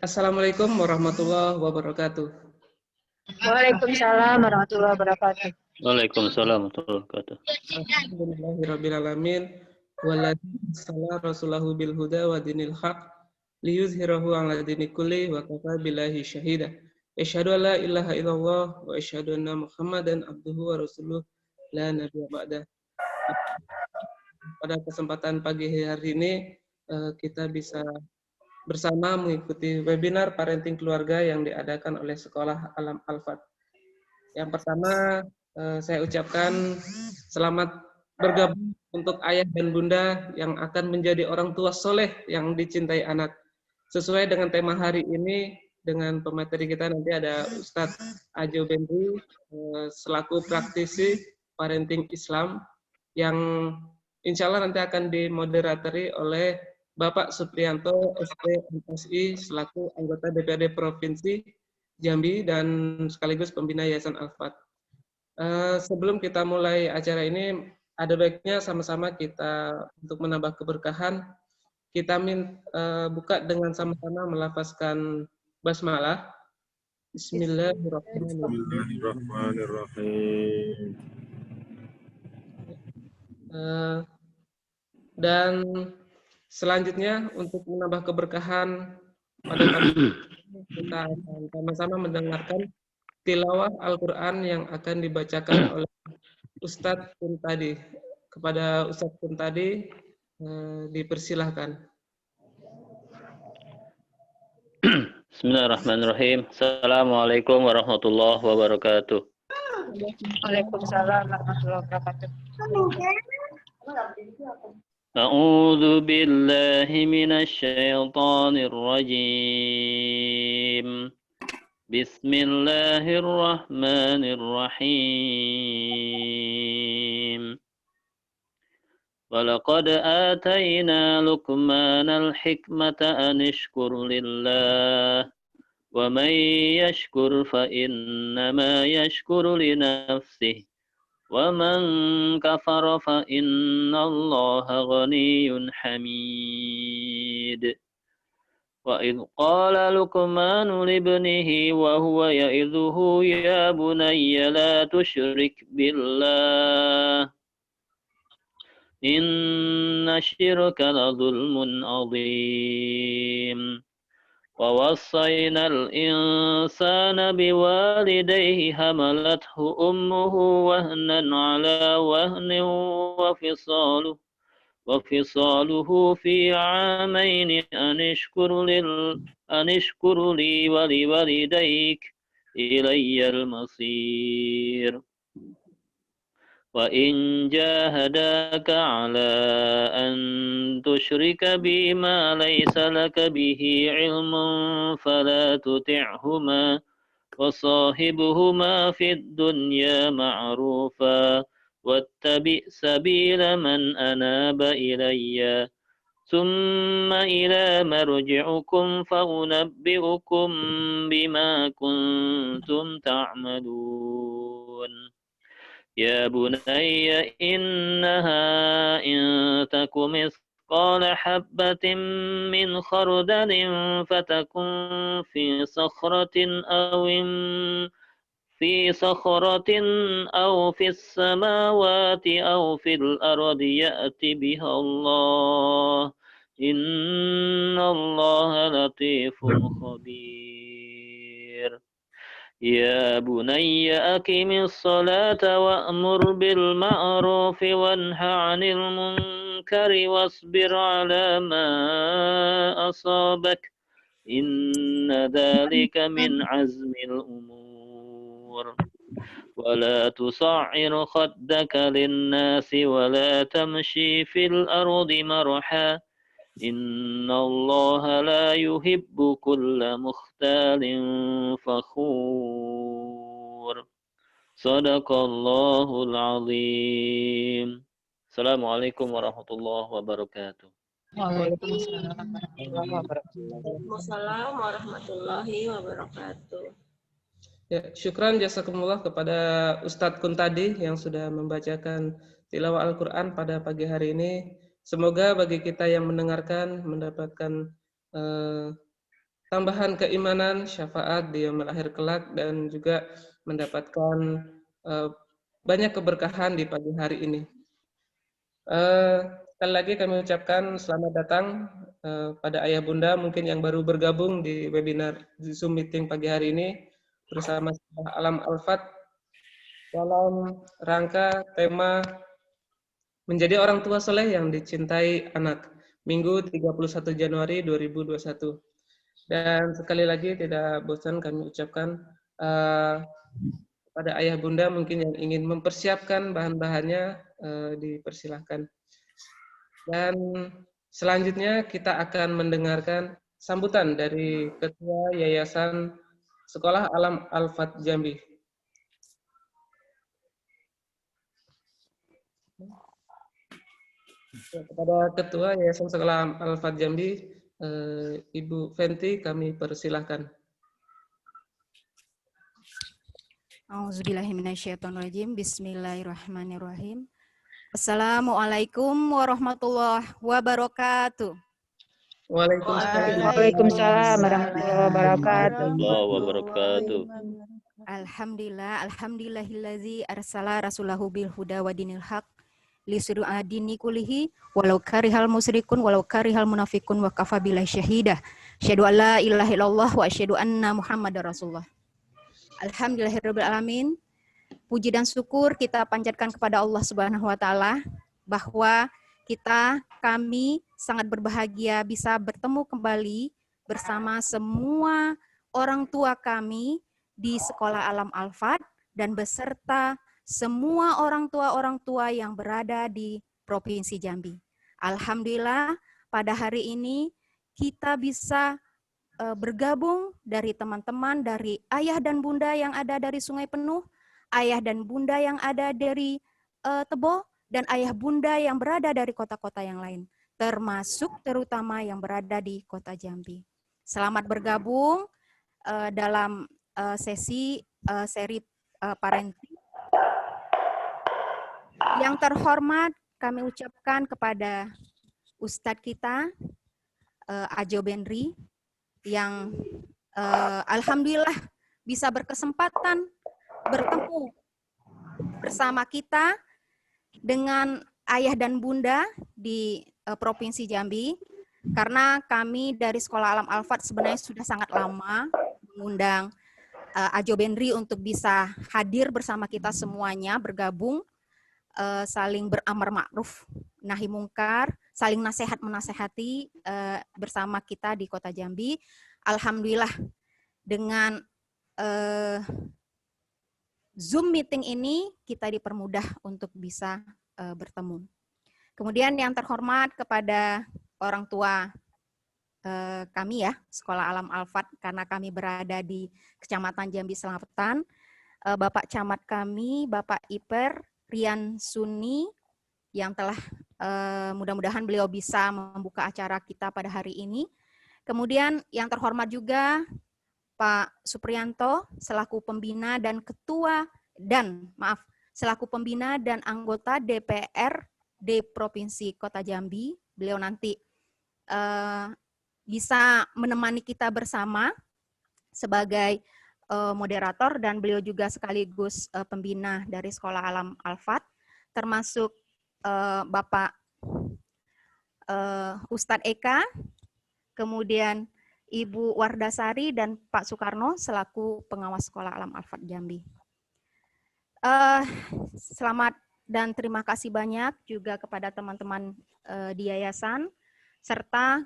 Assalamualaikum warahmatullahi wabarakatuh. Waalaikumsalam warahmatullahi wabarakatuh. Waalaikumsalam warahmatullahi wabarakatuh. Alhamdulillahirabbil waladzi arsala rasulahu bil huda wa dinil haq liyuzhirahu 'ala dini kulli wa kafa billahi syahida. Asyhadu an la ilaha illallah wa asyhadu anna Muhammadan abduhu wa rasuluh la nabiyya ba'da. Pada kesempatan pagi hari ini kita bisa bersama mengikuti webinar parenting keluarga yang diadakan oleh Sekolah Alam Al-Fat. Yang pertama saya ucapkan selamat bergabung untuk ayah dan bunda yang akan menjadi orang tua soleh yang dicintai anak. Sesuai dengan tema hari ini, dengan pemateri kita nanti ada Ustadz Ajo Bendri selaku praktisi parenting Islam yang insya Allah nanti akan dimoderatori oleh Bapak Supriyanto SPMSI selaku anggota DPRD Provinsi Jambi dan sekaligus pembina Yayasan Al-Fat. Sebelum kita mulai acara ini, ada baiknya sama-sama kita untuk menambah keberkahan, kita buka dengan sama-sama melafazkan basmalah. Bismillahirrahmanirrahim. Dan selanjutnya untuk menambah keberkahan pada pagi kita akan sama-sama mendengarkan tilawah Al-Quran yang akan dibacakan oleh Ustadz Kuntadi. Kepada Ustadz Kuntadi dipersilahkan. Bismillahirrahmanirrahim. Assalamualaikum warahmatullahi wabarakatuh. Waalaikumsalam warahmatullahi wabarakatuh. A'udzu billahi minasy syaithanir rajim. Bismillahirrahmanirrahim. Walaqad atayna Luqmanal hikmata an ishkur lillah wa man yashkur fa innama yashkuru li nafsihi wa man kafara fa innallaha ghaniyyun hamid. Wa idh qala Luqmanu libnihi wa huwa ya'idhuhu ya bunayya la tusyrik billah inna syirka la dhulmun adhim. Wa wassayna al-insana biwalidayhi hamalathu ummuhu wahnan ala wahnin wa fisaluhu fi 'amayn an ishkur li wa liwalidayk ilayyal masir. Wa in jahadaka ala an tusyrika bima laysa laka bihi ilmun fala tuti'huma wa sahibuhuma fid dunya ma'rufa wattabi' sabila man anaba ilayya thumma ila marji'ukum fa unabbi'ukum bima kuntum ta'malun. Ya bunayya innaha in taku mithqala habbatin min khardalin fatakun fi sakhratin aw fis samawati aw fil ardi ya'ti biha Allah innallaha latifun khabir. Ya bunayya aqimis salata wa'mur bil ma'rufi wanha 'anil munkari wasbir 'ala ma asabak inna dhalika min azmil umur. Wa la tusa'ir khaddaka lin-nasi wa la tamshi fil ardi marha innallaha la yuhibbu kulla mukhtalin fakhur. Sadaqallahul azim. Assalamualaikum warahmatullahi wabarakatuh. Waalaikumsalam warahmatullahi wabarakatuh. Waalaikumsalam warahmatullahi wabarakatuh. Ya, syukran jazakumullah kepada Ustadz Kuntadi yang sudah membacakan tilawah Al-Quran pada pagi hari ini. Semoga bagi kita yang mendengarkan mendapatkan tambahan keimanan, syafaat di yaumil akhir kelak, dan juga mendapatkan banyak keberkahan di pagi hari ini. Sekali lagi kami ucapkan selamat datang pada ayah bunda mungkin yang baru bergabung di webinar Zoom meeting pagi hari ini bersama Sekolah Alam Al-Fat dalam rangka tema menjadi orang tua soleh yang dicintai anak, Minggu 31 Januari 2021. Dan sekali lagi tidak bosan kami ucapkan pada ayah bunda mungkin yang ingin mempersiapkan bahan-bahannya dipersilahkan. Dan selanjutnya kita akan mendengarkan sambutan dari Ketua Yayasan Sekolah Alam Al-Fat Jambi. Kepada Ketua Yayasan Sekolah Alam Al-Fat Jambi, Ibu Fenty, kami persilahkan. A'udzubillahiminasyaitonirrajim. Bismillahirrahmanirrahim. Assalamualaikum warahmatullahi wabarakatuh. Waalaikumsalam warahmatullahi wabarakatuh. Alhamdulillahillazi arsala rasulahu bil huda wa dinil haq lisru adini kulihi walau karihal musyrikun walau karihal munafikun wa kafa billahi syahidah. Asyhadu an la ilaha illallah wa asyhadu anna Muhammadar Rasulullah. Alhamdulillahirabbil alamin. Puji dan syukur kita panjatkan kepada Allah Subhanahu wa taala bahwa kami sangat berbahagia bisa bertemu kembali bersama semua orang tua kami di Sekolah Alam Al-Fat dan beserta semua orang tua yang berada di Provinsi Jambi. Alhamdulillah pada hari ini kita bisa bergabung dari teman-teman dari ayah dan bunda yang ada dari Sungai Penuh, ayah dan bunda yang ada dari Tebo, dan ayah bunda yang berada dari kota-kota yang lain, termasuk terutama yang berada di kota Jambi. Selamat bergabung dalam seri parenting. Yang terhormat kami ucapkan kepada Ustadz kita, Ajo Benri, yang alhamdulillah bisa berkesempatan bertemu bersama kita dengan ayah dan bunda di Provinsi Jambi, karena kami dari Sekolah Alam Al-Fat sebenarnya sudah sangat lama mengundang Ajo Benri untuk bisa hadir bersama kita semuanya, bergabung, saling beramar ma'ruf nahi mungkar, saling nasihat menasehati bersama kita di Kota Jambi. Alhamdulillah dengan Zoom meeting ini kita dipermudah untuk bisa bertemu. Kemudian yang terhormat kepada orang tua kami ya, Sekolah Alam Al-Fat, karena kami berada di Kecamatan Jambi Selatan, Bapak Camat kami, Bapak Iper Rian Suni, yang telah mudah-mudahan beliau bisa membuka acara kita pada hari ini. Kemudian yang terhormat juga Pak Supriyanto selaku pembina dan selaku pembina dan anggota DPR di Provinsi Kota Jambi. Beliau nanti bisa menemani kita bersama sebagai moderator, dan beliau juga sekaligus pembina dari Sekolah Alam Al-Fat, termasuk Bapak Ustadz Eka, kemudian Ibu Wardasari dan Pak Soekarno selaku pengawas Sekolah Alam Al-Fat Jambi. Selamat dan terima kasih banyak juga kepada teman-teman di yayasan serta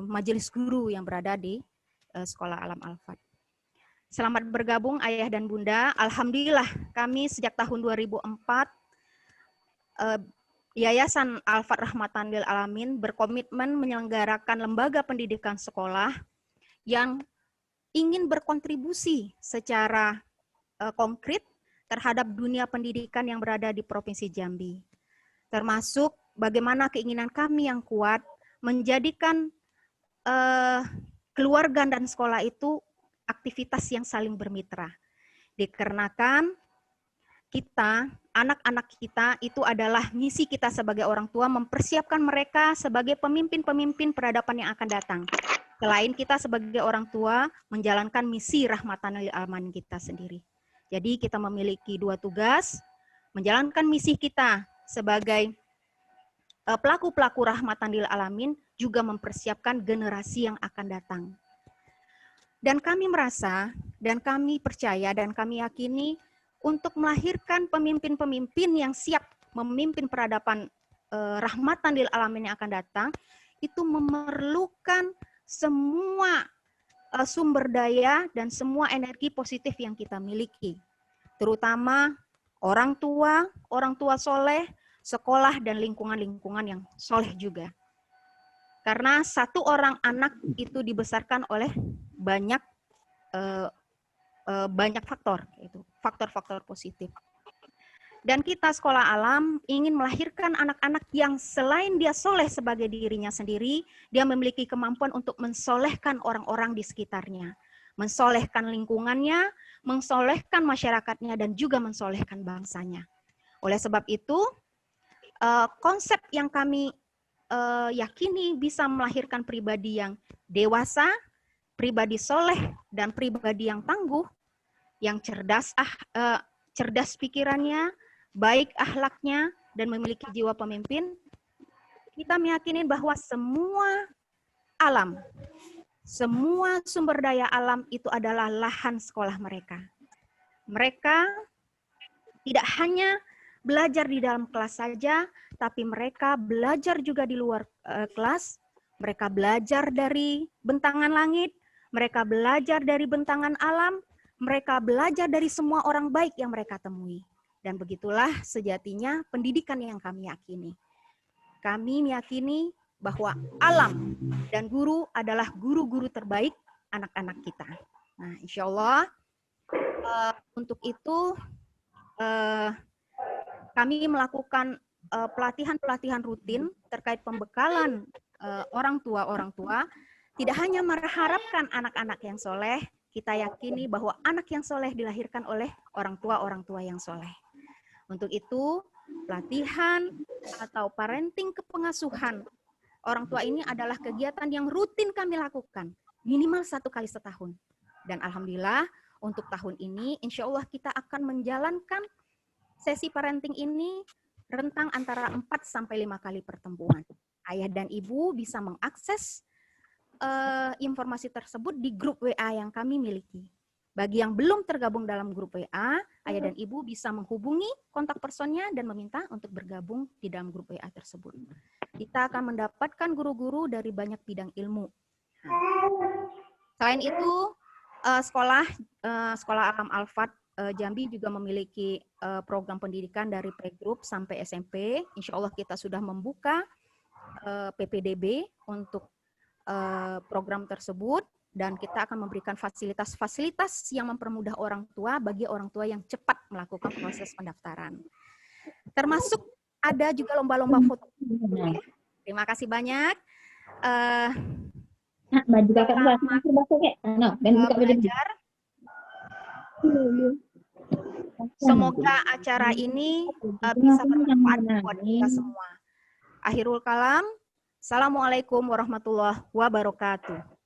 majelis guru yang berada di Sekolah Alam Al-Fat. Selamat bergabung ayah dan bunda. Alhamdulillah kami sejak tahun 2004 Yayasan Al-Fat Rahmatan lil Alamin berkomitmen menyelenggarakan lembaga pendidikan sekolah yang ingin berkontribusi secara konkret terhadap dunia pendidikan yang berada di Provinsi Jambi. Termasuk bagaimana keinginan kami yang kuat menjadikan keluarga dan sekolah itu aktivitas yang saling bermitra. Dikarenakan kita, anak-anak kita itu adalah misi kita sebagai orang tua mempersiapkan mereka sebagai pemimpin-pemimpin peradaban yang akan datang. Selain kita sebagai orang tua menjalankan misi rahmatan lil alamin kita sendiri. Jadi kita memiliki dua tugas, menjalankan misi kita sebagai pelaku-pelaku rahmatan lil alamin, juga mempersiapkan generasi yang akan datang. Dan kami merasa, dan kami percaya, dan kami yakini untuk melahirkan pemimpin-pemimpin yang siap memimpin peradaban rahmatan lil alamin yang akan datang, itu memerlukan semua sumber daya dan semua energi positif yang kita miliki. Terutama orang tua soleh, sekolah, dan lingkungan-lingkungan yang soleh juga. Karena satu orang anak itu dibesarkan oleh banyak faktor, itu faktor-faktor positif. Dan kita sekolah alam ingin melahirkan anak-anak yang selain dia soleh sebagai dirinya sendiri, dia memiliki kemampuan untuk mensolehkan orang-orang di sekitarnya, mensolehkan lingkungannya, mensolehkan masyarakatnya, dan juga mensolehkan bangsanya. Oleh sebab itu, konsep yang kami yakini bisa melahirkan pribadi yang dewasa, pribadi soleh, dan pribadi yang tangguh, yang cerdas pikirannya, baik akhlaknya, dan memiliki jiwa pemimpin. Kita meyakini bahwa semua alam, semua sumber daya alam itu adalah lahan sekolah mereka. Mereka tidak hanya belajar di dalam kelas saja, tapi mereka belajar juga di luar kelas. Mereka belajar dari bentangan langit, mereka belajar dari bentangan alam, mereka belajar dari semua orang baik yang mereka temui. Dan begitulah sejatinya pendidikan yang kami yakini. Kami meyakini bahwa alam dan guru adalah guru-guru terbaik anak-anak kita. Nah, insya Allah untuk itu kami melakukan pelatihan-pelatihan rutin terkait pembekalan orang tua, tidak hanya mengharapkan anak-anak yang soleh, kita yakini bahwa anak yang soleh dilahirkan oleh orang tua yang soleh. Untuk itu, pelatihan atau parenting kepengasuhan orang tua ini adalah kegiatan yang rutin kami lakukan, minimal 1 kali setahun. Dan alhamdulillah, untuk tahun ini, insya Allah kita akan menjalankan sesi parenting ini rentang antara 4-5 kali pertemuan. Ayah dan ibu bisa mengakses informasi tersebut di grup WA yang kami miliki. Bagi yang belum tergabung dalam grup WA, ayah dan ibu bisa menghubungi kontak personnya dan meminta untuk bergabung di dalam grup WA tersebut. Kita akan mendapatkan guru-guru dari banyak bidang ilmu. Selain itu, sekolah alam Al-Fat Jambi juga memiliki program pendidikan dari playgroup sampai SMP. Insya Allah kita sudah membuka PPDB untuk program tersebut, dan kita akan memberikan fasilitas-fasilitas yang mempermudah orang tua bagi orang tua yang cepat melakukan proses pendaftaran. Termasuk ada juga lomba-lomba foto. Terima kasih banyak. Belajar. Semoga acara ini bisa bermanfaat buat kita semua. Akhirul kalam. Assalamualaikum warahmatullahi wabarakatuh.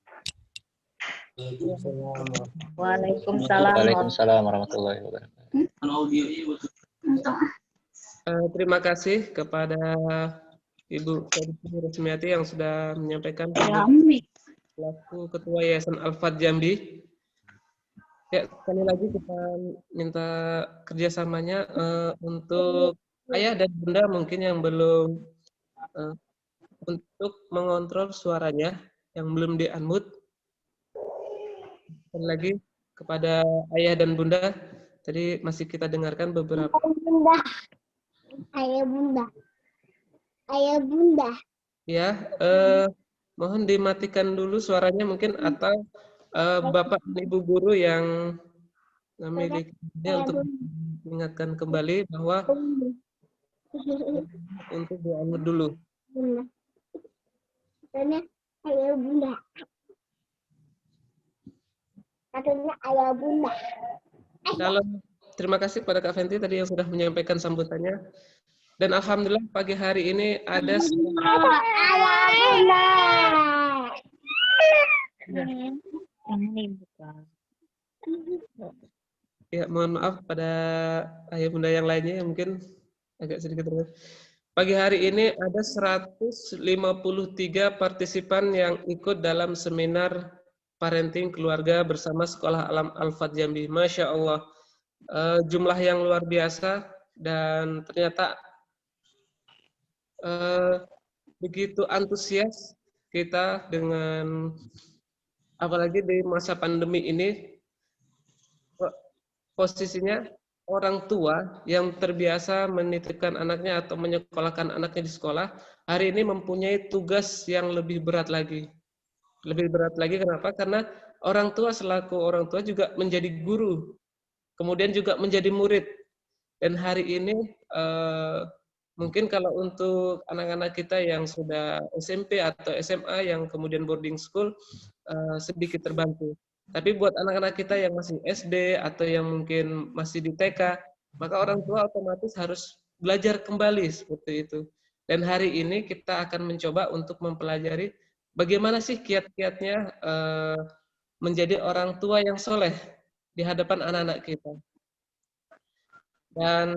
Waalaikumsalam warahmatullahi wabarakatuh. Terima kasih kepada Ibu Resmiati yang sudah menyampaikan selaku Ketua Yayasan Al-Fat Jambi. Ya, sekali lagi kita minta kerjasamanya untuk ayah dan bunda mungkin yang belum untuk mengontrol suaranya yang belum di-unmute. Sekali lagi kepada ayah dan bunda, tadi masih kita dengarkan beberapa. Ayah bunda. Ya, mohon dimatikan dulu suaranya mungkin, atau bapak dan ibu guru yang memilikinya untuk mengingatkan kembali bahwa untuk di-unmute dulu. Katanya ayah bunda. Katanya ayah bunda. terima kasih kepada Kak Fenty tadi yang sudah menyampaikan sambutannya. Dan alhamdulillah pagi hari ini ada ya, mohon maaf pada ayah bunda yang lainnya yang mungkin agak sedikit terlambat. Pagi hari ini ada 153 partisipan yang ikut dalam seminar parenting keluarga bersama Sekolah Alam Al-Fat Jambi. Masya Allah, jumlah yang luar biasa dan ternyata begitu antusias kita dengan, apalagi di masa pandemi ini, posisinya orang tua yang terbiasa menitipkan anaknya atau menyekolahkan anaknya di sekolah, hari ini mempunyai tugas yang lebih berat lagi. Lebih berat lagi kenapa? Karena orang tua selaku orang tua juga menjadi guru, kemudian juga menjadi murid. Dan hari ini mungkin kalau untuk anak-anak kita yang sudah SMP atau SMA yang kemudian boarding school sedikit terbantu. Tapi buat anak-anak kita yang masih SD atau yang mungkin masih di TK, maka orang tua otomatis harus belajar kembali seperti itu. Dan hari ini kita akan mencoba untuk mempelajari bagaimana sih kiat-kiatnya menjadi orang tua yang soleh di hadapan anak-anak kita. Dan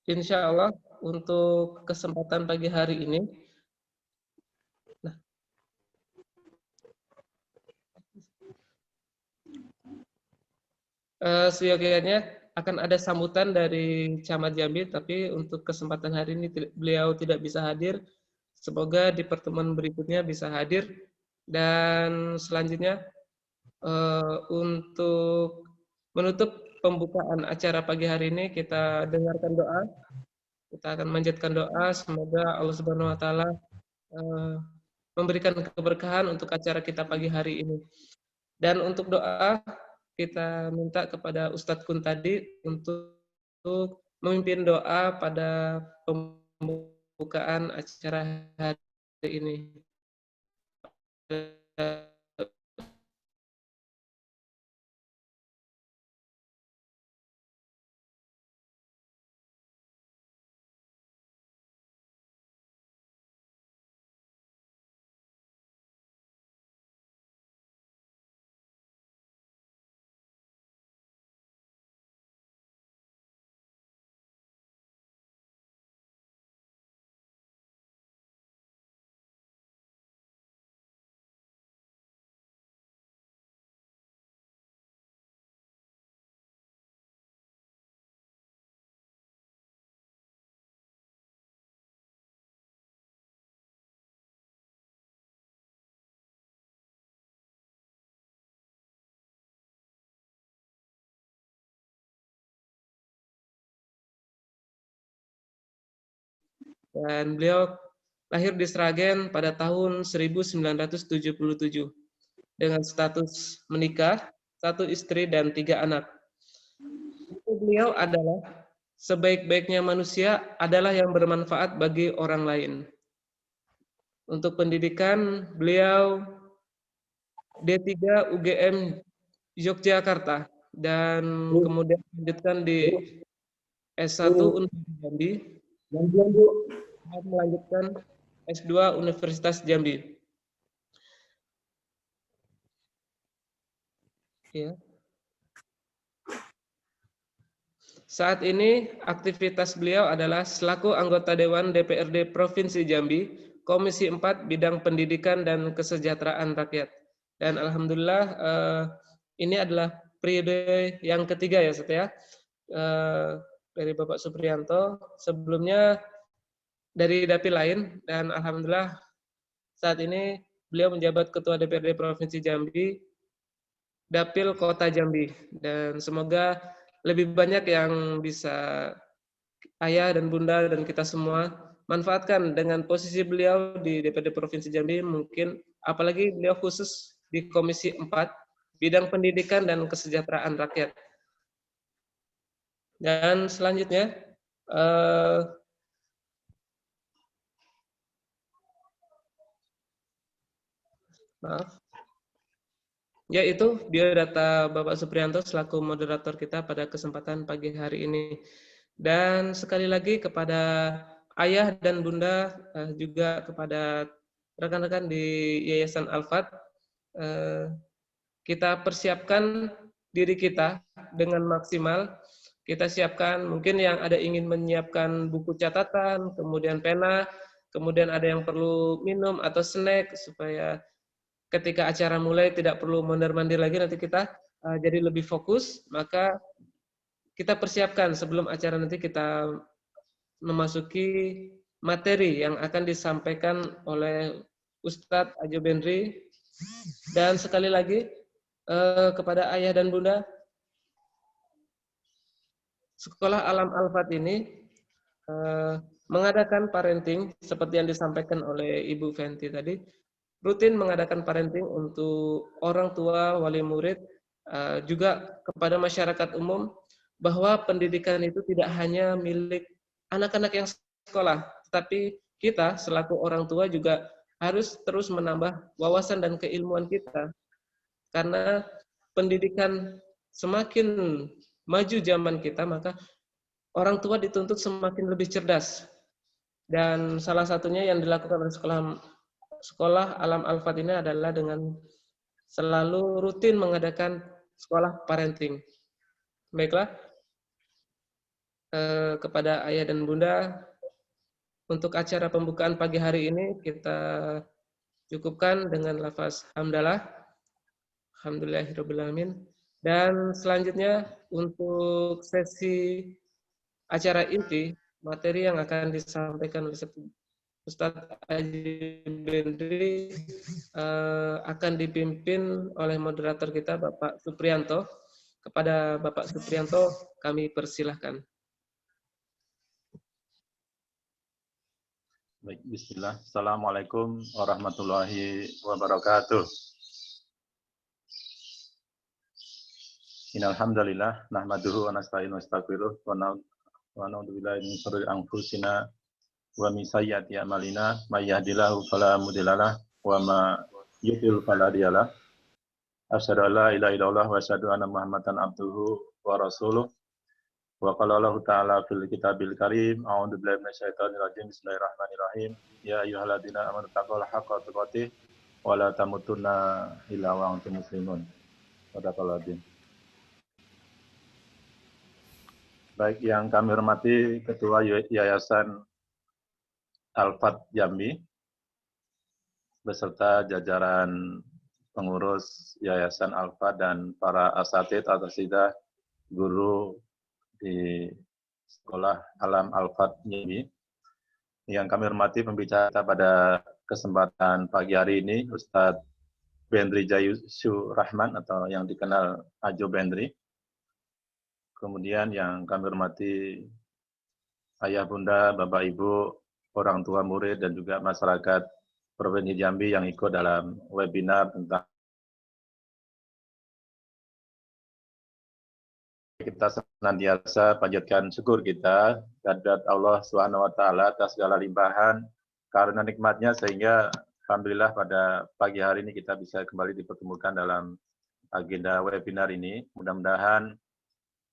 insya Allah untuk kesempatan pagi hari ini, seyogianya akan ada sambutan dari Camat Jambi, tapi untuk kesempatan hari ini beliau tidak bisa hadir. Semoga di pertemuan berikutnya bisa hadir. Dan selanjutnya untuk menutup pembukaan acara pagi hari ini, kita dengarkan doa. Kita akan manjatkan doa, semoga Allah Subhanahu wa Ta'ala memberikan keberkahan untuk acara kita pagi hari ini. Dan untuk doa, kita minta kepada Ustadz Kun tadi untuk memimpin doa pada pembukaan acara hari ini. Dan beliau lahir di Sragen pada tahun 1977 dengan status menikah, 1 istri dan 3 anak. Beliau adalah sebaik-baiknya manusia adalah yang bermanfaat bagi orang lain. Untuk pendidikan, beliau D3 UGM Yogyakarta dan kemudian melanjutkan di S1 Universitas Jambi dan melanjutkan S2 Universitas Jambi. Ya. Saat ini aktivitas beliau adalah selaku anggota Dewan DPRD Provinsi Jambi, Komisi 4 Bidang Pendidikan dan Kesejahteraan Rakyat. Dan alhamdulillah ini adalah periode yang ketiga ya setia dari Bapak Supriyanto. Sebelumnya dari dapil lain dan alhamdulillah saat ini beliau menjabat Ketua DPRD Provinsi Jambi, Dapil Kota Jambi, dan semoga lebih banyak yang bisa ayah dan bunda dan kita semua manfaatkan dengan posisi beliau di DPRD Provinsi Jambi, mungkin apalagi beliau khusus di Komisi 4 Bidang Pendidikan dan Kesejahteraan Rakyat. Dan selanjutnya maaf. yaitu biodata Bapak Suprianto selaku moderator kita pada kesempatan pagi hari ini. Dan sekali lagi kepada ayah dan bunda, juga kepada rekan-rekan di Yayasan Al-Fat, kita persiapkan diri kita dengan maksimal. Kita siapkan, mungkin yang ada ingin menyiapkan buku catatan, kemudian pena, kemudian ada yang perlu minum atau snack supaya ketika acara mulai tidak perlu mondar-mandir lagi, nanti kita jadi lebih fokus. Maka kita persiapkan sebelum acara nanti kita memasuki materi yang akan disampaikan oleh Ustadz Ajo Bendri. Dan sekali lagi kepada ayah dan bunda, Sekolah Alam Al-Fat ini mengadakan parenting seperti yang disampaikan oleh Ibu Fenty tadi, rutin mengadakan parenting untuk orang tua, wali murid, juga kepada masyarakat umum, bahwa pendidikan itu tidak hanya milik anak-anak yang sekolah, tetapi kita selaku orang tua juga harus terus menambah wawasan dan keilmuan kita. Karena pendidikan semakin maju zaman kita, maka orang tua dituntut semakin lebih cerdas. Dan salah satunya yang dilakukan oleh Sekolah Alam Al-Fat ini adalah dengan selalu rutin mengadakan sekolah parenting. Baiklah, kepada ayah dan bunda, untuk acara pembukaan pagi hari ini kita cukupkan dengan lafaz hamdalah, alhamdulillahirobbilalamin. Dan selanjutnya untuk sesi acara inti, materi yang akan disampaikan oleh Ustadz Aji Bendri akan dipimpin oleh moderator kita Bapak Suprianto. Kepada Bapak Suprianto kami persilahkan. Baik, bismillah. Assalamualaikum warahmatullahi wabarakatuh. Innal hamdalillah nahmaduhu wa nasta'inu wa nastaghfiruh wa na'udzu billahi min syururi anfusina wa min sayyiati a'malina may yahdihillahu fala mudhillalah wa ma yudhlil fala hadiyalah. Asyhadu an la ilaha illallah wa asyhadu anna Muhammadan abduhu wa rasuluh. Wa qala Allah ta'ala fil kitabil karim a'udzu billahi minasyaitonir rajim bismillahirrahmanirrahim ya ayyuhalladzina amanu taqullaha haqqa tuqatih wa la tamutunna illa wa antum muslimun. Sadaqallahul azim. Baik, yang kami hormati Ketua Yayasan Al-Fat Jambi beserta jajaran pengurus Yayasan Al-Fat dan para asatidz atau asidah guru di Sekolah Alam Al-Fat Jambi. Yang kami hormati pembicara pada kesempatan pagi hari ini Ustadz Bendri Jayusyu Rahman atau yang dikenal Ajo Bendri. Kemudian yang kami hormati ayah bunda, bapak ibu, orang tua murid dan juga masyarakat Provinsi Jambi yang ikut dalam webinar tentang kita senantiasa panjatkan syukur kita kehadirat Allah Subhanahu wa taala atas segala limpahan karena nikmatnya sehingga alhamdulillah pada pagi hari ini kita bisa kembali dipertemukan dalam agenda webinar ini. Mudah-mudahan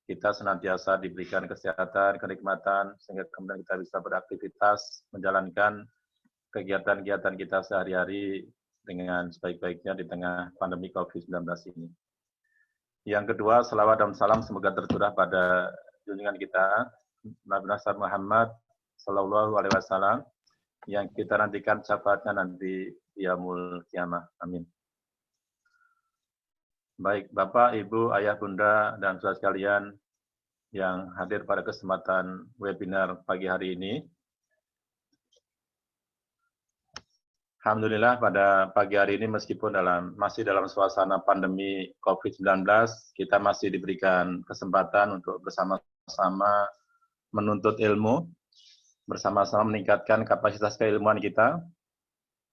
kita senantiasa diberikan kesehatan, kenikmatan, sehingga kemudian kita bisa beraktivitas, menjalankan kegiatan-kegiatan kita sehari-hari dengan sebaik-baiknya di tengah pandemi COVID-19 ini. Yang kedua, salawat dan salam semoga tercurah pada junjungan kita, Nabi Muhammad Sallallahu Alaihi Wasallam, yang kita nantikan syafaatnya nanti di yaumul qiyamah. Amin. Baik, Bapak, Ibu, Ayah, Bunda, dan saudara sekalian yang hadir pada kesempatan webinar pagi hari ini. Alhamdulillah pada pagi hari ini meskipun masih dalam suasana pandemi COVID-19, kita masih diberikan kesempatan untuk bersama-sama menuntut ilmu, bersama-sama meningkatkan kapasitas keilmuan kita,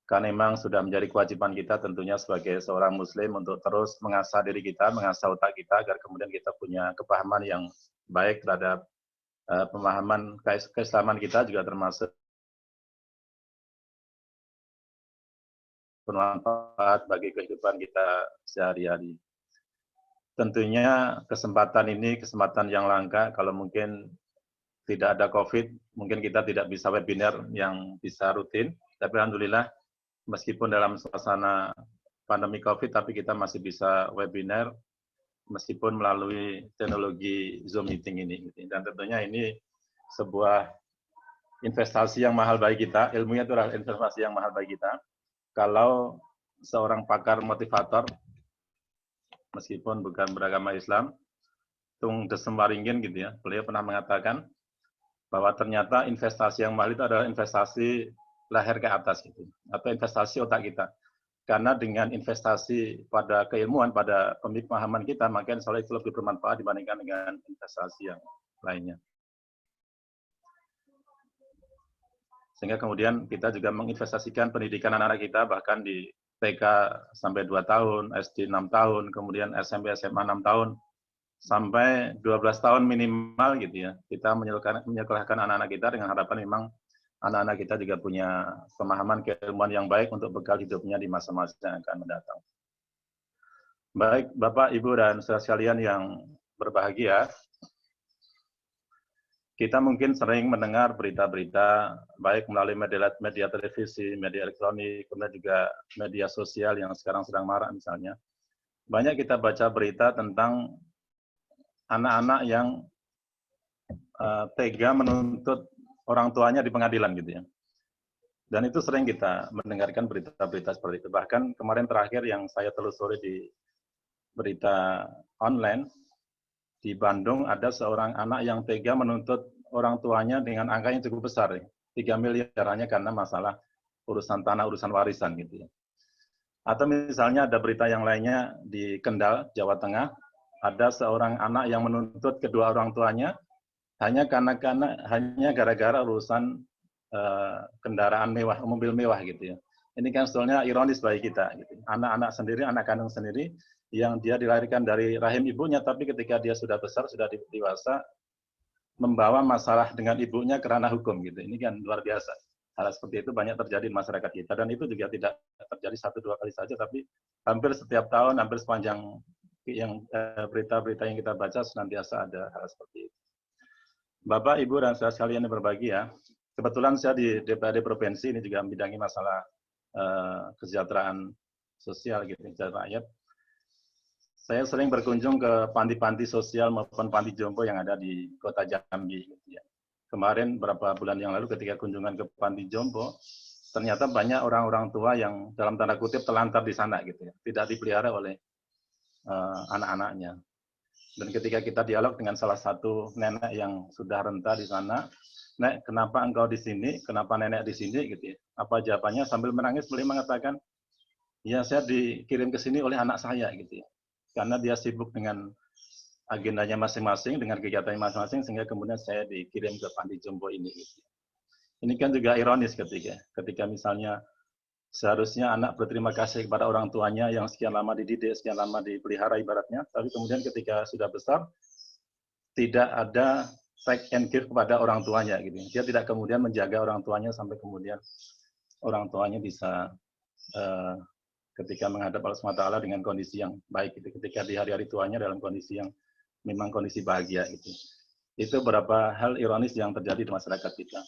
karena memang sudah menjadi kewajiban kita tentunya sebagai seorang muslim untuk terus mengasah diri kita, mengasah otak kita agar kemudian kita punya kepahaman yang baik terhadap pemahaman keislaman kita juga termasuk bermanfaat bagi kehidupan kita sehari-hari. Tentunya kesempatan ini kesempatan yang langka. Kalau mungkin tidak ada COVID, mungkin kita tidak bisa webinar yang bisa rutin. Tapi alhamdulillah, meskipun dalam suasana pandemi COVID, tapi kita masih bisa webinar meskipun melalui teknologi Zoom meeting ini. Dan tentunya ini sebuah investasi yang mahal bagi kita. Ilmunya itu adalah investasi yang mahal bagi kita. Kalau seorang pakar motivator, meskipun bukan beragama Islam, Tung Desem Waringin gitu ya, beliau pernah mengatakan bahwa ternyata investasi yang mahal itu adalah investasi leher ke atas gitu, atau investasi otak kita. Karena dengan investasi pada keilmuan, pada pemahaman kita, maka insya Allah itu lebih bermanfaat dibandingkan dengan investasi yang lainnya. Sehingga kemudian kita juga menginvestasikan pendidikan anak-anak kita, bahkan di TK sampai 2 tahun, SD 6 tahun, kemudian SMP, SMA 6 tahun, sampai 12 tahun minimal gitu ya. Kita menyekolahkan anak-anak kita dengan harapan memang anak-anak kita juga punya pemahaman keilmuan yang baik untuk bekal hidupnya di masa-masa yang akan mendatang. Baik, Bapak, Ibu, dan saudara sekalian yang berbahagia, kita mungkin sering mendengar berita-berita, baik melalui media televisi, media elektronik, kemudian juga media sosial yang sekarang sedang marak misalnya. Banyak kita baca berita tentang anak-anak yang tega menuntut orang tuanya di pengadilan gitu ya. Dan itu sering kita mendengarkan berita-berita seperti itu. Bahkan kemarin terakhir yang saya telusuri di berita online, di Bandung ada seorang anak yang tega menuntut orang tuanya dengan angka yang cukup besar, 3 miliar hanya karena masalah urusan tanah, urusan warisan gitu ya. Atau misalnya ada berita yang lainnya di Kendal, Jawa Tengah, ada seorang anak yang menuntut kedua orang tuanya hanya gara-gara urusan kendaraan mewah, mobil mewah gitu ya. Ini kan sebetulnya ironis bagi kita gitu. Anak-anak sendiri, anak kandung sendiri yang dia dilahirkan dari rahim ibunya, tapi ketika dia sudah besar, sudah dewasa, membawa masalah dengan ibunya kerana hukum gitu. Ini kan luar biasa. Hal seperti itu banyak terjadi di masyarakat kita, dan itu juga tidak terjadi 1-2 kali saja, tapi hampir setiap tahun, hampir sepanjang yang berita-berita yang kita baca senantiasa ada hal seperti itu. Bapak, Ibu, dan saudara sekalian yang berbahagia, kebetulan saya di DPRD Provinsi ini juga membidangi masalah kesejahteraan sosial gitu, kesejahteraan rakyat. Saya sering berkunjung ke panti-panti sosial maupun panti jompo yang ada di Kota Jambi gitu ya. Kemarin beberapa bulan yang lalu ketika kunjungan ke panti jompo, ternyata banyak orang-orang tua yang dalam tanda kutip telantar di sana gitu ya, tidak dipelihara oleh anak-anaknya. Dan ketika kita dialog dengan salah satu nenek yang sudah renta di sana, "Nek, kenapa engkau di sini? Kenapa nenek di sini?" gitu ya. Apa jawabannya? Sambil menangis beliau mengatakan, "Ya, saya dikirim ke sini oleh anak saya gitu ya. Karena dia sibuk dengan agendanya masing-masing, dengan kegiatannya masing-masing, sehingga kemudian saya dikirim ke panti jompo ini." Gitu. Ini kan juga ironis ketika misalnya seharusnya anak berterima kasih kepada orang tuanya yang sekian lama dididik, sekian lama dipelihara ibaratnya, tapi kemudian ketika sudah besar, tidak ada take and give kepada orang tuanya gitu. Dia tidak kemudian menjaga orang tuanya sampai kemudian orang tuanya bisa ketika menghadap Allah SWT dengan kondisi yang baik gitu. Ketika di hari-hari tuanya dalam kondisi yang memang kondisi bahagia gitu. Itu beberapa hal ironis yang terjadi di masyarakat kita.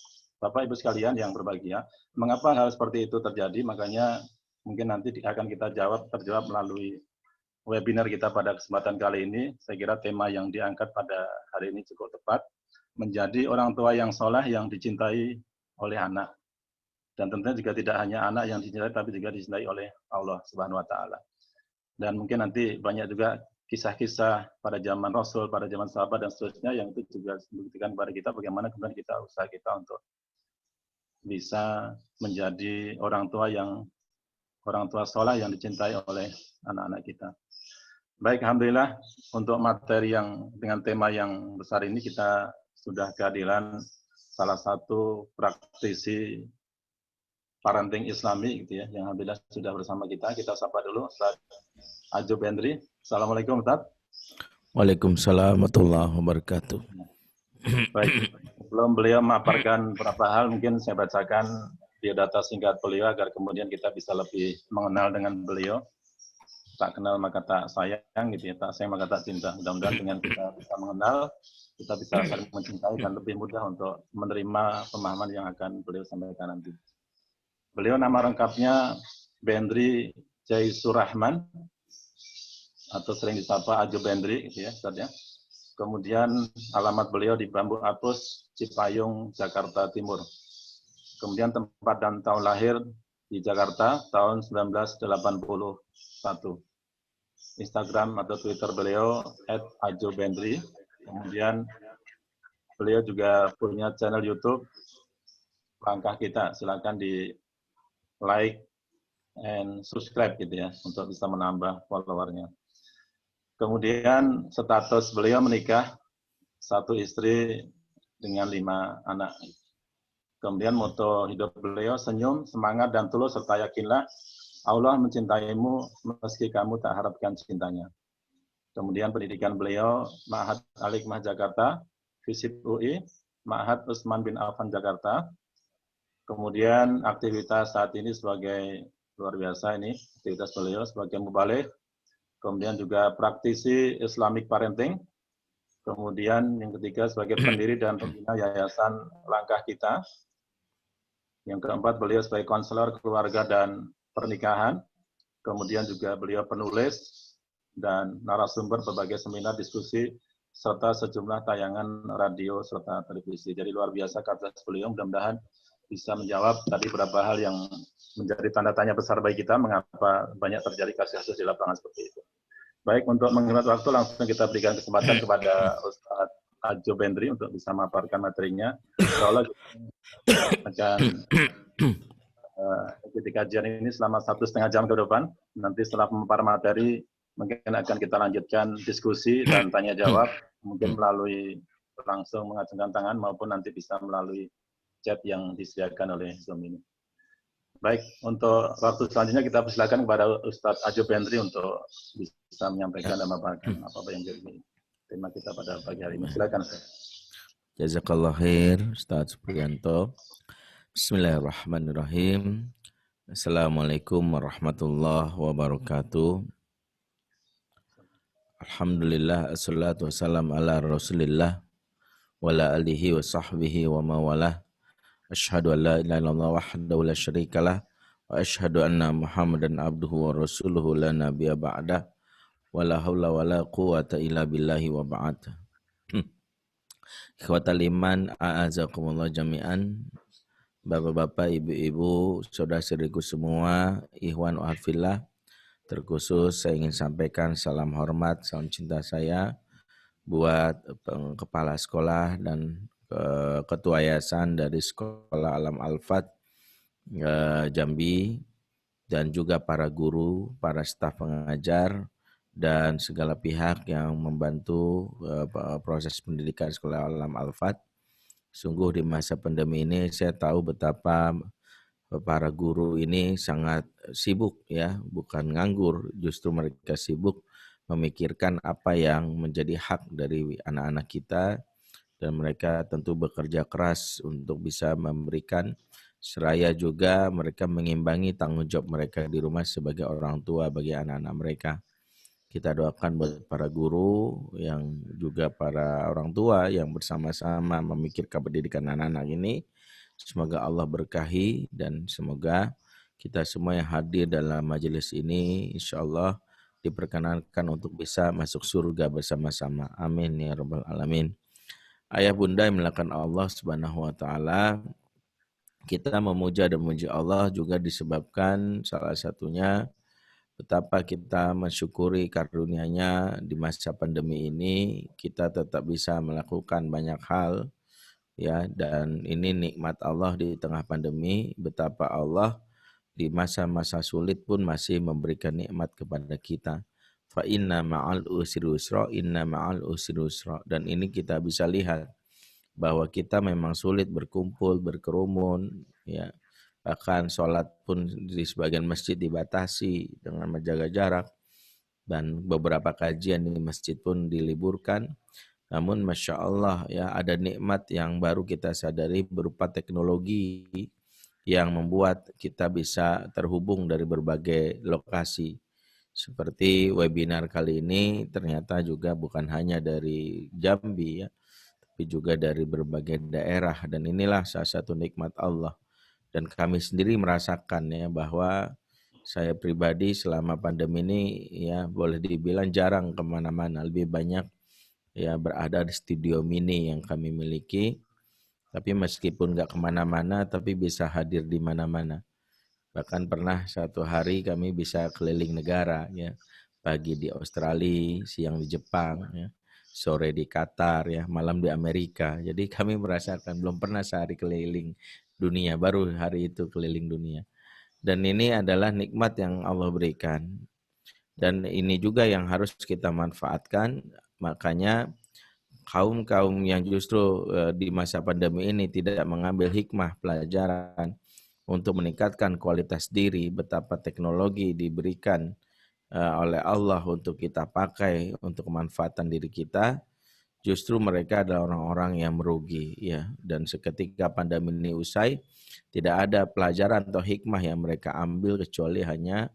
Bapak Ibu sekalian yang berbahagia, mengapa hal seperti itu terjadi? Makanya mungkin nanti akan kita terjawab melalui webinar kita pada kesempatan kali ini. Saya kira tema yang diangkat pada hari ini cukup tepat, menjadi orang tua yang soleh yang dicintai oleh anak. Dan tentunya juga tidak hanya anak yang dicintai, tapi juga dicintai oleh Allah Subhanahu wa Ta'ala. Dan mungkin nanti banyak juga kisah-kisah pada zaman Rasul, pada zaman sahabat, dan seterusnya, yang itu juga membuktikan kepada kita bagaimana kemudian usaha kita untuk bisa menjadi orang tua soleh yang dicintai oleh anak-anak kita. Baik, alhamdulillah untuk materi yang dengan tema yang besar ini kita sudah kehadiran salah satu praktisi parenting Islami gitu ya, yang alhamdulillah sudah bersama kita. Kita sapa dulu Ustaz Ajub Hendri. Assalamualaikum Ustaz. Waalaikumsalam warahmatullahi wabarakatuh. Baik, sebelum beliau memaparkan beberapa hal, mungkin saya bacakan biodata singkat beliau agar kemudian kita bisa lebih mengenal dengan beliau. Tak kenal maka tak sayang gitu ya, tak sayang maka tak cinta. Mudah-mudahan dengan kita bisa mengenal, kita bisa saling mencintai dan lebih mudah untuk menerima pemahaman yang akan beliau sampaikan nanti. Beliau nama lengkapnya Bendri Jaisurahman atau sering disapa Ajo Bendri gitu ya, Ustaz ya. Kemudian alamat beliau di Bambu Apus, Cipayung, Jakarta Timur. Kemudian tempat dan tahun lahir di Jakarta tahun 1981. Instagram atau Twitter beliau @ajobendri. Kemudian beliau juga punya channel YouTube Langkah Kita. Silakan di like and subscribe gitu ya untuk bisa menambah followernya. Kemudian status beliau menikah, 1 istri dengan 5 anak. Kemudian moto hidup beliau senyum, semangat dan tulus serta yakinlah Allah mencintaimu meski kamu tak harapkan cintanya. Kemudian pendidikan beliau Ma'had Al-Hikmah Jakarta, FISIP UI, Ma'had Utsman bin Affan Jakarta. Kemudian aktivitas saat ini sebagai luar biasa ini, aktivitas beliau sebagai mubaligh. Kemudian juga praktisi Islamic Parenting. Kemudian yang ketiga sebagai pendiri dan pembina Yayasan Langkah Kita. Yang keempat beliau sebagai konselor keluarga dan pernikahan. Kemudian juga beliau penulis dan narasumber berbagai seminar diskusi serta sejumlah tayangan radio serta televisi. Jadi luar biasa kapasitas beliau, mudah-mudahan bisa menjawab tadi beberapa hal yang menjadi tanda tanya besar bagi kita mengapa banyak terjadi kasus-kasus di lapangan seperti itu. Baik, untuk menghemat waktu langsung kita berikan kesempatan kepada Ustadz Ajo Bendri untuk bisa memaparkan materinya. Insya Allah akan ikuti kajian ini selama 1,5 jam ke depan. Nanti setelah memaparkan materi, mungkin akan kita lanjutkan diskusi dan tanya jawab, mungkin melalui langsung mengacungkan tangan maupun nanti bisa melalui chat yang disediakan oleh Zoom ini. Baik, untuk waktu selanjutnya kita persilakan kepada Ustadz Ajo Bendri untuk bisa menyampaikan dan memaparkan apa yang jadi tema kita pada pagi hari ini. Silakan, Ustaz. Jazakallah khair, Ustaz Priyanto. Bismillahirrahmanirrahim. Assalamualaikum warahmatullahi wabarakatuh. Alhamdulillah, assalatu wassalam ala rasulillah wa ala alihi wa sahbihi wa mawalah. Asyhadu an la ilaha illallah wahdahu la syarikalah wa asyhadu anna Muhammadan abduhu wa rasuluhu la nabiyya ba'dah wa la haula wa la quwwata illa billahi wa ba'd. Ikhwatal iman, a'azakumullah jami'an. Bapak-bapak, ibu-ibu, saudara-saudariku semua, ikhwan wa hafillah. Terkhusus saya ingin sampaikan salam hormat, salam cinta saya buat kepala sekolah dan ketua yayasan dari Sekolah Alam Al-Fat Jambi, dan juga para guru, para staf pengajar, dan segala pihak yang membantu proses pendidikan Sekolah Alam Al-Fat. Sungguh di masa pandemi ini saya tahu betapa para guru ini sangat sibuk ya, bukan nganggur, justru mereka sibuk memikirkan apa yang menjadi hak dari anak-anak kita. Dan mereka tentu bekerja keras untuk bisa memberikan, seraya juga mereka mengimbangi tanggung jawab mereka di rumah sebagai orang tua bagi anak-anak mereka. Kita doakan buat para guru yang juga para orang tua yang bersama-sama memikirkan pendidikan anak-anak ini. Semoga Allah berkahi dan semoga kita semua yang hadir dalam majelis ini insya Allah diperkenankan untuk bisa masuk surga bersama-sama. Amin ya rabbal alamin. Ayah bunda yang melakukan Allah Subhanahu wa taala, kita memuja dan memuji Allah juga disebabkan salah satunya betapa kita mensyukuri karunia-Nya di masa pandemi ini, kita tetap bisa melakukan banyak hal ya, dan ini nikmat Allah di tengah pandemi, betapa Allah di masa-masa sulit pun masih memberikan nikmat kepada kita. Fa inna ma'al usri yusra, inna ma'al usri yusra. Dan ini kita bisa lihat bahwa kita memang sulit berkumpul, berkerumun, ya. Bahkan sholat pun di sebagian masjid dibatasi dengan menjaga jarak, dan beberapa kajian di masjid pun diliburkan. Namun Masya Allah ya, ada nikmat yang baru kita sadari berupa teknologi yang membuat kita bisa terhubung dari berbagai lokasi. Seperti webinar kali ini ternyata juga bukan hanya dari Jambi ya, tapi juga dari berbagai daerah, dan inilah salah satu nikmat Allah. Dan kami sendiri merasakan ya bahwa saya pribadi selama pandemi ini ya boleh dibilang jarang kemana-mana, lebih banyak ya berada di studio mini yang kami miliki. Tapi meskipun nggak kemana-mana, tapi bisa hadir di mana-mana. Bahkan pernah satu hari kami bisa keliling negara ya, pagi di Australia, siang di Jepang, ya, sore di Qatar, ya, malam di Amerika. Jadi kami merasakan belum pernah sehari keliling dunia, baru hari itu keliling dunia. Dan ini adalah nikmat yang Allah berikan. Dan ini juga yang harus kita manfaatkan. Makanya kaum-kaum yang justru di masa pandemi ini tidak mengambil hikmah pelajaran untuk meningkatkan kualitas diri, betapa teknologi diberikan oleh Allah untuk kita pakai untuk kemanfaatan diri kita, justru mereka adalah orang-orang yang merugi ya. Dan seketika pandemi ini usai, tidak ada pelajaran atau hikmah yang mereka ambil kecuali hanya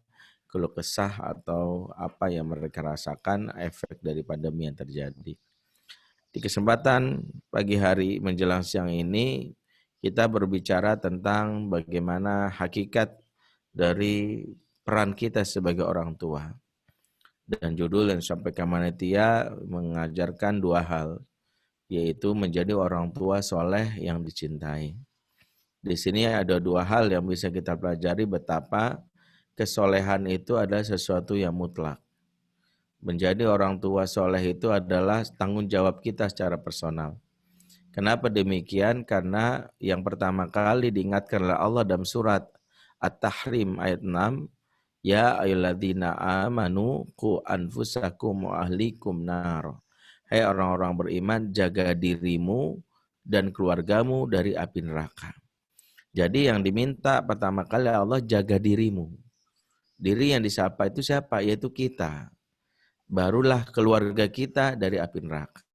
keluh kesah atau apa yang mereka rasakan efek dari pandemi yang terjadi. Di kesempatan pagi hari menjelang siang ini, kita berbicara tentang bagaimana hakikat dari peran kita sebagai orang tua. Dan judul yang disampaikan Manitia mengajarkan dua hal, yaitu menjadi orang tua soleh yang dicintai. Di sini ada dua hal yang bisa kita pelajari, betapa kesolehan itu adalah sesuatu yang mutlak. Menjadi orang tua soleh itu adalah tanggung jawab kita secara personal. Kenapa demikian? Karena yang pertama kali diingatkan oleh Allah dalam surat At-Tahrim ayat 6, ya ayyuhalladzina amanu qu anfusakum wa ahlikum nar. Hai orang-orang beriman, jaga dirimu dan keluargamu dari api neraka. Jadi yang diminta pertama kali Allah, jaga dirimu. Diri yang disapa itu siapa? Yaitu kita. Barulah keluarga kita dari api neraka.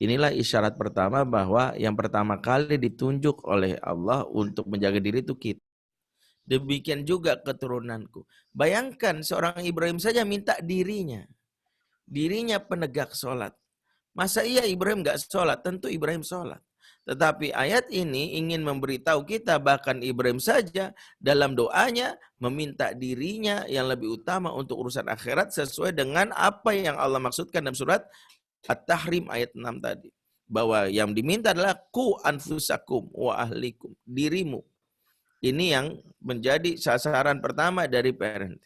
Inilah isyarat pertama bahwa yang pertama kali ditunjuk oleh Allah untuk menjaga diri itu kita. Demikian juga keturunanku. Bayangkan seorang Ibrahim saja minta dirinya. Dirinya penegak sholat. Masa iya Ibrahim gak sholat? Tentu Ibrahim sholat. Tetapi ayat ini ingin memberitahu kita bahkan Ibrahim saja dalam doanya meminta dirinya yang lebih utama untuk urusan akhirat sesuai dengan apa yang Allah maksudkan dalam surat At-Tahrim ayat 6 tadi. Bahwa yang diminta adalah ku anfusakum wa ahlikum. Dirimu. Ini yang menjadi sasaran pertama dari parenting.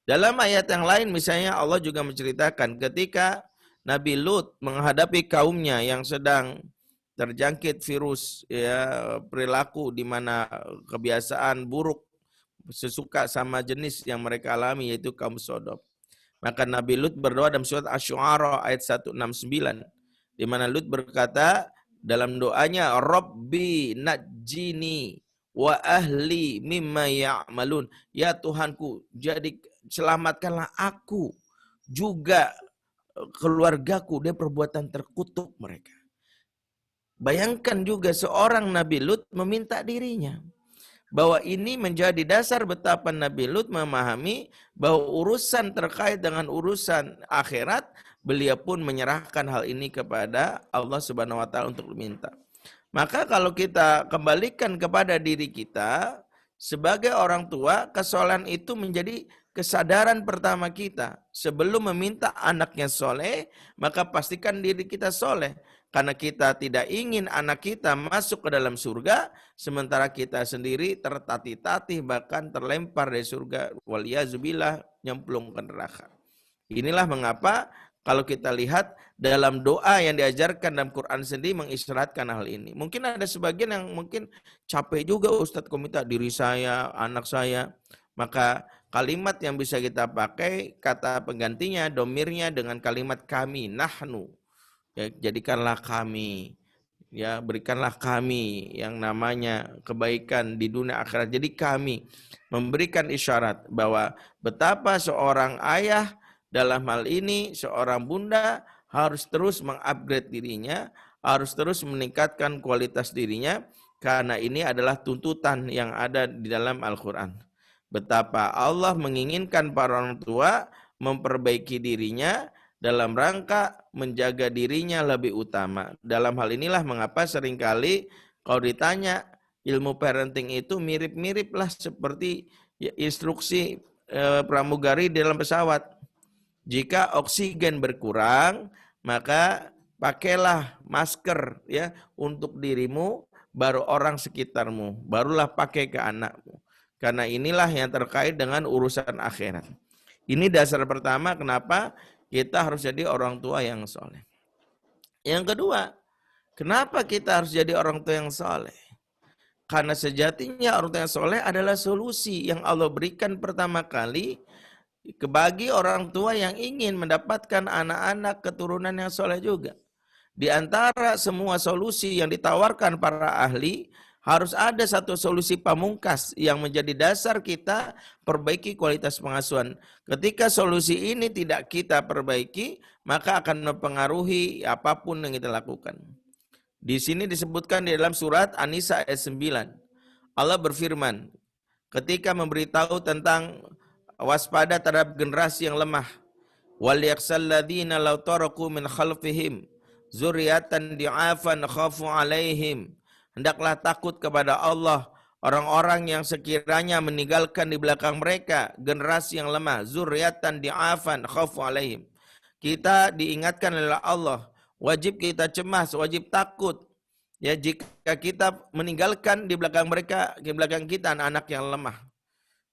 Dalam ayat yang lain misalnya Allah juga menceritakan ketika Nabi Lut menghadapi kaumnya yang sedang terjangkit virus ya, perilaku di mana kebiasaan buruk sesuka sama jenis yang mereka alami yaitu kaum Sodom. Maka Nabi Lut berdoa dalam surat Asy-Syu'ara ayat 169 di mana Lut berkata dalam doanya, Rabbi najjini wa ahli mimma ya'malun. Ya Tuhanku, jadi selamatkanlah aku juga keluargaku dari perbuatan terkutuk mereka. Bayangkan juga seorang Nabi Lut meminta dirinya. Bahwa ini menjadi dasar betapa Nabi Lut memahami bahwa urusan terkait dengan urusan akhirat, beliau pun menyerahkan hal ini kepada Allah Subhanahu wa taala untuk diminta. Maka kalau kita kembalikan kepada diri kita sebagai orang tua, kesolehan itu menjadi kesadaran pertama kita. Sebelum meminta anaknya soleh, maka pastikan diri kita soleh. Karena kita tidak ingin anak kita masuk ke dalam surga, sementara kita sendiri tertatih-tatih bahkan terlempar dari surga. Waliyazubillah, nyemplung ke neraka. Inilah mengapa kalau kita lihat dalam doa yang diajarkan dalam Quran sendiri mengisyaratkan hal ini. Mungkin ada sebagian yang mungkin capek juga Ustadz minta diri saya, anak saya. Maka kalimat yang bisa kita pakai, kata penggantinya, domirnya dengan kalimat kami, nahnu. Ya, jadikanlah kami, ya berikanlah kami yang namanya kebaikan di dunia akhirat. Jadi kami memberikan isyarat bahwa betapa seorang ayah dalam hal ini, seorang bunda harus terus mengupgrade dirinya, harus terus meningkatkan kualitas dirinya, Karena ini adalah tuntutan yang ada di dalam Al-Quran. Betapa Allah menginginkan para orang tua memperbaiki dirinya dalam rangka menjaga dirinya lebih utama. Dalam hal inilah mengapa seringkali kalau ditanya ilmu parenting itu mirip-mirip lah seperti instruksi pramugari dalam pesawat. Jika oksigen berkurang, maka pakailah masker ya untuk dirimu, baru orang sekitarmu, barulah pakai ke anakmu. Karena inilah yang terkait dengan urusan akhirat. Ini dasar pertama kenapa kita harus jadi orang tua yang soleh. Yang kedua, kenapa kita harus jadi orang tua yang soleh? Karena sejatinya orang tua yang soleh adalah solusi yang Allah berikan pertama kali bagi orang tua yang ingin mendapatkan anak-anak keturunan yang soleh juga. Di antara semua solusi yang ditawarkan para ahli, harus ada satu solusi pamungkas yang menjadi dasar kita perbaiki kualitas pengasuhan. Ketika solusi ini tidak kita perbaiki, maka akan mempengaruhi apapun yang kita lakukan. Di sini disebutkan di dalam surat An-Nisa ayat 9. Allah berfirman ketika memberitahu tentang waspada terhadap generasi yang lemah. Wal yakhshal ladzina law taraku min khalfihim dzurriatan di'afan khafu 'alaihim. Hendaklah takut kepada Allah orang-orang yang sekiranya meninggalkan di belakang mereka generasi yang lemah, dzurriatan di'afan khafu 'alaihim. Kita diingatkan oleh Allah, wajib kita cemas, wajib takut. Ya, jika kita meninggalkan di belakang mereka, di belakang kita anak-anak yang lemah.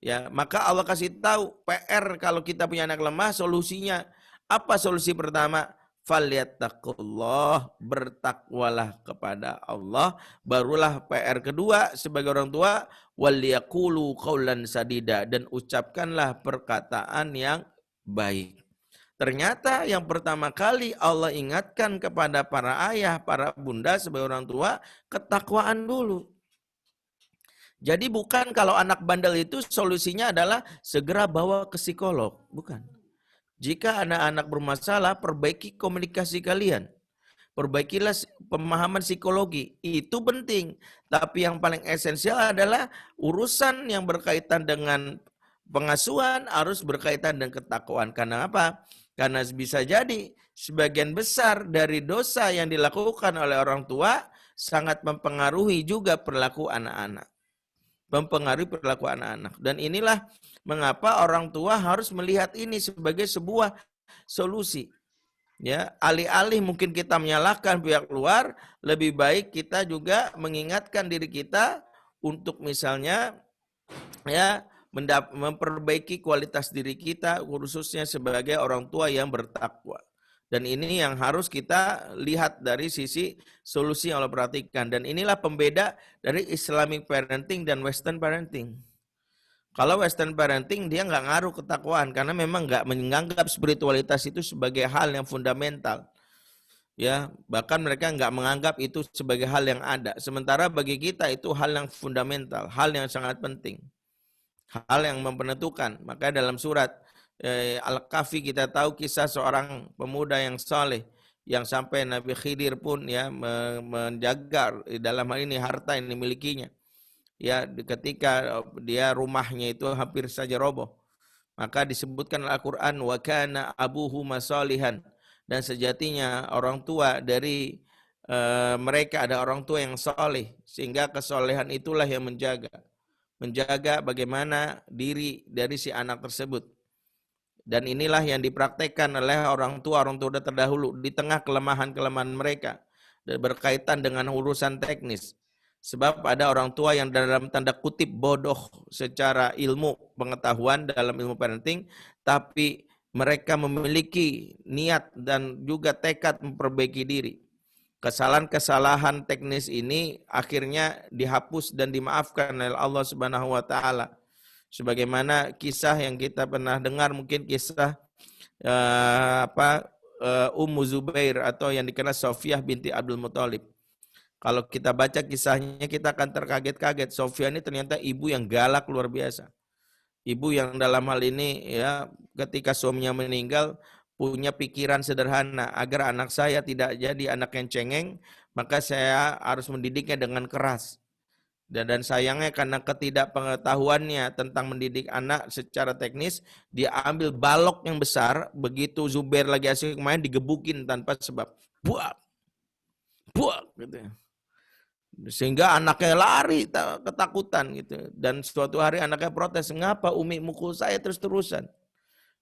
Ya, maka Allah kasih tahu PR kalau kita punya anak lemah, solusinya apa? Solusi pertama, falyattaqullah, bertakwalah kepada Allah. Barulah PR kedua sebagai orang tua, waliyaqulu qaulan sadida, dan ucapkanlah perkataan yang baik. Ternyata yang pertama kali Allah ingatkan kepada para ayah, para bunda sebagai orang tua, ketakwaan dulu. Jadi bukan kalau anak bandel itu solusinya adalah segera bawa ke psikolog, bukan. Jika anak-anak bermasalah, perbaiki komunikasi kalian. Perbaikilah pemahaman psikologi, itu penting. Tapi yang paling esensial adalah urusan yang berkaitan dengan pengasuhan harus berkaitan dengan ketakwaan. Karena apa? Karena bisa jadi sebagian besar dari dosa yang dilakukan oleh orang tua sangat mempengaruhi juga perilaku anak-anak. Mempengaruhi perilaku anak-anak. Dan inilah mengapa orang tua harus melihat ini sebagai sebuah solusi. Ya, alih-alih mungkin kita menyalahkan pihak luar, lebih baik kita juga mengingatkan diri kita untuk misalnya ya memperbaiki kualitas diri kita, khususnya sebagai orang tua yang bertakwa. Dan ini yang harus kita lihat dari sisi solusi yang Allah perhatikan. Dan inilah pembeda dari Islamic parenting dan Western parenting. Kalau Western parenting dia nggak ngaruh ketakwaan karena memang nggak menganggap spiritualitas itu sebagai hal yang fundamental. Ya, bahkan mereka nggak menganggap itu sebagai hal yang ada. Sementara bagi kita itu hal yang fundamental, hal yang sangat penting. Hal yang menentukan. Maka dalam surat Al-Kahfi kita tahu kisah seorang pemuda yang saleh yang sampai Nabi Khidir pun ya menjaga dalam hal ini harta yang dimilikinya. Ya, ketika dia rumahnya itu hampir saja roboh. Maka disebutkan Al-Qur'an wa kana abuhu masalihan, dan sejatinya orang tua dari mereka ada orang tua yang saleh, sehingga kesolehan itulah yang menjaga bagaimana diri dari si anak tersebut. Dan inilah yang dipraktekkan oleh orang tua terdahulu di tengah kelemahan-kelemahan mereka berkaitan dengan urusan teknis. Sebab ada orang tua yang dalam tanda kutip bodoh secara ilmu pengetahuan dalam ilmu parenting, tapi mereka memiliki niat dan juga tekad memperbaiki diri. Kesalahan-kesalahan teknis ini akhirnya dihapus dan dimaafkan oleh Allah Subhanahu wa taala. Sebagaimana kisah yang kita pernah dengar, mungkin kisah Ummu Zubair atau yang dikenal Sofiyah binti Abdul Muthalib. Kalau kita baca kisahnya kita akan terkaget-kaget. Sofiyah ini ternyata ibu yang galak luar biasa. Ibu yang dalam hal ini ya ketika suaminya meninggal punya pikiran sederhana, agar anak saya tidak jadi anak yang cengeng, maka saya harus mendidiknya dengan keras. Dan sayangnya karena ketidakpengetahuannya tentang mendidik anak secara teknis, dia ambil balok yang besar, begitu Zubair lagi asik main digebukin tanpa sebab. Buak, gitu. Sehingga anaknya lari ketakutan gitu. Dan suatu hari anaknya protes, "Mengapa Umi mukul saya terus-terusan?"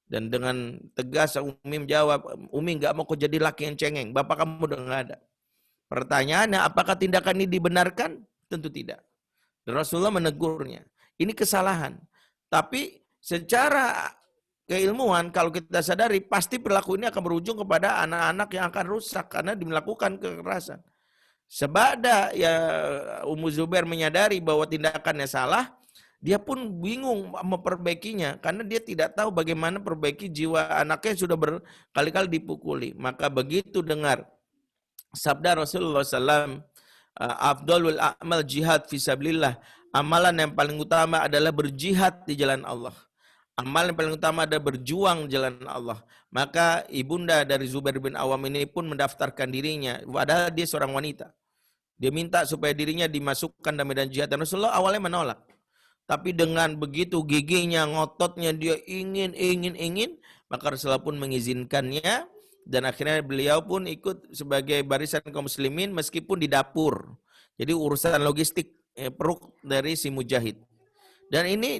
Dan dengan tegas Umi menjawab, "Umi nggak mau kau jadi laki yang cengeng, bapak kamu udah nggak ada." Pertanyaannya, apakah tindakan ini dibenarkan? Tentu tidak. Dan Rasulullah menegurnya. Ini kesalahan. Tapi secara keilmuan kalau kita sadari, pasti perilaku ini akan berujung kepada anak-anak yang akan rusak karena melakukan kekerasan. Sebada ya Ummu Zubair menyadari bahwa tindakannya salah, dia pun bingung memperbaikinya karena dia tidak tahu bagaimana perbaiki jiwa anaknya yang sudah berkali-kali dipukuli. Maka begitu dengar sabda Rasulullah SAW, afdalul a'mal jihad fisabilillah, amalan yang paling utama adalah berjihad di jalan Allah. Amalan yang paling utama adalah berjuang di jalan Allah. Maka ibunda dari Zubair bin Awam ini pun mendaftarkan dirinya, padahal dia seorang wanita. Dia minta supaya dirinya dimasukkan dalam medan jihad. Dan Rasulullah awalnya menolak. Tapi dengan begitu giginya, ngototnya, dia ingin, maka Rasulullah pun mengizinkannya. Dan akhirnya beliau pun ikut sebagai barisan kaum muslimin meskipun di dapur. Jadi urusan logistik peruk dari si mujahid. Dan ini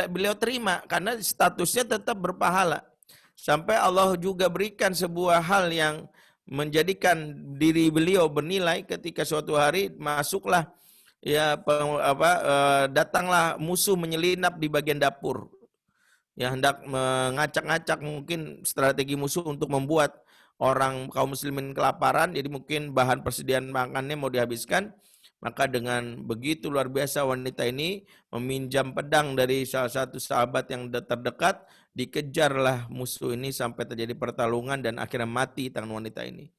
beliau terima karena statusnya tetap berpahala. Sampai Allah juga berikan sebuah hal yang menjadikan diri beliau bernilai ketika suatu hari masuklah datanglah musuh menyelinap di bagian dapur. Ya hendak mengacak-ngacak mungkin strategi musuh untuk membuat orang kaum muslimin kelaparan, jadi mungkin bahan persediaan makannya mau dihabiskan. Maka dengan begitu luar biasa wanita ini meminjam pedang dari salah satu sahabat yang terdekat, dikejarlah musuh ini sampai terjadi pertarungan dan akhirnya mati tangan wanita ini.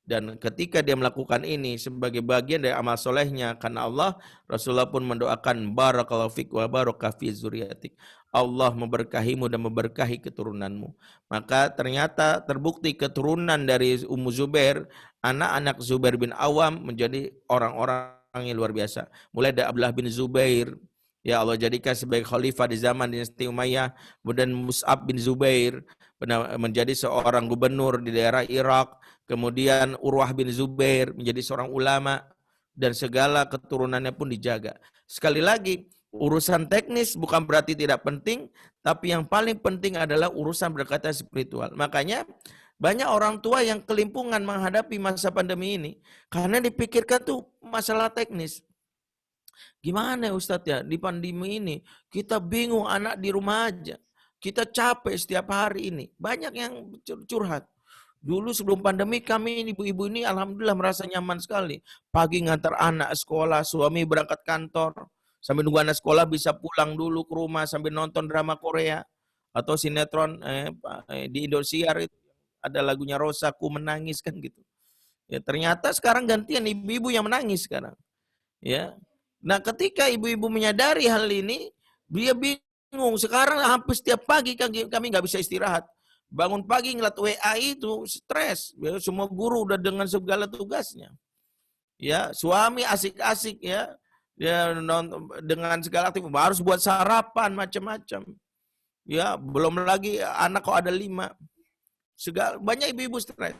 Dan ketika dia melakukan ini sebagai bagian dari amal solehnya karena Allah, Rasulullah pun mendoakan barakallahu fik wa baraka fi zuriyatik. Allah memberkahimu dan memberkahi keturunanmu. Maka ternyata terbukti keturunan dari Ummu Zubair, anak-anak Zubair bin Awam menjadi orang-orang yang luar biasa. Mulai dari Abdullah bin Zubair, ya Allah jadikan sebagai khalifah di zaman dinasti Umayyah, kemudian Mus'ab bin Zubair menjadi seorang gubernur di daerah Irak, kemudian Urwah bin Zubair menjadi seorang ulama, dan segala keturunannya pun dijaga. Sekali lagi, urusan teknis bukan berarti tidak penting, tapi yang paling penting adalah urusan berkaitan spiritual. Makanya banyak orang tua yang kelimpungan menghadapi masa pandemi ini karena dipikirkan tuh masalah teknis. Gimana ya Ustadz ya, di pandemi ini kita bingung, anak di rumah aja. Kita capek setiap hari ini. Banyak yang curhat. Dulu sebelum pandemi kami ibu-ibu ini alhamdulillah merasa nyaman sekali. Pagi ngantar anak sekolah, suami berangkat kantor. Sambil nunggu anak sekolah bisa pulang dulu ke rumah sambil nonton drama Korea. Atau sinetron di Indosiar itu. Ada lagunya Rosaku menangis kan gitu. Ya ternyata sekarang gantian ibu-ibu yang menangis sekarang. Ya. Nah, ketika ibu-ibu menyadari hal ini, dia bingung. Sekarang hampir setiap pagi kami nggak bisa istirahat. Bangun pagi ngeliat WA itu stres. Ya, semua guru udah dengan segala tugasnya. Ya, suami asik-asik ya. Ya dengan segala aktivitas harus buat sarapan macam-macam. Ya, belum lagi anak kok ada 5. Banyak ibu-ibu stres.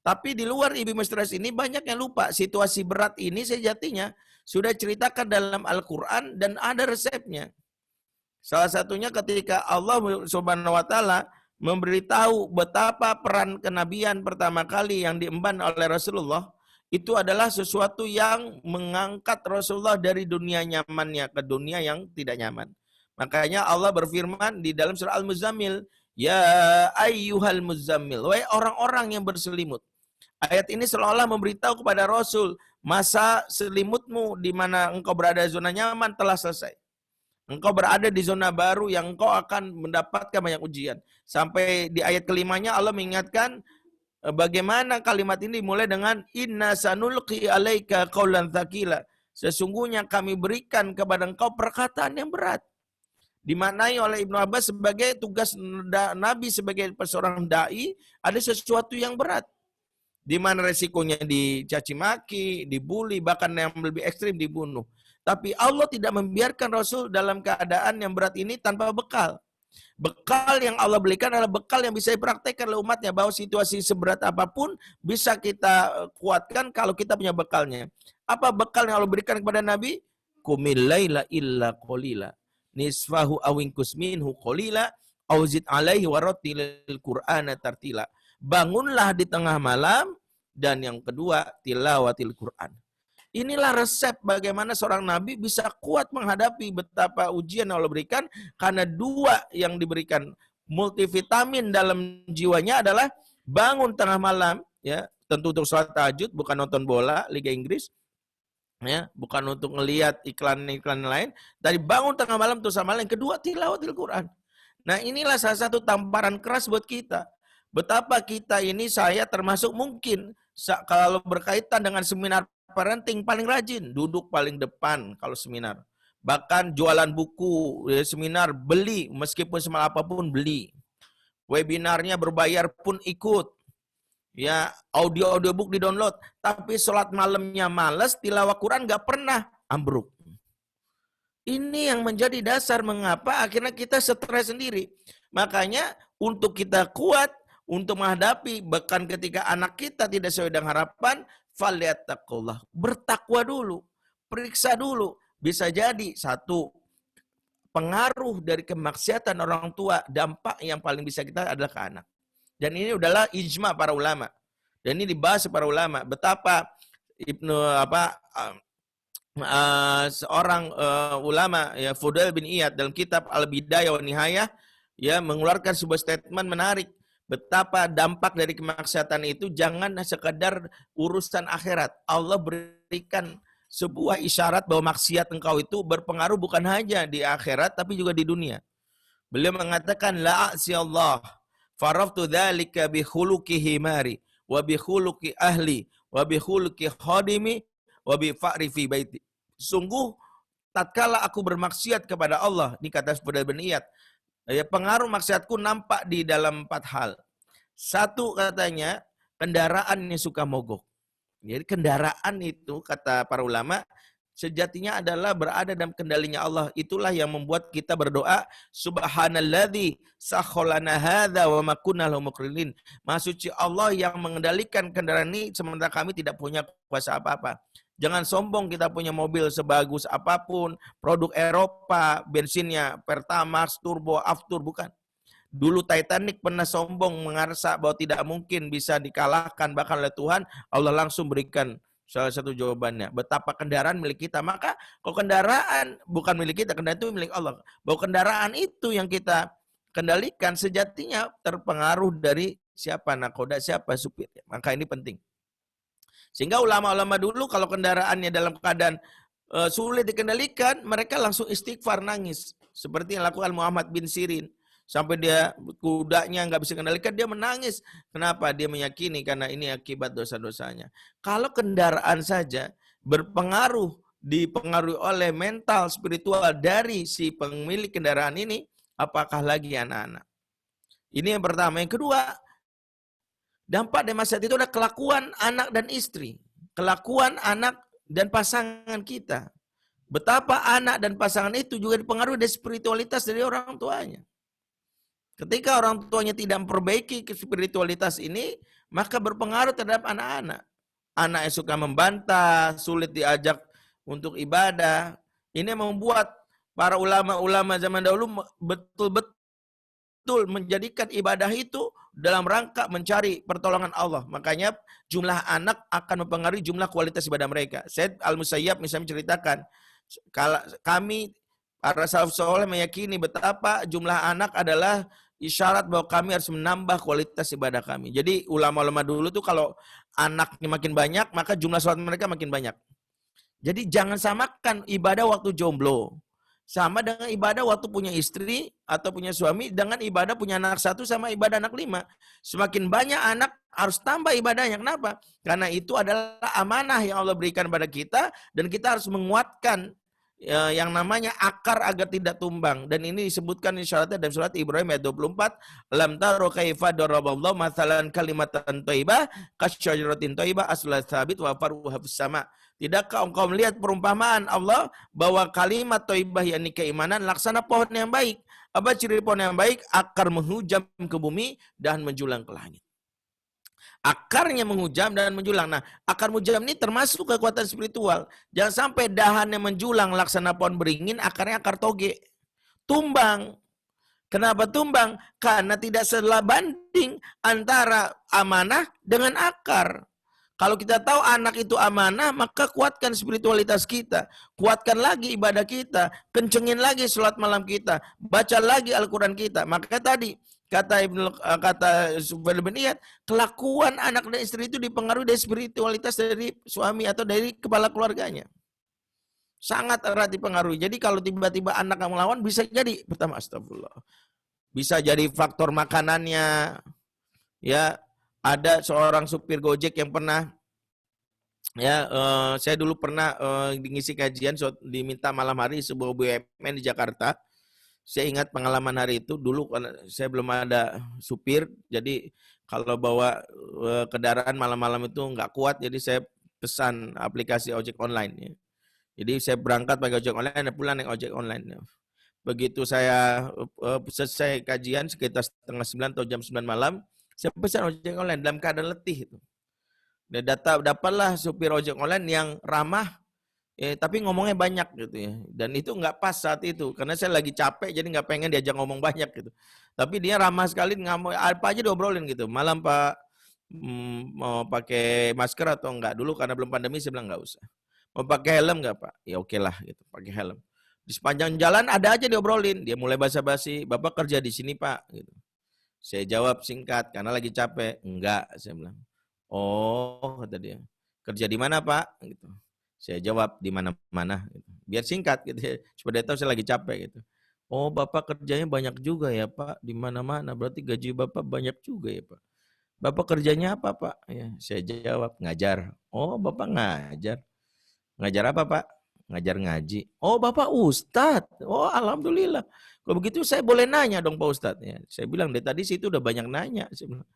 Tapi di luar ibu-ibu stres ini banyak yang lupa situasi berat ini sejatinya sudah ceritakan dalam Al-Quran dan ada resepnya. Salah satunya ketika Allah Subhanahu wa Ta'ala memberitahu betapa peran kenabian pertama kali yang diemban oleh Rasulullah itu adalah sesuatu yang mengangkat Rasulullah dari dunia nyamannya ke dunia yang tidak nyaman. Makanya Allah berfirman di dalam surah Al-Muzammil, ya ayyuhal muzammil, wahai orang-orang yang berselimut. Ayat ini seolah-olah memberitahu kepada Rasul, masa selimutmu di mana engkau berada di zona nyaman telah selesai. Engkau berada di zona baru yang engkau akan mendapatkan banyak ujian. Sampai di ayat kelimanya Allah mengingatkan bagaimana kalimat ini mulai dengan inna sanulqi alaika qaulan tsaqila. Sesungguhnya kami berikan kepada engkau perkataan yang berat. Dimaknai oleh Ibnu Abbas sebagai tugas Nabi sebagai seorang dai ada sesuatu yang berat. Di mana resikonya dicaci maki, dibully, bahkan yang lebih ekstrim dibunuh. Tapi Allah tidak membiarkan Rasul dalam keadaan yang berat ini tanpa bekal. Bekal yang Allah berikan adalah bekal yang bisa dipraktekkan oleh umatnya, bahwa situasi seberat apapun bisa kita kuatkan kalau kita punya bekalnya. Apa bekal yang Allah berikan kepada Nabi? Qumil laila illa qalila, nisfahu awinkus minhu qalila, auzid alaihi warattilil qur'ana tartila. Bangunlah di tengah malam, dan yang kedua tilawatil Qur'an. Inilah resep bagaimana seorang nabi bisa kuat menghadapi betapa ujian yang Allah berikan, karena dua yang diberikan multivitamin dalam jiwanya adalah bangun tengah malam, ya, tentu untuk sholat tahajud, bukan nonton bola Liga Inggris, ya, bukan untuk melihat iklan-iklan lain. Dari bangun tengah malam untuk sama yang kedua tilawatil Quran. Nah, inilah salah satu tamparan keras buat kita. Betapa kita ini, saya termasuk mungkin kalau berkaitan dengan seminar parenting paling rajin, duduk paling depan kalau seminar. Bahkan jualan buku, seminar beli, meskipun semal apapun beli. Webinarnya berbayar pun ikut. Ya, audiobook di-download. Tapi sholat malamnya malas, tilawah Quran nggak pernah ambruk. Ini yang menjadi dasar mengapa akhirnya kita stres sendiri. Makanya untuk kita kuat, untuk menghadapi, bahkan ketika anak kita tidak sesuai dengan harapan, falyattaqullah, bertakwa dulu, periksa dulu. Bisa jadi satu, pengaruh dari kemaksiatan orang tua, dampak yang paling bisa kita adalah ke anak. Dan ini adalah ijma para ulama. Dan ini dibahas para ulama, betapa seorang ulama, ya, Fudail bin Iyad dalam kitab Al-Bidayah wa Nihayah, ya, mengeluarkan sebuah statement menarik. Betapa dampak dari kemaksiatan itu jangan sekedar urusan akhirat. Allah berikan sebuah isyarat bahwa maksiat engkau itu berpengaruh bukan hanya di akhirat tapi juga di dunia. Beliau mengatakan la a'si Allah faraftu dzalika bi khuluqi himari wa bi khuluqi ahli wa bi khuluqi khadimi wa bi fa'ri fi baiti. Sungguh tatkala aku bermaksiat kepada Allah, ini kata Fudail bin Iyad, ya, pengaruh maksiatku nampak di dalam 4 hal. Satu, katanya, kendaraan yang suka mogok. Jadi kendaraan itu, kata para ulama, sejatinya adalah berada dalam kendalinya Allah. Itulah yang membuat kita berdoa, Subhanalladzi sakholana hadza wa ma kunna lahu muqrinin. Maha suci Allah yang mengendalikan kendaraan ini sementara kami tidak punya kuasa apa-apa. Jangan sombong kita punya mobil sebagus apapun, produk Eropa, bensinnya Pertamax, Turbo, Aftur, bukan. Dulu Titanic pernah sombong mengarsa bahwa tidak mungkin bisa dikalahkan bahkan oleh Tuhan, Allah langsung berikan salah satu jawabannya. Betapa kendaraan milik kita, maka kalau kendaraan bukan milik kita, kendaraan itu milik Allah. Bahwa kendaraan itu yang kita kendalikan sejatinya terpengaruh dari siapa nakoda, siapa supir. Maka ini penting. Sehingga ulama-ulama dulu kalau kendaraannya dalam keadaan sulit dikendalikan, mereka langsung istighfar, nangis. Seperti yang lakukan Muhammad bin Sirin. Sampai dia kudanya nggak bisa kendalikan, dia menangis. Kenapa? Dia meyakini karena ini akibat dosa-dosanya. Kalau kendaraan saja berpengaruh, dipengaruhi oleh mental, spiritual dari si pemilik kendaraan ini, apakah lagi anak-anak? Ini yang pertama. Yang kedua, dampak dari maksiat itu adalah kelakuan anak dan istri. Kelakuan anak dan pasangan kita. Betapa anak dan pasangan itu juga dipengaruhi dari spiritualitas dari orang tuanya. Ketika orang tuanya tidak memperbaiki spiritualitas ini, maka berpengaruh terhadap anak-anak. Anak yang suka membantah, sulit diajak untuk ibadah. Ini membuat para ulama-ulama zaman dahulu betul-betul menjadikan ibadah itu dalam rangka mencari pertolongan Allah. Makanya jumlah anak akan mempengaruhi jumlah kualitas ibadah mereka. Said Al-Musayyab misalnya menceritakan, kalau kami para salaf saleh meyakini betapa jumlah anak adalah isyarat bahwa kami harus menambah kualitas ibadah kami. Jadi ulama-ulama dulu tuh kalau anaknya makin banyak, maka jumlah sholat mereka makin banyak. Jadi jangan samakan ibadah waktu jomblo sama dengan ibadah waktu punya istri atau punya suami, dengan ibadah punya anak 1 sama ibadah anak 5. Semakin banyak anak harus tambah ibadahnya. Kenapa? Karena itu adalah amanah yang Allah berikan pada kita dan kita harus menguatkan yang namanya akar agar tidak tumbang. Dan ini disebutkan isyaratnya dalam surat Ibrahim ayat 24. Lam taro kaifa daraballahu mathalan kalimatan thayyibah kasyajaratin thayyibah asluha tsabit wa faruha fis sama. Tidakkah engkau melihat perumpamaan Allah bahwa kalimat thayyibah yakni keimanan laksana pohon yang baik. Apa ciri pohon yang baik? Akar menghujam ke bumi dan menjulang ke langit. Akarnya menghujam dan menjulang. Nah, akar menghujam ini termasuk kekuatan spiritual. Jangan sampai dahannya menjulang laksana pohon beringin, akarnya akar toge. Tumbang. Kenapa tumbang? Karena tidak sebanding antara amanah dengan akar. Kalau kita tahu anak itu amanah, maka kuatkan spiritualitas kita. Kuatkan lagi ibadah kita. Kencengin lagi sholat malam kita. Baca lagi Al-Quran kita. Maka tadi, kata Zubair bin Iyad, kelakuan anak dan istri itu dipengaruhi dari spiritualitas dari suami atau dari kepala keluarganya. Sangat erat dipengaruhi. Jadi kalau tiba-tiba anak yang melawan, bisa jadi, pertama astagfirullah. Bisa jadi faktor makanannya, ya. Ada seorang supir Gojek yang pernah, ya saya dulu pernah ngisi kajian, diminta malam hari sebuah BUMN di Jakarta. Saya ingat pengalaman hari itu, dulu saya belum ada supir, jadi kalau bawa kendaraan malam-malam itu nggak kuat, jadi saya pesan aplikasi ojek online. Ya. Jadi saya berangkat pakai ojek online dan pulang naik ojek online. Ya. Begitu saya selesai kajian sekitar 8:30 atau jam 9 malam, saya pesan ojek online dalam keadaan letih itu. Dan dapatlah supir ojek online yang ramah, tapi ngomongnya banyak gitu ya. Dan itu nggak pas saat itu, karena saya lagi capek, jadi nggak pengen diajak ngomong banyak gitu. Tapi dia ramah sekali, ngomong apa aja diobrolin gitu. Malam Pak, mau pakai masker atau enggak? Dulu karena belum pandemi saya bilang nggak usah. Mau pakai helm nggak Pak? Ya oke lah gitu, pakai helm. Di sepanjang jalan ada aja diobrolin. Dia mulai basa-basi, Bapak kerja di sini Pak gitu. Saya jawab singkat karena lagi capek. Enggak, saya bilang. Oh, kata dia. Kerja di mana, Pak? Gitu. Saya jawab di mana-mana gitu. Biar singkat gitu ya. Supaya dia tahu saya lagi capek gitu. Oh, Bapak kerjanya banyak juga ya, Pak. Di mana-mana. Berarti gaji Bapak banyak juga ya, Pak. Bapak kerjanya apa, Pak? Ya, saya jawab ngajar. Oh, Bapak ngajar. Ngajar apa, Pak? Ngajar ngaji. Oh, Bapak Ustadz. Oh, alhamdulillah. Kalau begitu saya boleh nanya dong Pak Ustadz. Ya, saya bilang dari tadi situ udah banyak nanya. Saya bilang.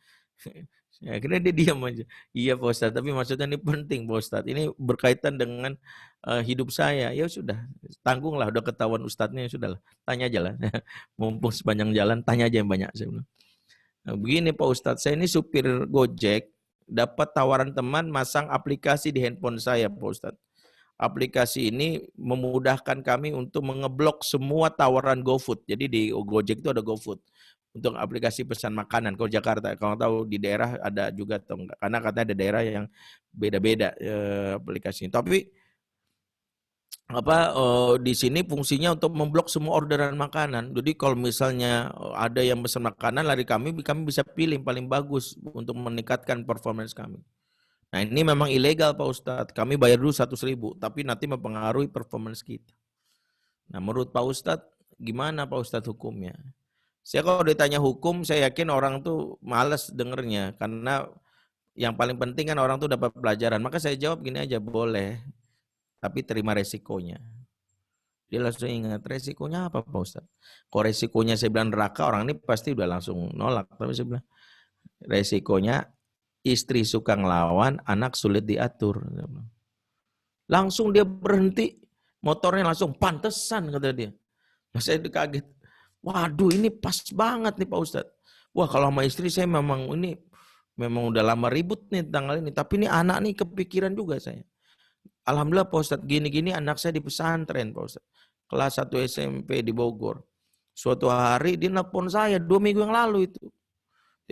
Akhirnya dia diam aja. Iya Pak Ustadz, tapi maksudnya ini penting Pak Ustadz. Ini berkaitan dengan hidup saya. Ya sudah, tanggunglah. Udah ketahuan Ustadznya, ya sudahlah. Tanya aja lah. Mumpung sepanjang jalan, tanya aja yang banyak. Saya bilang. Nah, begini Pak Ustadz, saya ini supir Gojek. Dapat tawaran teman masang aplikasi di handphone saya Pak Ustadz. Aplikasi ini memudahkan kami untuk mengeblok semua tawaran GoFood. Jadi di Gojek itu ada GoFood untuk aplikasi pesan makanan. Kalau Jakarta, kalau tahu di daerah ada juga atau enggak? Karena katanya ada daerah yang beda-beda aplikasi. Tapi di sini fungsinya untuk memblok semua orderan makanan. Jadi kalau misalnya ada yang pesan makanan, lari kami bisa pilih yang paling bagus untuk meningkatkan performance kami. Nah ini memang ilegal Pak Ustadz, kami bayar dulu 100.000, tapi nanti mempengaruhi performance kita. Nah menurut Pak Ustadz, gimana Pak Ustadz hukumnya? Saya kalau ditanya hukum, saya yakin orang tuh malas dengernya, karena yang paling penting kan orang tuh dapat pelajaran. Maka saya jawab gini aja, boleh, tapi terima resikonya. Dia langsung ingat, resikonya apa Pak Ustadz? Kalau resikonya saya bilang neraka, orang ini pasti udah langsung nolak. Tapi saya bilang, resikonya istri suka ngelawan, anak sulit diatur. Langsung dia berhenti, motornya langsung pantesan kata dia. Nah, saya kaget. Waduh ini pas banget nih Pak Ustadz. Wah kalau sama istri saya memang udah lama ribut nih tanggal ini. Tapi ini anak nih kepikiran juga saya. Alhamdulillah Pak Ustadz, gini-gini anak saya di pesantren Pak Ustadz. Kelas 1 SMP di Bogor. Suatu hari dia nelpon saya 2 minggu yang lalu itu.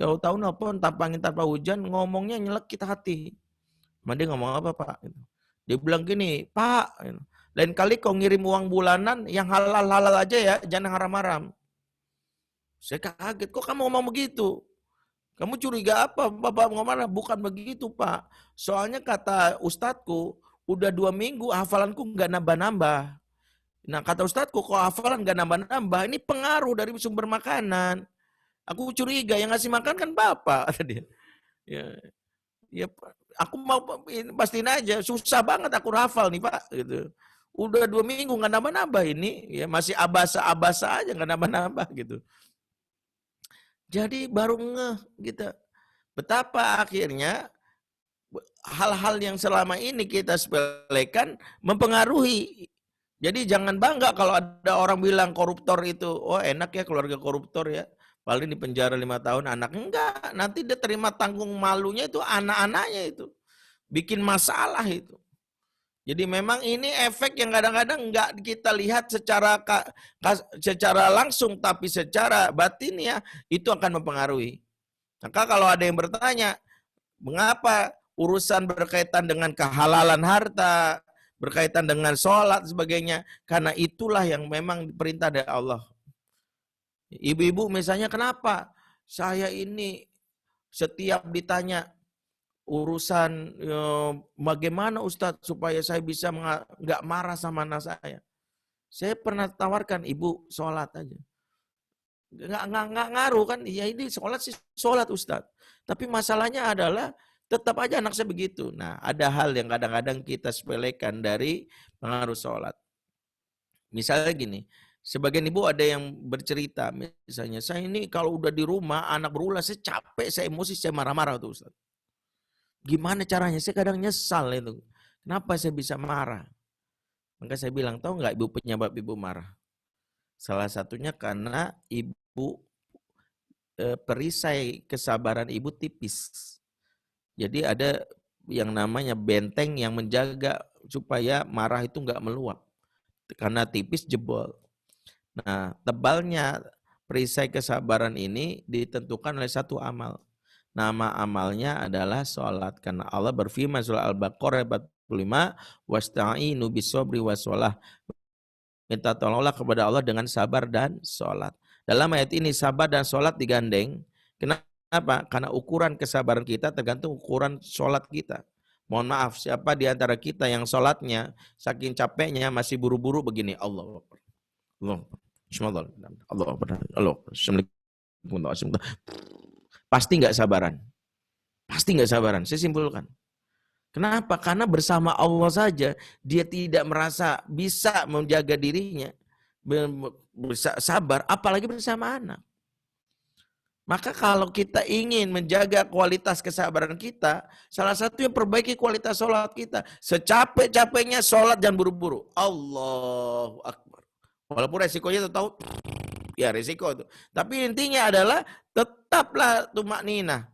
Tahu nelpon tanpa angin tanpa hujan, ngomongnya nyelekit hati. Dia ngomong apa Pak? Dia bilang gini, Pak, lain kali kau ngirim uang bulanan yang halal-halal aja ya, jangan haram-haram. Saya kaget, kok kamu ngomong begitu? Kamu curiga apa? Bapak ngomong bukan begitu Pak. Soalnya kata ustadku, udah 2 minggu hafalanku nggak nambah-nambah. Nah kata ustadku, kok hafalan nggak nambah-nambah, ini pengaruh dari sumber makanan. Aku curiga yang ngasih makan kan Bapak, kata dia. Ya, aku mau pastiin aja, susah banget aku hafal nih Pak. Gitu. Udah 2 minggu nggak nambah-nambah ini, ya masih abasa-abasa aja nggak nambah-nambah gitu. Jadi baru ngeh gitu. Betapa akhirnya hal-hal yang selama ini kita sepelekan mempengaruhi. Jadi jangan bangga kalau ada orang bilang koruptor itu, oh enak ya keluarga koruptor ya, paling di penjara 5 tahun anak. Enggak, nanti dia terima tanggung malunya itu anak-anaknya itu. Bikin masalah itu. Jadi memang ini efek yang kadang-kadang enggak kita lihat secara langsung, tapi secara batin ya itu akan mempengaruhi. Maka kalau ada yang bertanya, mengapa urusan berkaitan dengan kehalalan harta, berkaitan dengan sholat sebagainya, karena itulah yang memang diperintah dari Allah. Ibu-ibu misalnya, kenapa saya ini setiap ditanya urusan bagaimana Ustadz supaya saya bisa nggak marah sama anak saya. Saya pernah tawarkan, ibu sholat aja. Nggak ngaruh kan, ya ini sholat sih sholat Ustadz. Tapi masalahnya adalah tetap aja anak saya begitu. Nah, ada hal yang kadang-kadang kita sepelekan dari pengaruh sholat. Misalnya gini, sebagian ibu ada yang bercerita, misalnya, saya ini kalau udah di rumah, anak berulah, saya capek, saya emosi, saya marah-marah tuh Ustaz. Gimana caranya? Saya kadang nyesal itu. Kenapa saya bisa marah? Maka saya bilang, tahu nggak ibu penyebab ibu marah? Salah satunya karena ibu, perisai kesabaran ibu tipis. Jadi ada yang namanya benteng yang menjaga supaya marah itu nggak meluap. Karena tipis jebol. Nah, tebalnya perisai kesabaran ini ditentukan oleh satu amal. Nama amalnya adalah sholat. Karena Allah berfirman surah Al-Baqarah 45, wasta'inu bisobri wassalah. Minta tolonglah kepada Allah dengan sabar dan sholat. Dalam ayat ini sabar dan sholat digandeng. Kenapa? Karena ukuran kesabaran kita tergantung ukuran sholat kita. Mohon maaf, siapa di antara kita yang sholatnya saking capeknya masih buru-buru begini, Allah Akbar. Allah Akbar. Pasti nggak sabaran. Pasti nggak sabaran, saya simpulkan. Kenapa? Karena bersama Allah saja dia tidak merasa bisa menjaga dirinya, sabar, apalagi bersama anak. Maka kalau kita ingin menjaga kualitas kesabaran kita, salah satu yang perbaiki kualitas sholat kita. Secapek-capeknya sholat jangan buru-buru. Allahu Akbar. Walaupun resikonya tahu, ya resiko itu. Tapi intinya adalah tetaplah tumakninah.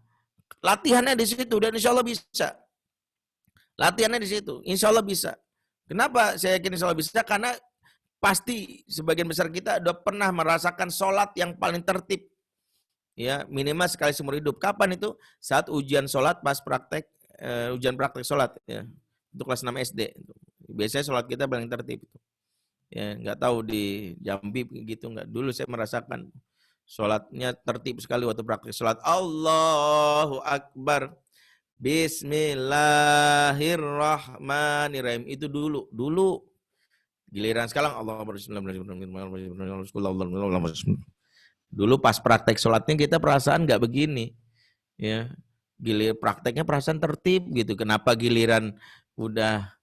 Latihannya di situ dan insya Allah bisa. Latihannya di situ, insya Allah bisa. Kenapa saya yakin insya Allah bisa? Karena pasti sebagian besar kita sudah pernah merasakan sholat yang paling tertib. Ya, minimal sekali seumur hidup. Kapan itu? Saat ujian sholat pas praktek, ujian praktek sholat. Ya. Untuk kelas 6 SD. Biasanya sholat kita paling tertib. Ya, nggak tahu di Jambi gitu nggak. Dulu saya merasakan sholatnya tertib sekali waktu praktek sholat. Allahu Akbar. Bismillahirrahmanirrahim. Itu dulu. Giliran sekarang Allah Dulu pas praktek sholatnya kita perasaan nggak begini, ya. Prakteknya perasaan tertib gitu. Kenapa giliran udah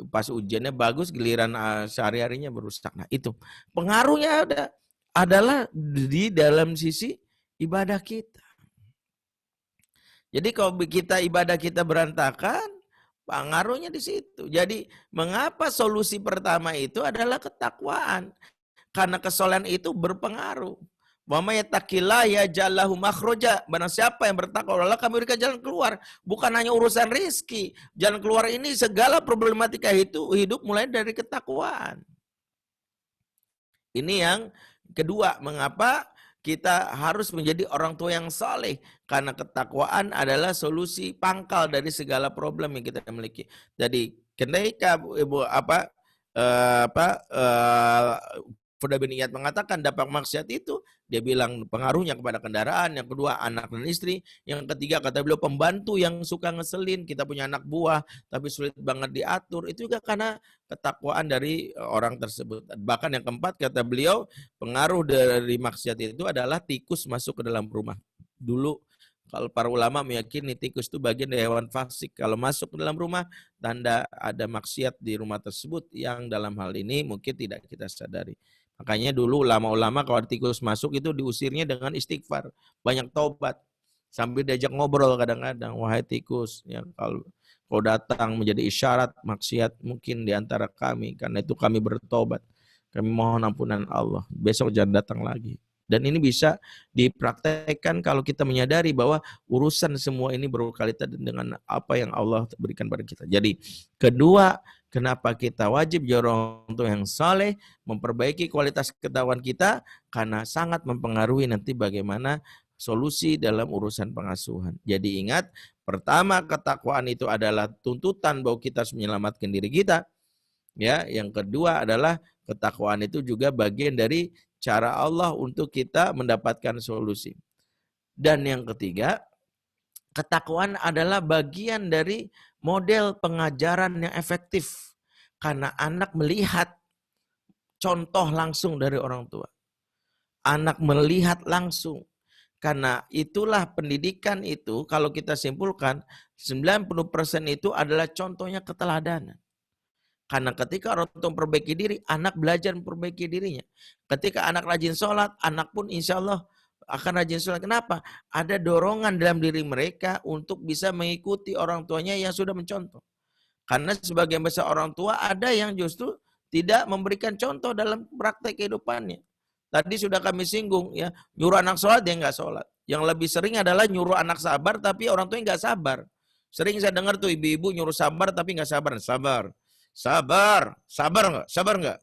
pas ujiannya bagus, giliran sehari-harinya berusak. Nah itu pengaruhnya adalah di dalam sisi ibadah kita. Jadi kalau kita ibadah kita berantakan, pengaruhnya di situ. Jadi mengapa solusi pertama itu adalah ketakwaan? Karena kesolehan itu berpengaruh. Wa may yattaqillah yaj'al lahu makhraja. Barang siapa yang bertakwa Allah kami berikan jalan keluar. Bukan hanya urusan rezeki. Jalan keluar ini segala problematika hidup mulai dari ketakwaan. Ini yang kedua, mengapa kita harus menjadi orang tua yang saleh, karena ketakwaan adalah solusi pangkal dari segala problem yang kita miliki. Jadi ketika Fudail bin Iyad mengatakan dampak maksiat itu, dia bilang pengaruhnya kepada kendaraan, yang kedua anak dan istri, yang ketiga kata beliau pembantu yang suka ngeselin, kita punya anak buah tapi sulit banget diatur, itu juga karena ketakwaan dari orang tersebut. Bahkan yang keempat kata beliau, pengaruh dari maksiat itu adalah tikus masuk ke dalam rumah. Dulu kalau para ulama meyakini tikus itu bagian dari hewan fasik. Kalau masuk ke dalam rumah, tanda ada maksiat di rumah tersebut yang dalam hal ini mungkin tidak kita sadari. Makanya dulu ulama-ulama kalau tikus masuk itu diusirnya dengan istighfar, banyak taubat. Sambil diajak ngobrol kadang-kadang, wahai tikus, ya kalau kau datang menjadi isyarat maksiat mungkin di antara kami, karena itu kami bertobat. Kami mohon ampunan Allah. Besok jangan datang lagi. Dan ini bisa dipraktekkan kalau kita menyadari bahwa urusan semua ini berkaitan dengan apa yang Allah berikan pada kita. Jadi kedua, kenapa kita wajib jadi orang tua yang saleh, memperbaiki kualitas ketakwaan kita, karena sangat mempengaruhi nanti bagaimana solusi dalam urusan pengasuhan. Jadi ingat, pertama ketakwaan itu adalah tuntutan bahwa kita harus menyelamatkan diri kita. Ya, yang kedua adalah ketakwaan itu juga bagian dari cara Allah untuk kita mendapatkan solusi. Dan yang ketiga, ketakwaan adalah bagian dari model pengajaran yang efektif. Karena anak melihat contoh langsung dari orang tua. Anak melihat langsung. Karena itulah pendidikan itu, kalau kita simpulkan, 90% itu adalah contohnya keteladanan. Karena ketika orang tua memperbaiki diri, anak belajar memperbaiki dirinya. Ketika anak rajin sholat, anak pun insya Allah akan rajin sholat. Kenapa? Ada dorongan dalam diri mereka untuk bisa mengikuti orang tuanya yang sudah mencontoh. Karena sebagian besar orang tua ada yang justru tidak memberikan contoh dalam praktek kehidupannya. Tadi sudah kami singgung, ya, nyuruh anak sholat dia nggak sholat. Yang lebih sering adalah nyuruh anak sabar tapi orang tuanya nggak sabar. Sering saya dengar tuh ibu-ibu nyuruh sabar tapi nggak sabar. Sabar nggak? Sabar nggak?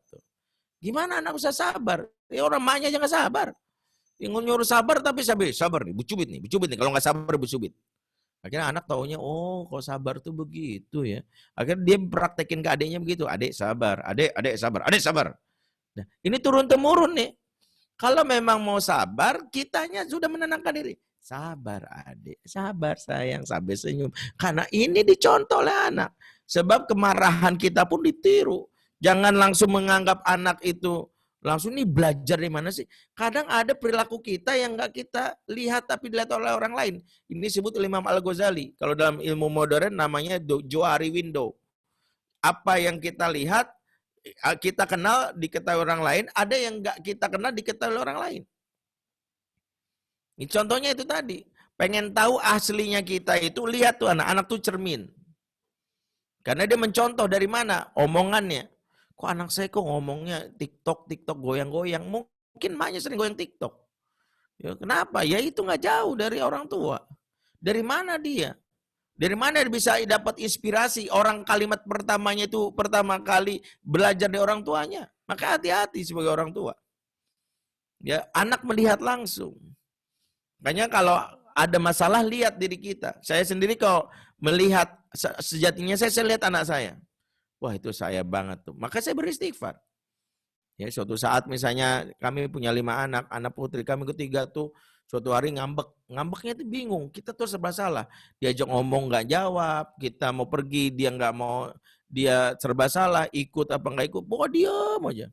Gimana anak bisa sabar? Ya orang emaknya aja nggak sabar. Yang nyuruh sabar tapi sabar nih, bucubit nih. Kalau nggak sabar bucubit. Akhirnya anak taunya, oh kalau sabar tuh begitu ya. Akhirnya dia praktekin ke adiknya begitu. Adik sabar, adik sabar. Nah, ini turun-temurun nih. Kalau memang mau sabar, kitanya sudah menenangkan diri. Sabar adik, sabar sayang, sampai senyum. Karena ini dicontoh oleh anak. Sebab kemarahan kita pun ditiru. Jangan langsung menganggap anak itu langsung ini belajar di mana sih. Kadang ada perilaku kita yang nggak kita lihat tapi dilihat oleh orang lain. Ini disebut oleh Imam Al-Ghazali. Kalau dalam ilmu modern namanya Johari window. Apa yang kita lihat, kita kenal diketahui orang lain. Ada yang nggak kita kenal diketahui orang lain. Ini contohnya itu tadi. Pengen tahu aslinya kita itu, lihat tuh anak tuh cermin. Karena dia mencontoh dari mana? Omongannya. Kok anak saya kok ngomongnya TikTok goyang-goyang. Mungkin maknya sering goyang TikTok. Ya, kenapa? Ya itu nggak jauh dari orang tua. Dari mana dia? Dari mana dia bisa dapat inspirasi? Orang kalimat pertamanya itu pertama kali belajar dari orang tuanya. Maka hati-hati sebagai orang tua. Ya, anak melihat langsung. Makanya kalau ada masalah, lihat diri kita. Saya sendiri kalau melihat, sejatinya saya lihat anak saya. Wah itu saya banget tuh. Maka saya beristighfar. Ya, suatu saat misalnya kami punya 5 anak. Anak putri kami ketiga tuh suatu hari ngambek. Ngambeknya tuh bingung. Kita tuh serba salah. Diajak ngomong nggak jawab. Kita mau pergi, dia nggak mau. Dia serba salah. Ikut apa nggak ikut. Pokoknya diam aja.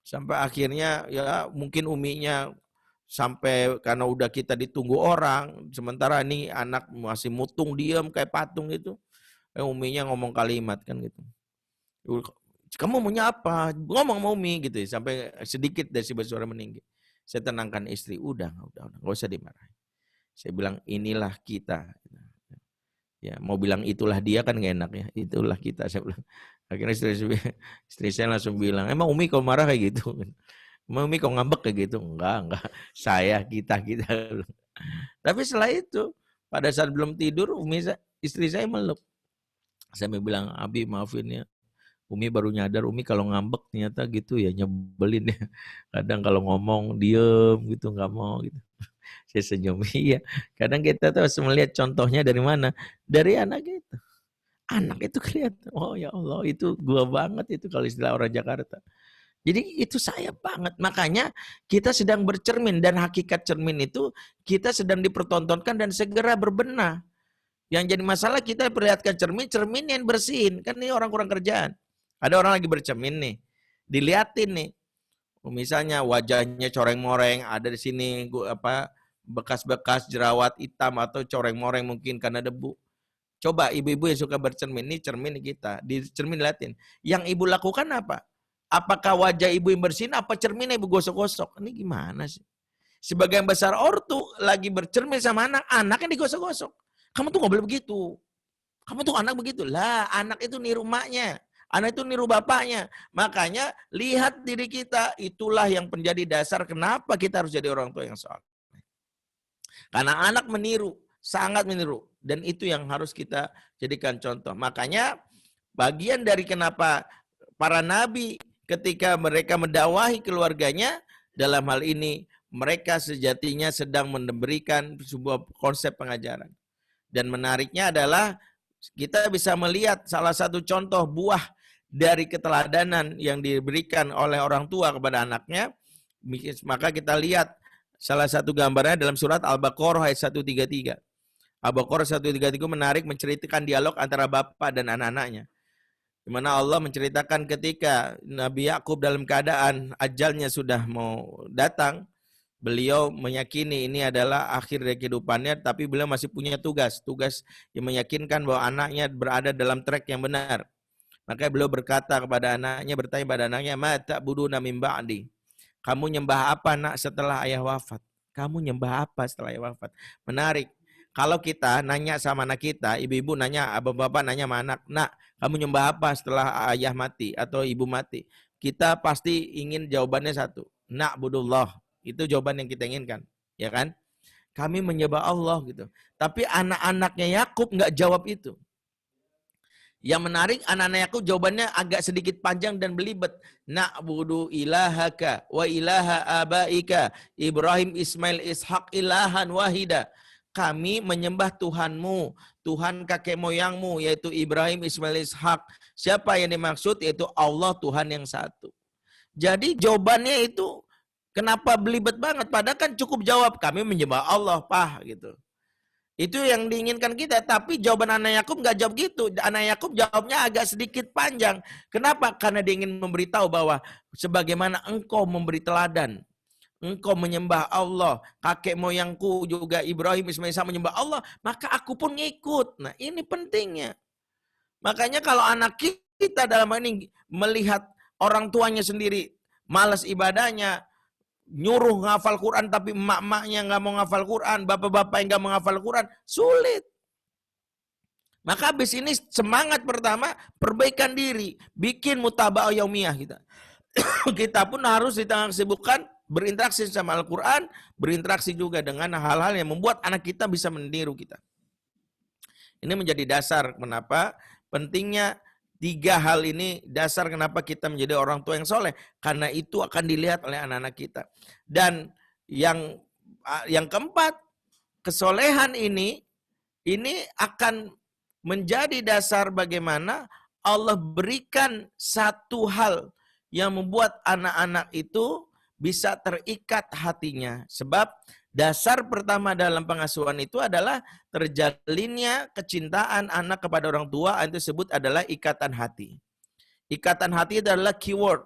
Sampai akhirnya ya mungkin uminya sampai karena udah kita ditunggu orang, sementara ini anak masih mutung diam kayak patung itu, uminya ngomong kalimat kan gitu, kamu maunya apa, ngomong mau umi gitu, sampai sedikit dari si bersuara meninggi. Saya tenangkan istri, udah nggak usah dimarahin. Saya bilang inilah kita, ya mau bilang itulah dia kan nggak enak ya, itulah kita. Saya bilang, akhirnya istri saya langsung bilang, emang umi kalau marah kayak gitu? Umi kok ngambek kayak gitu? Enggak. Saya, kita. Tapi setelah itu, pada saat belum tidur, istri saya meluk. Saya bilang, Abi maafin ya. Umi baru nyadar, Umi kalau ngambek ternyata gitu ya, nyebelin ya. Kadang kalau ngomong, diem gitu, nggak mau gitu. Saya senyum, iya. Kadang kita tuh harus melihat contohnya dari mana? Dari anak itu. Anak itu kelihatan, oh ya Allah, itu gua banget itu kalau istilah orang Jakarta. Jadi itu saya banget. Makanya kita sedang bercermin dan hakikat cermin itu kita sedang dipertontonkan dan segera berbenah. Yang jadi masalah kita perlihatkan cermin yang bersihin. Kan ini orang kurang kerjaan. Ada orang lagi bercermin nih. Diliatin nih. Misalnya wajahnya coreng-moreng, ada di sini bekas-bekas jerawat hitam atau coreng-moreng mungkin karena debu. Coba ibu-ibu yang suka bercermin, ini cermin kita. Di cermin liatin. Yang ibu lakukan apa? Apakah wajah ibu yang bersihin, apa cerminnya ibu gosok-gosok? Ini gimana sih? Sebagian besar ortu lagi bercermin sama anak, anaknya digosok-gosok. Kamu tuh nggak boleh begitu. Kamu tuh anak begitu. Lah, anak itu niru emaknya. Anak itu niru bapaknya. Makanya lihat diri kita, itulah yang menjadi dasar kenapa kita harus jadi orang tua yang soleh. Karena anak meniru, sangat meniru. Dan itu yang harus kita jadikan contoh. Makanya bagian dari kenapa para nabi ketika mereka mendakwahi keluarganya, dalam hal ini mereka sejatinya sedang memberikan sebuah konsep pengajaran. Dan menariknya adalah kita bisa melihat salah satu contoh buah dari keteladanan yang diberikan oleh orang tua kepada anaknya. Maka kita lihat salah satu gambarnya dalam surat Al-Baqarah ayat 133. Al-Baqarah 133 menarik menceritakan dialog antara bapak dan anak-anaknya. Di mana Allah menceritakan ketika Nabi Yakub dalam keadaan ajalnya sudah mau datang, beliau meyakini ini adalah akhir dari kehidupannya, tapi beliau masih punya tugas yang meyakinkan bahwa anaknya berada dalam track yang benar. Maka beliau berkata kepada anaknya, bertanya pada anaknya, "Ma ta'buduna min ba'di?" Kamu nyembah apa nak setelah ayah wafat? Kamu nyembah apa setelah ayah wafat? Menarik. Kalau kita nanya sama anak kita, ibu-ibu nanya, bapak-bapak nanya sama anak, "Nak, kamu nyembah apa setelah ayah mati atau ibu mati?" Kita pasti ingin jawabannya satu, "Na'budullah." Itu jawaban yang kita inginkan, ya kan? Kami menyembah Allah gitu. Tapi anak-anaknya Yakub nggak jawab itu. Yang menarik, anak-anak Yakub jawabannya agak sedikit panjang dan belibet. Na'budu ilahaka wa ilaha abaika Ibrahim, Ismail, Ishak ilahan wahida. Kami menyembah Tuhanmu, Tuhan kakek moyangmu, yaitu Ibrahim, Ismail, Ishak. Siapa yang dimaksud? Yaitu Allah, Tuhan yang satu. Jadi jawabannya itu kenapa belibet banget? Padahal kan cukup jawab, kami menyembah Allah, Pak, gitu. Itu yang diinginkan kita, tapi jawaban anak Yakub nggak jawab gitu. Anak Yakub jawabnya agak sedikit panjang. Kenapa? Karena dia ingin memberitahu bahwa sebagaimana engkau memberi teladan, engkau menyembah Allah, kakek moyangku juga Ibrahim, Ismail menyembah Allah, maka aku pun ngikut. Nah, ini pentingnya. Makanya kalau anak kita dalam ini melihat orang tuanya sendiri malas ibadahnya, nyuruh ngafal Quran tapi emak-emaknya nggak mau ngafal Quran, bapak-bapak yang nggak mau ngafal Quran, sulit. Maka habis ini semangat pertama perbaikan diri, bikin mutaba'ah yaumiyah kita. Kita pun harus di tengah kesibukan berinteraksi sama Al-Quran, berinteraksi juga dengan hal-hal yang membuat anak kita bisa meniru kita. Ini menjadi dasar kenapa pentingnya 3 hal ini, dasar kenapa kita menjadi orang tua yang soleh. Karena itu akan dilihat oleh anak-anak kita. Dan yang keempat, kesolehan ini akan menjadi dasar bagaimana Allah berikan satu hal yang membuat anak-anak itu bisa terikat hatinya. Sebab dasar pertama dalam pengasuhan itu adalah terjalinnya kecintaan anak kepada orang tua, itu disebut adalah ikatan hati. Ikatan hati adalah keyword.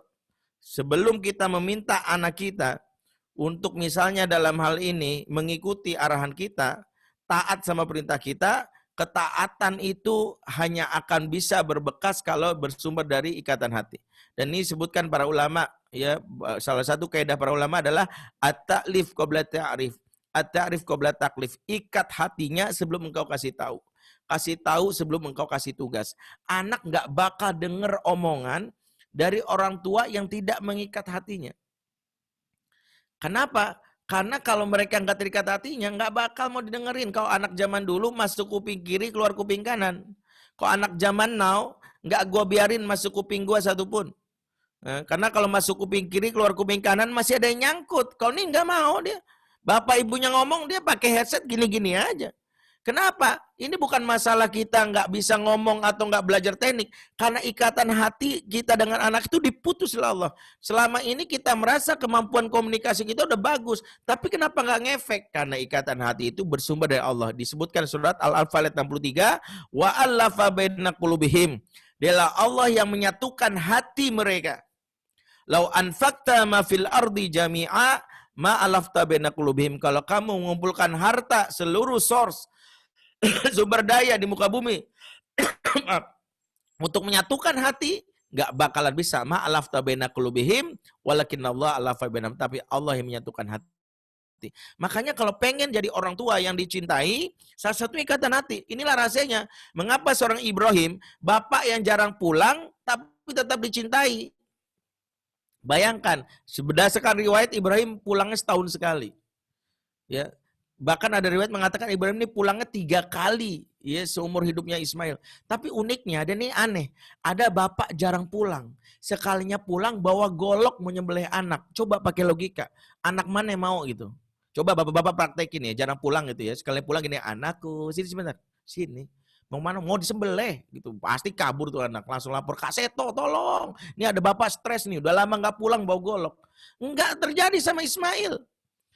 Sebelum kita meminta anak kita untuk misalnya dalam hal ini mengikuti arahan kita, taat sama perintah kita, ketaatan itu hanya akan bisa berbekas kalau bersumber dari ikatan hati. Dan ini disebutkan para ulama, ya, salah satu kaidah para ulama adalah at-ta'lif qabla ta'rif. At-ta'rif qabla taklif. Ikat hatinya sebelum engkau kasih tahu. Kasih tahu sebelum engkau kasih tugas. Anak nggak bakal dengar omongan dari orang tua yang tidak mengikat hatinya. Kenapa? Karena kalau mereka nggak terikat hatinya, nggak bakal mau didengerin. Kalau anak zaman dulu masuk kuping kiri, keluar kuping kanan. Kalau anak zaman now, nggak gua biarin masuk kuping gua satupun. Karena kalau masuk kuping kiri, keluar kuping kanan masih ada yang nyangkut. Kalau ini nggak mau dia. Bapak ibunya ngomong, dia pakai headset gini-gini aja. Kenapa? Ini bukan masalah kita nggak bisa ngomong atau nggak belajar teknik. Karena ikatan hati kita dengan anak itu diputus oleh Allah. Selama ini kita merasa kemampuan komunikasi kita udah bagus. Tapi kenapa nggak ngefek? Karena ikatan hati itu bersumber dari Allah. Disebutkan surat Al-Anfal ayat 63. Wa allafa baina qulubihim. Dialah Allah yang menyatukan hati mereka. Lau anfaqta ma fil ardi jami'a ma alafta baina qulubihim. Kalau kamu mengumpulkan harta seluruh source sumber daya di muka bumi untuk menyatukan hati, nggak bakalan bisa. Ma alafta baina qulubihim walakin Allah alafa bainahum. Tapi Allah yang menyatukan hati hati. Makanya kalau pengen jadi orang tua yang dicintai, salah satu ikatan hati. Inilah rahasianya. Mengapa seorang Ibrahim, bapak yang jarang pulang, tapi tetap dicintai. Bayangkan, berdasarkan riwayat Ibrahim pulangnya setahun sekali. Ya, bahkan ada riwayat mengatakan Ibrahim ini pulangnya 3 kali, ya, seumur hidupnya Ismail. Tapi uniknya, dan ini aneh, ada bapak jarang pulang. Sekalinya pulang bawa golok menyembelih anak. Coba pakai logika, anak mana yang mau gitu? Coba bapak-bapak praktekin ya, jarang pulang gitu ya. Sekalian pulang gini, anakku, sini sebentar, sini. Mau mana? Mau disembelih gitu. Pasti kabur tuh anak. Langsung lapor, Kak Seto tolong. Ini ada bapak stres nih. Udah lama gak pulang bawa golok. Enggak terjadi sama Ismail.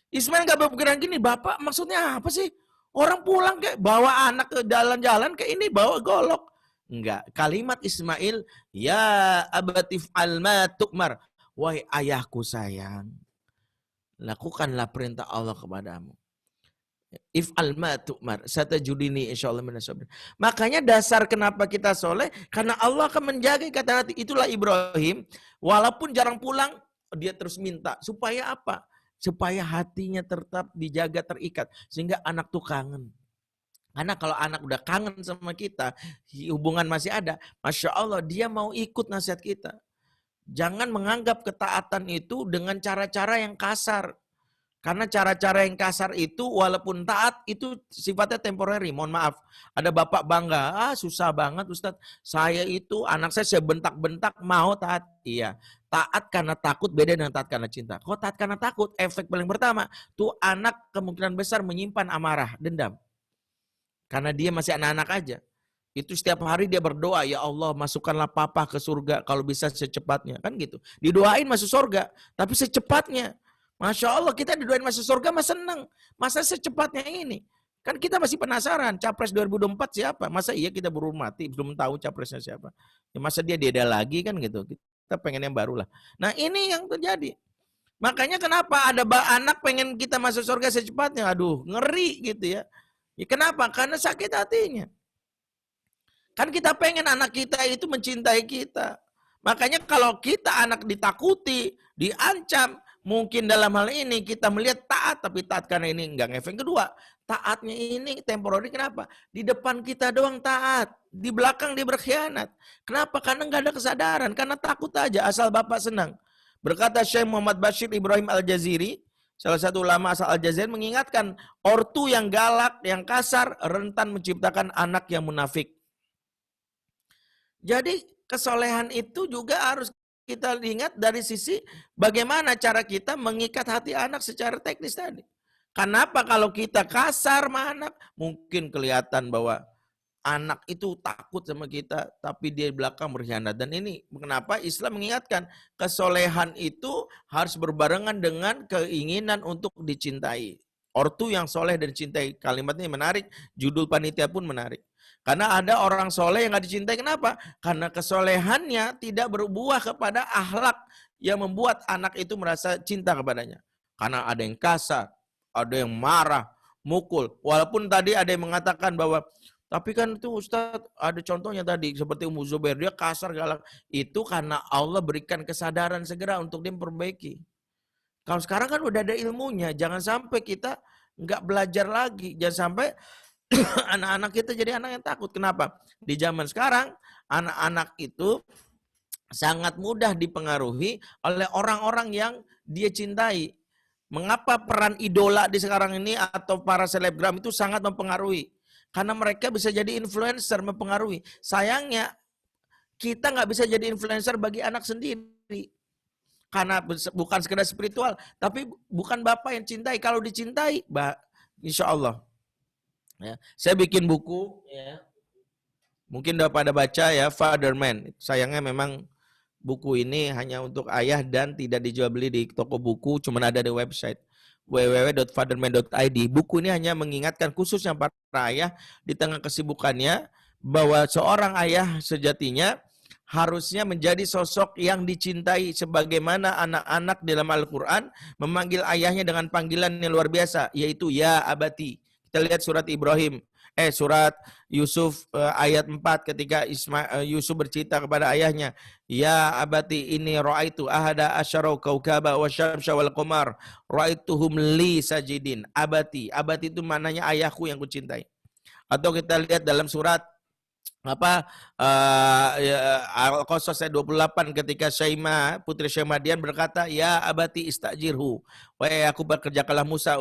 Ismail gak berpikiran gini. Bapak maksudnya apa sih? Orang pulang kayak bawa anak ke jalan-jalan kayak ini bawa golok. Enggak. Kalimat Ismail. Ya abatif alma tukmar. Wahai ayahku sayang. Lakukanlah perintah Allah kepadamu. If alma tu'mar satajudini insyaallah minas sabirin. Makanya dasar kenapa kita soleh karena Allah akan menjaga ikatan hati. Itulah Ibrahim walaupun jarang pulang dia terus minta supaya apa? Supaya hatinya tetap dijaga terikat sehingga anak tuh kangen. Karena kalau anak udah kangen sama kita, hubungan masih ada, Masya Allah dia mau ikut nasihat kita. Jangan menganggap ketaatan itu dengan cara-cara yang kasar. Karena cara-cara yang kasar itu walaupun taat itu sifatnya temporary. Mohon maaf. Ada bapak bangga, susah banget Ustadz. Saya itu anak saya bentak-bentak mau taat. Iya. Taat karena takut beda dengan taat karena cinta. Kok taat karena takut? Efek paling pertama, tuh anak kemungkinan besar menyimpan amarah, dendam. Karena dia masih anak-anak aja. Itu setiap hari dia berdoa, ya Allah masukkanlah papa ke surga kalau bisa secepatnya. Kan gitu. Didoain masuk surga, tapi secepatnya. Masya Allah kita didoain masuk surga mah senang. Masa secepatnya ini? Kan kita masih penasaran capres 2024 siapa? Masa iya kita baru mati belum tahu capresnya siapa? Ya masa dia lagi kan gitu. Kita pengen yang baru lah. Nah ini yang terjadi. Makanya kenapa ada anak pengen kita masuk surga secepatnya? Aduh ngeri gitu ya. Ya kenapa? Karena sakit hatinya. Kan kita pengen anak kita itu mencintai kita. Makanya kalau kita anak ditakuti, diancam, mungkin dalam hal ini kita melihat taat, tapi taat karena ini enggak ngefek. Kedua, taatnya ini temporary kenapa? Di depan kita doang taat, di belakang dia berkhianat. Kenapa? Karena enggak ada kesadaran, karena takut aja asal bapak senang. Berkata Syekh Muhammad Bashir Ibrahim Al-Jaziri, salah satu ulama asal Al-Jazair mengingatkan, ortu yang galak, yang kasar, rentan menciptakan anak yang munafik. Jadi kesolehan itu juga harus kita ingat dari sisi bagaimana cara kita mengikat hati anak secara teknis tadi. Kenapa kalau kita kasar sama anak, mungkin kelihatan bahwa anak itu takut sama kita, tapi dia di belakang berkhianat. Dan ini kenapa Islam mengingatkan kesolehan itu harus berbarengan dengan keinginan untuk dicintai. Ortu yang soleh dan dicintai, kalimatnya menarik, judul panitia pun menarik. Karena ada orang soleh yang gak dicintai, kenapa? Karena kesolehannya tidak berbuah kepada akhlak yang membuat anak itu merasa cinta kepadanya. Karena ada yang kasar, ada yang marah, mukul. Walaupun tadi ada yang mengatakan bahwa, tapi kan itu Ustadz, ada contohnya tadi, seperti Ummu Zubair, dia kasar, galak. Itu karena Allah berikan kesadaran segera untuk dia memperbaiki. Kalau sekarang kan udah ada ilmunya, jangan sampai kita nggak belajar lagi. Jangan sampai anak-anak kita jadi anak yang takut. Kenapa? Di zaman sekarang, anak-anak itu sangat mudah dipengaruhi oleh orang-orang yang dia cintai. Mengapa peran idola di sekarang ini atau para selebgram itu sangat mempengaruhi? Karena mereka bisa jadi influencer, mempengaruhi. Sayangnya, kita nggak bisa jadi influencer bagi anak sendiri. Karena bukan sekedar spiritual, tapi bukan bapak yang cintai. Kalau dicintai, insya Allah. Ya, saya bikin buku, ya. Mungkin udah pada baca ya, Father Man. Sayangnya memang buku ini hanya untuk ayah dan tidak dijual beli di toko buku, cuma ada di website www.fatherman.id. Buku ini hanya mengingatkan khususnya para ayah di tengah kesibukannya bahwa seorang ayah sejatinya harusnya menjadi sosok yang dicintai sebagaimana anak-anak dalam Al-Quran memanggil ayahnya dengan panggilan yang luar biasa, yaitu ya abati. Kita lihat surat Ibrahim surat Yusuf ayat 4 ketika Yusuf bercerita kepada ayahnya, ya abati ini ra'aitu ahada asyara kaukaba wa syamsa wal qamar ra'aituhum li sajidin. Abati itu maknanya ayahku yang kucintai. Atau kita lihat dalam surat Al-Qasas ayat 28 ketika Syaimah, putri Syaimadian berkata, ya abati istajirhu, wahai aku bekerjakanlah Musa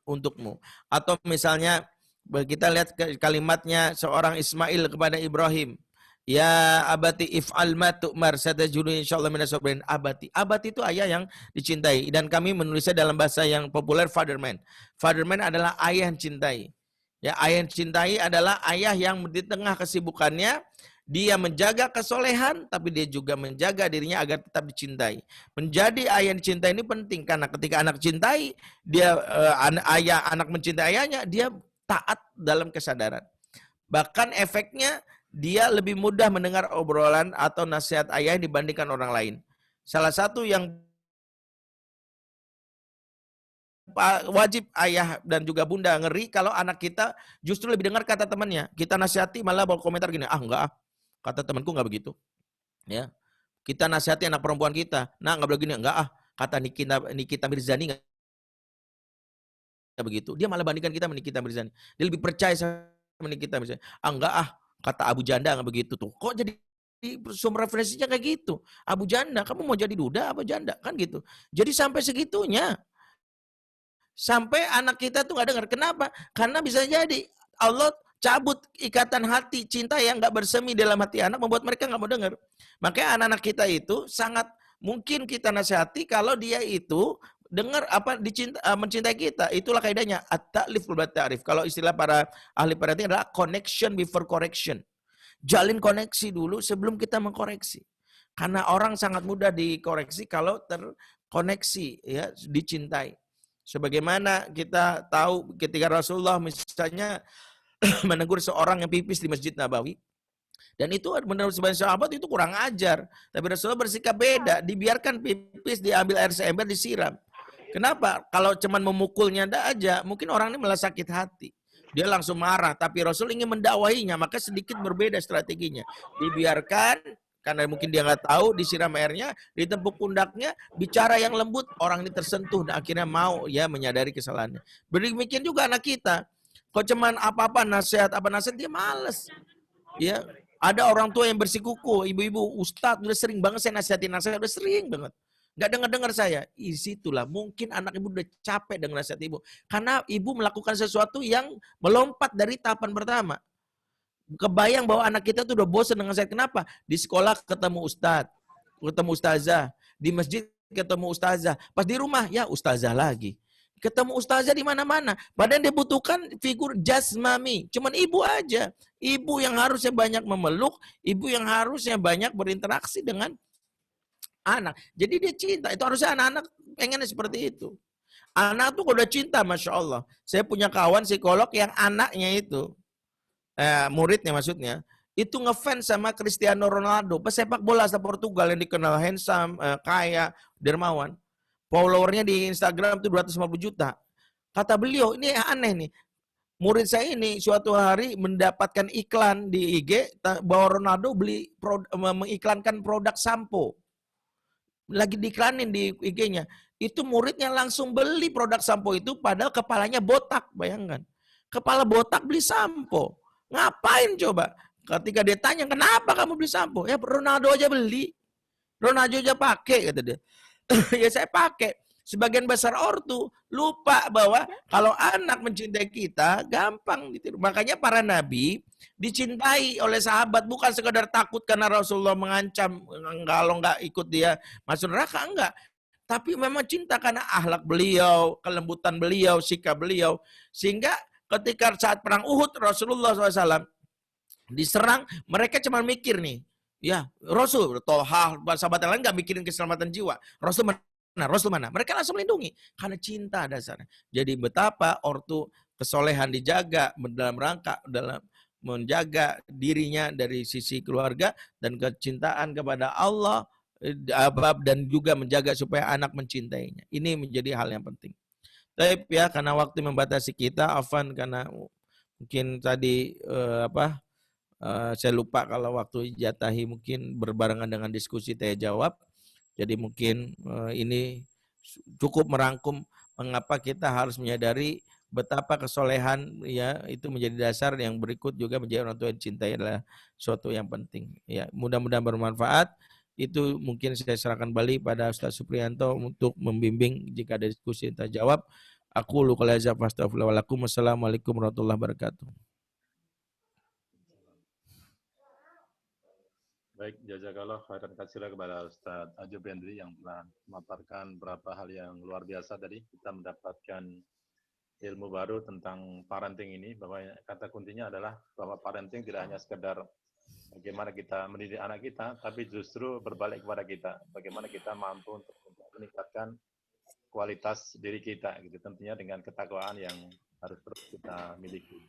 untukmu. Atau misalnya kita lihat kalimatnya seorang Ismail kepada Ibrahim, ya abati if'al ma tu'mar satajiduni insyaallah minas sabirin. Abati itu ayah yang dicintai, dan kami menulisnya dalam bahasa yang populer fatherman. Fatherman adalah ayah yang cintai. Ya, ayah yang cintai adalah ayah yang di tengah kesibukannya dia menjaga kesolehan, tapi dia juga menjaga dirinya agar tetap dicintai. Menjadi ayah yang dicintai ini penting, karena ketika anak cintai, dia anak mencintai ayahnya, dia taat dalam kesadaran. Bahkan efeknya dia lebih mudah mendengar obrolan atau nasihat ayah dibandingkan orang lain. Salah satu yang wajib ayah dan juga bunda ngeri kalau anak kita justru lebih dengar kata temannya. Kita nasihati malah bawa komentar gini, enggak, kata temanku enggak begitu. Ya, kita nasihati anak perempuan kita, nah enggak begini, enggak kata Nikita Mirzani enggak begitu. Dia malah bandingkan kita sama Nikita Mirzani. Dia lebih percaya sama Nikita Mirzani. Enggak kata Abu Janda enggak begitu tuh. Kok jadi sumber referensinya kayak gitu? Abu Janda, kamu mau jadi duda apa janda? Kan gitu. Jadi sampai segitunya. Sampai anak kita tuh nggak dengar. Kenapa? Karena bisa jadi Allah cabut ikatan hati cinta yang nggak bersemi dalam hati anak, membuat mereka nggak mau dengar. Makanya anak-anak kita itu sangat mungkin kita nasihati kalau dia itu dengar mencintai kita. Itulah kaidahnya at-ta'lif wal ta'rif. Kalau istilah para ahli parenting adalah connection before correction. Jalin koneksi dulu sebelum kita mengkoreksi. Karena orang sangat mudah dikoreksi kalau terkoneksi, ya, dicintai. Sebagaimana kita tahu ketika Rasulullah misalnya menegur seorang yang pipis di Masjid Nabawi. Dan itu menurut sebagian sahabat itu kurang ajar. Tapi Rasulullah bersikap beda. Dibiarkan pipis, diambil air seember, disiram. Kenapa? Kalau cuman memukulnya aja, mungkin orang ini malah sakit hati. Dia langsung marah. Tapi Rasul ingin mendakwahinya, maka sedikit berbeda strateginya. Dibiarkan, karena mungkin dia nggak tahu, disiram airnya, ditepuk pundaknya, bicara yang lembut, orang ini tersentuh dan akhirnya mau ya menyadari kesalahannya. Demikian juga anak kita, kok cuman apa nasihat dia males. Ya, ada orang tua yang bersikuku, ibu-ibu, ustadz udah sering banget saya nasihatin, udah sering banget. Nggak dengar saya. Disitulah mungkin anak ibu udah capek dengan nasihat ibu, karena ibu melakukan sesuatu yang melompat dari tahapan pertama. Kebayang bahwa anak kita tuh udah bosan dengan saya. Kenapa? Di sekolah ketemu ustadz, ketemu ustazah. Di masjid ketemu ustazah. Pas di rumah, ya ustazah lagi. Ketemu ustazah di mana-mana. Padahal dia butuhkan figur jasmani. Cuman ibu aja. Ibu yang harusnya banyak memeluk. Ibu yang harusnya banyak berinteraksi dengan anak. Jadi dia cinta. Itu harusnya anak-anak pengennya seperti itu. Anak tuh udah cinta, Masya Allah. Saya punya kawan psikolog yang anaknya itu, muridnya maksudnya, itu ngefans sama Cristiano Ronaldo, pesepak bola asal Portugal yang dikenal handsome, kaya, dermawan. Followernya di Instagram itu 250 juta. Kata beliau, ini aneh nih. Murid saya ini suatu hari mendapatkan iklan di IG bahwa Ronaldo mengiklankan produk sampo. Lagi diiklanin di IG-nya. Itu muridnya langsung beli produk sampo itu padahal kepalanya botak, bayangkan. Kepala botak beli sampo. Ngapain coba? Ketika dia tanya, kenapa kamu beli sampo? Ya Ronaldo aja beli. Ronaldo aja pakai, kata dia. Ya saya pakai. Sebagian besar ortu lupa bahwa kalau anak mencintai kita, gampang ditiru. Makanya para nabi dicintai oleh sahabat, bukan sekedar takut karena Rasulullah mengancam, kalau nggak ikut dia masuk neraka, enggak. Tapi memang cinta karena akhlak beliau, kelembutan beliau, sikap beliau. Sehingga ketika saat perang Uhud, Rasulullah SAW diserang, mereka cuma mikir nih, ya Rasul, Toha, sahabat lain nggak mikirin keselamatan jiwa. Rasul mana? Mereka langsung melindungi karena cinta dasarnya. Jadi betapa ortu kesolehan dijaga dalam rangka dalam menjaga dirinya dari sisi keluarga dan kecintaan kepada Allah, dan juga menjaga supaya anak mencintainya. Ini menjadi hal yang penting. Tapi ya karena waktu membatasi kita, afan karena Mungkin tadi saya lupa kalau waktu jatahi mungkin berbarengan dengan diskusi tanya jawab. Jadi mungkin ini cukup merangkum mengapa kita harus menyadari betapa kesolehan ya itu menjadi dasar, yang berikut juga menjadi orang tua yang cintai adalah suatu yang penting. Ya, mudah-mudahan bermanfaat. Itu mungkin saya serahkan kembali pada Ustaz Supriyanto untuk membimbing jika ada diskusi tanya jawab. Aku luka lazab astagfirullahaladzim. Wassalamualaikum warahmatullahi wabarakatuh. Baik, jazakallah khairan katsira kepada Ustaz Ajub Hendri yang telah memaparkan beberapa hal yang luar biasa tadi. Kita mendapatkan ilmu baru tentang parenting ini, bahwa kata kuncinya adalah bahwa parenting tidak hanya sekedar bagaimana kita mendidik anak kita, tapi justru berbalik kepada kita, bagaimana kita mampu untuk meningkatkan kualitas diri kita, gitu. Tentunya dengan ketakwaan yang harus terus kita miliki.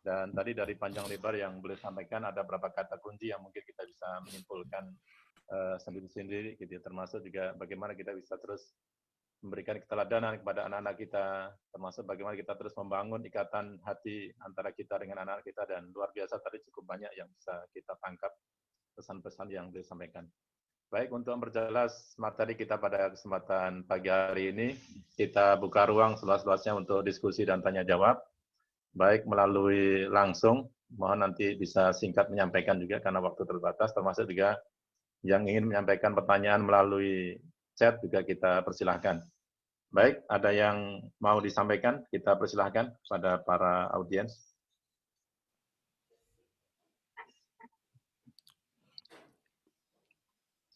Dan tadi dari panjang lebar yang boleh sampaikan ada beberapa kata kunci yang mungkin kita bisa menyimpulkan sendiri-sendiri, gitu. Termasuk juga bagaimana kita bisa terus memberikan keteladanan kepada anak-anak kita, termasuk bagaimana kita terus membangun ikatan hati antara kita dengan anak-anak kita, dan luar biasa tadi cukup banyak yang bisa kita tangkap pesan-pesan yang disampaikan. Baik, untuk memperjelas materi kita pada kesempatan pagi hari ini, kita buka ruang seluas-luasnya untuk diskusi dan tanya jawab, baik melalui langsung, mohon nanti bisa singkat menyampaikan juga karena waktu terbatas, termasuk juga yang ingin menyampaikan pertanyaan melalui chat juga kita persilahkan. Baik, ada yang mau disampaikan, kita persilahkan pada para audiens.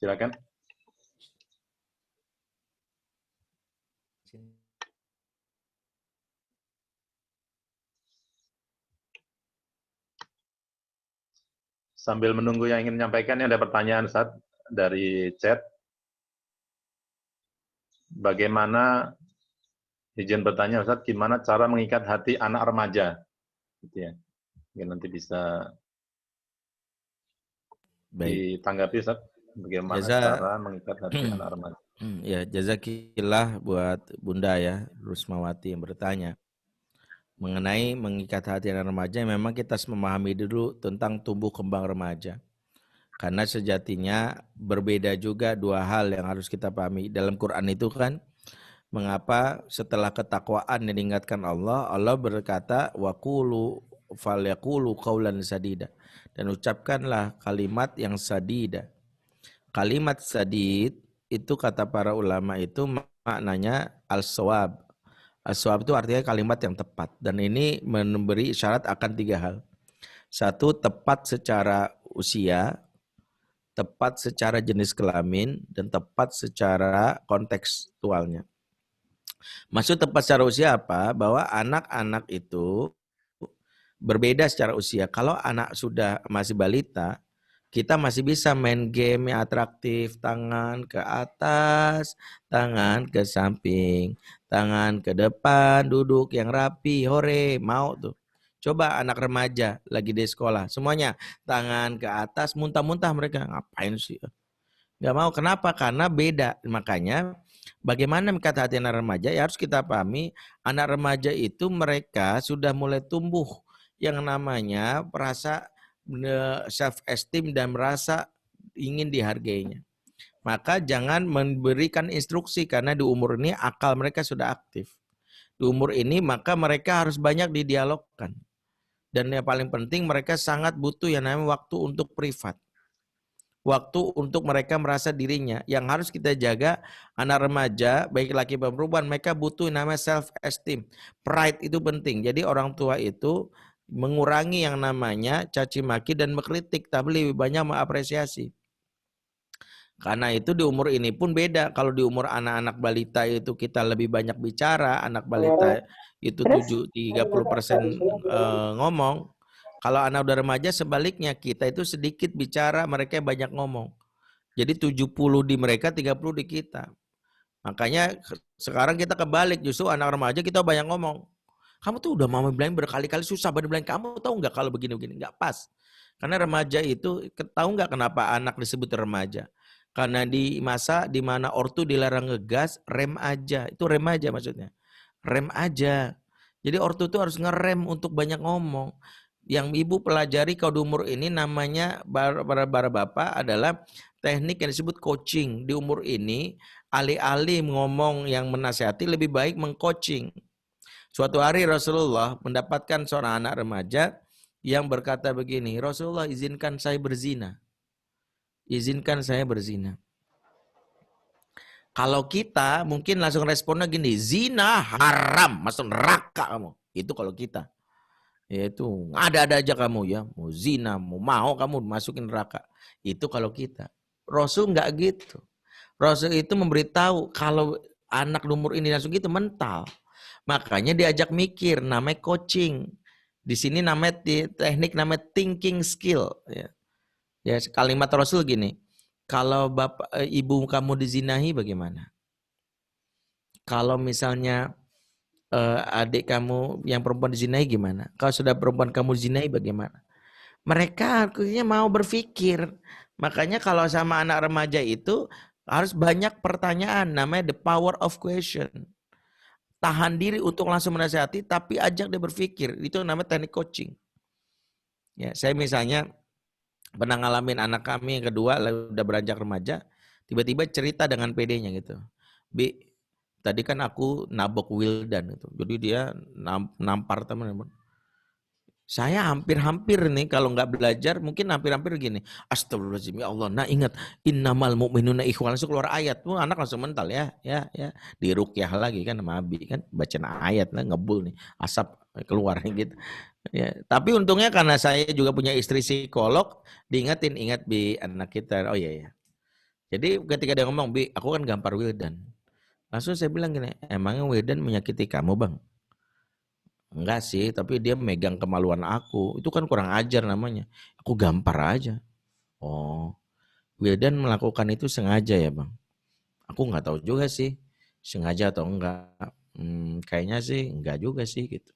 Silakan. Sambil menunggu yang ingin menyampaikan, ada pertanyaan Ustaz dari chat. Bagaimana, izin bertanya Ustaz, gimana cara mengikat hati anak remaja? Gitu ya. Mungkin nanti bisa ditanggapi Ustaz, bagaimana cara mengikat hati anak remaja. Ya, jazakillah buat Bunda ya, Rusmawati yang bertanya. Mengenai mengikat hati anak remaja, memang kita harus memahami dulu tentang tumbuh kembang remaja. Karena sejatinya berbeda juga dua hal yang harus kita pahami. Dalam Quran itu kan, mengapa setelah ketakwaan yang diingatkan Allah, Allah berkata, waqulu falyaqulu qaulan sadida. Dan ucapkanlah kalimat yang sadida. Kalimat sadid itu kata para ulama itu maknanya al-shawab. Al-shawab itu artinya kalimat yang tepat. Dan ini memberi isyarat akan tiga hal. Satu, tepat secara usia, tepat secara jenis kelamin, dan tepat secara kontekstualnya. Maksud tepat secara usia apa? Bahwa anak-anak itu berbeda secara usia. Kalau anak sudah masih balita, kita masih bisa main game yang atraktif, tangan ke atas, tangan ke samping, tangan ke depan, duduk yang rapi, hore, mau tuh. Coba anak remaja lagi di sekolah, semuanya tangan ke atas, muntah-muntah mereka, ngapain sih? Gak mau, kenapa? Karena beda. Makanya bagaimana mengikat hati anak remaja, ya harus kita pahami, anak remaja itu mereka sudah mulai tumbuh yang namanya merasa self-esteem dan merasa ingin dihargainya. Maka jangan memberikan instruksi karena di umur ini akal mereka sudah aktif. Di umur ini maka mereka harus banyak didialogkan. Dan yang paling penting mereka sangat butuh yang namanya waktu untuk privat. Waktu untuk mereka merasa dirinya. Yang harus kita jaga anak remaja, baik laki maupun perempuan, mereka butuh yang namanya self-esteem. Pride itu penting. Jadi orang tua itu mengurangi yang namanya caci maki dan mengkritik, tapi lebih banyak mengapresiasi. Karena itu di umur ini pun beda. Kalau di umur anak-anak balita itu kita lebih banyak bicara, anak balita itu 30% ngomong. Kalau anak udah remaja sebaliknya, kita itu sedikit bicara, mereka banyak ngomong. Jadi 70 di mereka, 30 di kita. Makanya sekarang kita kebalik, justru anak remaja kita banyak ngomong. Kamu tuh udah mama bilang berkali-kali susah banget bilang, kamu tahu nggak kalau begini-begini? Nggak pas. Karena remaja itu, tahu nggak kenapa anak disebut remaja? Karena di masa di mana ortu dilarang ngegas, rem aja. Itu rem aja maksudnya. Rem aja. Jadi ortu itu harus ngerem untuk banyak ngomong. Yang ibu pelajari kalau di umur ini namanya para bapak adalah teknik yang disebut coaching. Di umur ini alih-alih ngomong yang menasihati lebih baik mengcoaching. Suatu hari Rasulullah mendapatkan seorang anak remaja yang berkata begini, Rasulullah izinkan saya berzina. Izinkan saya berzina. Kalau kita mungkin langsung responnya gini, zina haram, masuk neraka kamu. Itu kalau kita. Yaitu ada-ada aja kamu ya, mau zina, mau kamu masukin neraka. Itu kalau kita. Rasul enggak gitu. Rasul itu memberitahu kalau anak umur ini langsung gitu mental. Makanya diajak mikir, namanya coaching. Di sini namanya teknik namanya thinking skill. Ya kalimat Rasul gini. Kalau bapak ibu kamu dizinahi bagaimana? Kalau misalnya adik kamu yang perempuan dizinahi gimana? Kalau sudah perempuan kamu dizinahi bagaimana? Mereka akhirnya mau berpikir. Makanya kalau sama anak remaja itu harus banyak pertanyaan. Namanya the power of question. Tahan diri untuk langsung menasihati tapi ajak dia berpikir. Itu namanya teknik coaching. Ya, saya misalnya pernah ngalamin anak kami yang kedua udah beranjak remaja, tiba-tiba cerita dengan PD-nya gitu. Bi, tadi kan aku nabok Wildan itu. Jadi dia nampar teman-teman. Saya hampir-hampir nih kalau nggak belajar mungkin hampir-hampir gini. Astagfirullahaladzim ya Allah. Nah ingat innamal mu'minuna ikhwan, langsung keluar ayat. Tuh anak langsung mental ya. Diruqyah lagi kan sama Abi kan baca ayat lah ngebul nih. Asap keluar gitu. Ya, tapi untungnya karena saya juga punya istri psikolog, diingetin ingat Bi anak kita. Oh iya. Jadi ketika dia ngomong Bi, aku kan gampar Wildan. Langsung saya bilang gini, emangnya Wildan menyakiti kamu bang? Enggak sih, tapi dia megang kemaluan aku. Itu kan kurang ajar namanya. Aku gampar aja. Oh, Wildan melakukan itu sengaja ya bang? Aku nggak tahu juga sih, sengaja atau enggak. Kayaknya sih enggak juga sih gitu.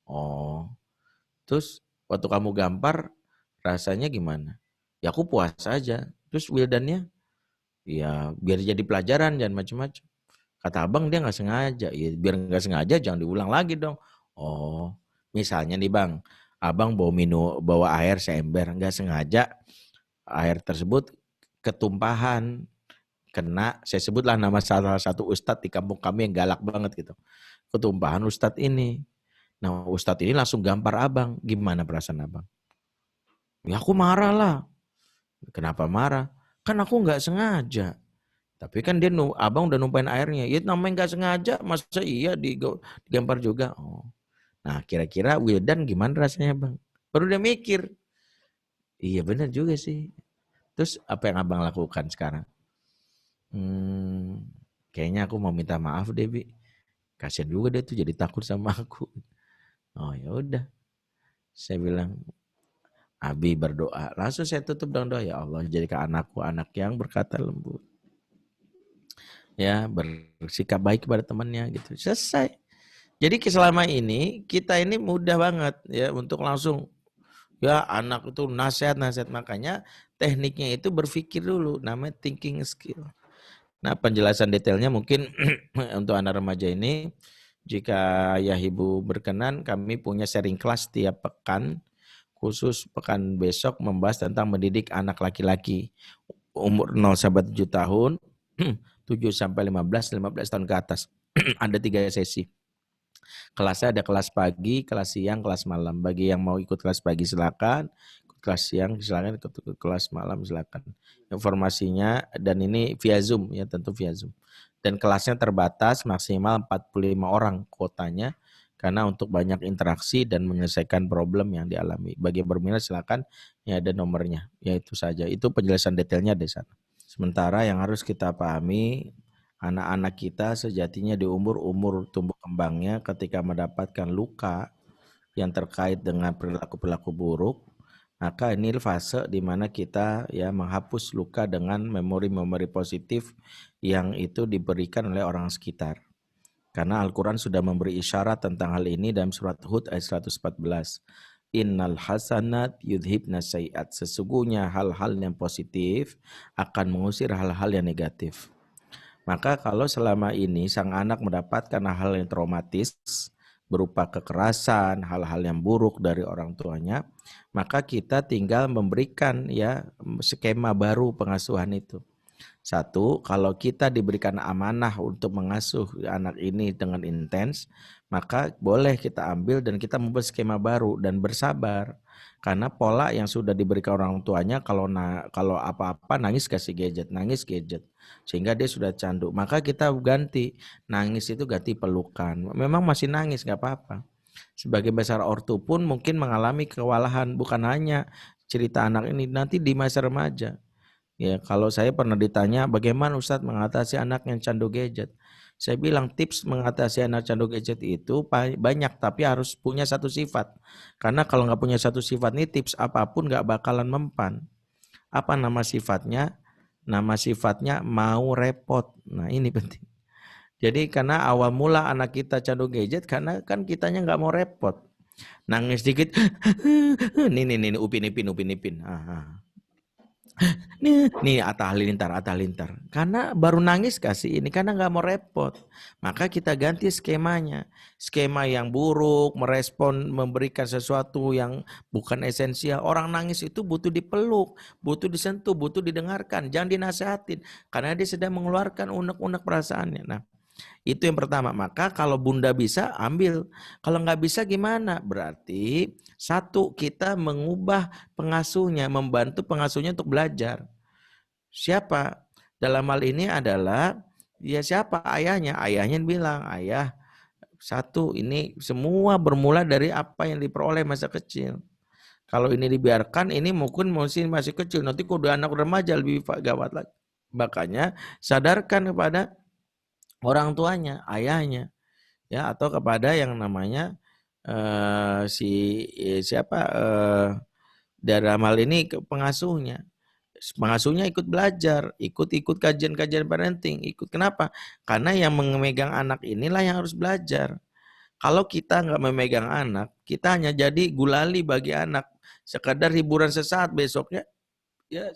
Oh, terus waktu kamu gampar rasanya gimana? Ya aku puas aja. Terus Wildannya, ya biar jadi pelajaran jangan macam-macam. Kata abang dia nggak sengaja. Ya biar nggak sengaja jangan diulang lagi dong. Oh, misalnya nih bang, abang bawa air seember, nggak sengaja air tersebut ketumpahan, kena, saya sebutlah nama salah satu ustadz di kampung kami yang galak banget gitu. Ketumpahan ustadz ini. Nah ustadz ini langsung gampar abang, gimana perasaan abang? Ya aku marah lah. Kenapa marah? Kan aku nggak sengaja. Tapi kan abang udah numpain airnya. Ya namanya nggak sengaja, masa iya digampar juga. Oh. Nah kira-kira Wildan gimana rasanya bang? Baru dia mikir. Iya benar juga sih. Terus apa yang abang lakukan sekarang? Kayaknya aku mau minta maaf deh Bi. Kasian juga dia tuh jadi takut sama aku. Oh ya udah. Saya bilang, Abi berdoa. Langsung saya tutup dengan doa, ya Allah jadikan anakku anak yang berkata lembut. Ya bersikap baik kepada temannya gitu. Selesai. Jadi selama ini kita ini mudah banget ya untuk langsung ya anak itu nasihat. Makanya tekniknya itu berpikir dulu, namanya thinking skill. Nah penjelasan detailnya mungkin untuk anak remaja ini, jika ayah ibu berkenan kami punya sharing kelas tiap pekan, khusus pekan besok membahas tentang mendidik anak laki-laki umur 0 sampai 7 tahun, 7 sampai 15 tahun ke atas. Ada 3 sesi. Kelasnya ada kelas pagi, kelas siang, kelas malam. Bagi yang mau ikut kelas pagi silakan, ikut kelas siang silakan, ikut kelas malam silakan. Informasinya dan ini via Zoom ya, tentu via Zoom. Dan kelasnya terbatas maksimal 45 orang kuotanya karena untuk banyak interaksi dan menyelesaikan problem yang dialami. Bagi yang berminat silakan, ya ada nomornya. Ya itu saja. Itu penjelasan detailnya di sana. Sementara yang harus kita pahami, anak-anak kita sejatinya di umur tumbuh kembangnya ketika mendapatkan luka yang terkait dengan perilaku-perilaku buruk, maka ini fase di mana kita ya menghapus luka dengan memori-memori positif yang itu diberikan oleh orang sekitar. Karena Al-Quran sudah memberi isyarat tentang hal ini dalam surat Hud ayat 114. Innal hasanat yudhibna sayiat. Sesungguhnya hal-hal yang positif akan mengusir hal-hal yang negatif. Maka kalau selama ini sang anak mendapatkan hal yang traumatis berupa kekerasan, hal-hal yang buruk dari orang tuanya, maka kita tinggal memberikan ya skema baru pengasuhan itu. Satu, kalau kita diberikan amanah untuk mengasuh anak ini dengan intens, maka boleh kita ambil dan kita membuat skema baru dan bersabar. Karena pola yang sudah diberikan orang tuanya, kalau apa-apa nangis kasih gadget, nangis gadget. Sehingga dia sudah candu. Maka kita ganti, nangis itu ganti pelukan. Memang masih nangis, gak apa-apa. Sebagai besar ortu pun mungkin mengalami kewalahan, bukan hanya cerita anak ini, nanti di masa remaja. Ya, kalau saya pernah ditanya bagaimana Ustadz mengatasi anak yang candu gadget. Saya bilang tips mengatasi anak candu gadget itu banyak, tapi harus punya satu sifat. Karena kalau nggak punya satu sifat nih, tips apapun nggak bakalan mempan. Apa nama sifatnya? Nama sifatnya mau repot. Nah ini penting. Jadi karena awal mula anak kita candu gadget karena kan kitanya nggak mau repot. Nangis dikit, nih upin ipin. Nih Atta Halilintar. Karena baru nangis kasih ini, karena nggak mau repot. Maka kita ganti skemanya. Skema yang buruk, merespon, memberikan sesuatu yang bukan esensial. Orang nangis itu butuh dipeluk, butuh disentuh, butuh didengarkan. Jangan dinasehatin, karena dia sedang mengeluarkan unek-unek perasaannya. Nah, itu yang pertama. Maka kalau bunda bisa, ambil. Kalau nggak bisa gimana? Berarti satu, kita mengubah pengasuhnya, membantu pengasuhnya untuk belajar. Siapa? Dalam hal ini adalah, ya siapa? Ayahnya. Ayahnya bilang, ayah, satu, ini semua bermula dari apa yang diperoleh masa kecil. Kalau ini dibiarkan, ini mungkin masih kecil. Nanti kalau udah anak remaja lebih gawat lagi. Makanya sadarkan kepada orang tuanya, ayahnya, ya, atau kepada yang namanya dalam hal ini pengasuhnya. Pengasuhnya ikut belajar, ikut kajian-kajian parenting, ikut. Kenapa? Karena yang memegang anak inilah yang harus belajar. Kalau kita nggak memegang anak, kita hanya jadi gulali bagi anak, sekadar hiburan sesaat, besoknya ya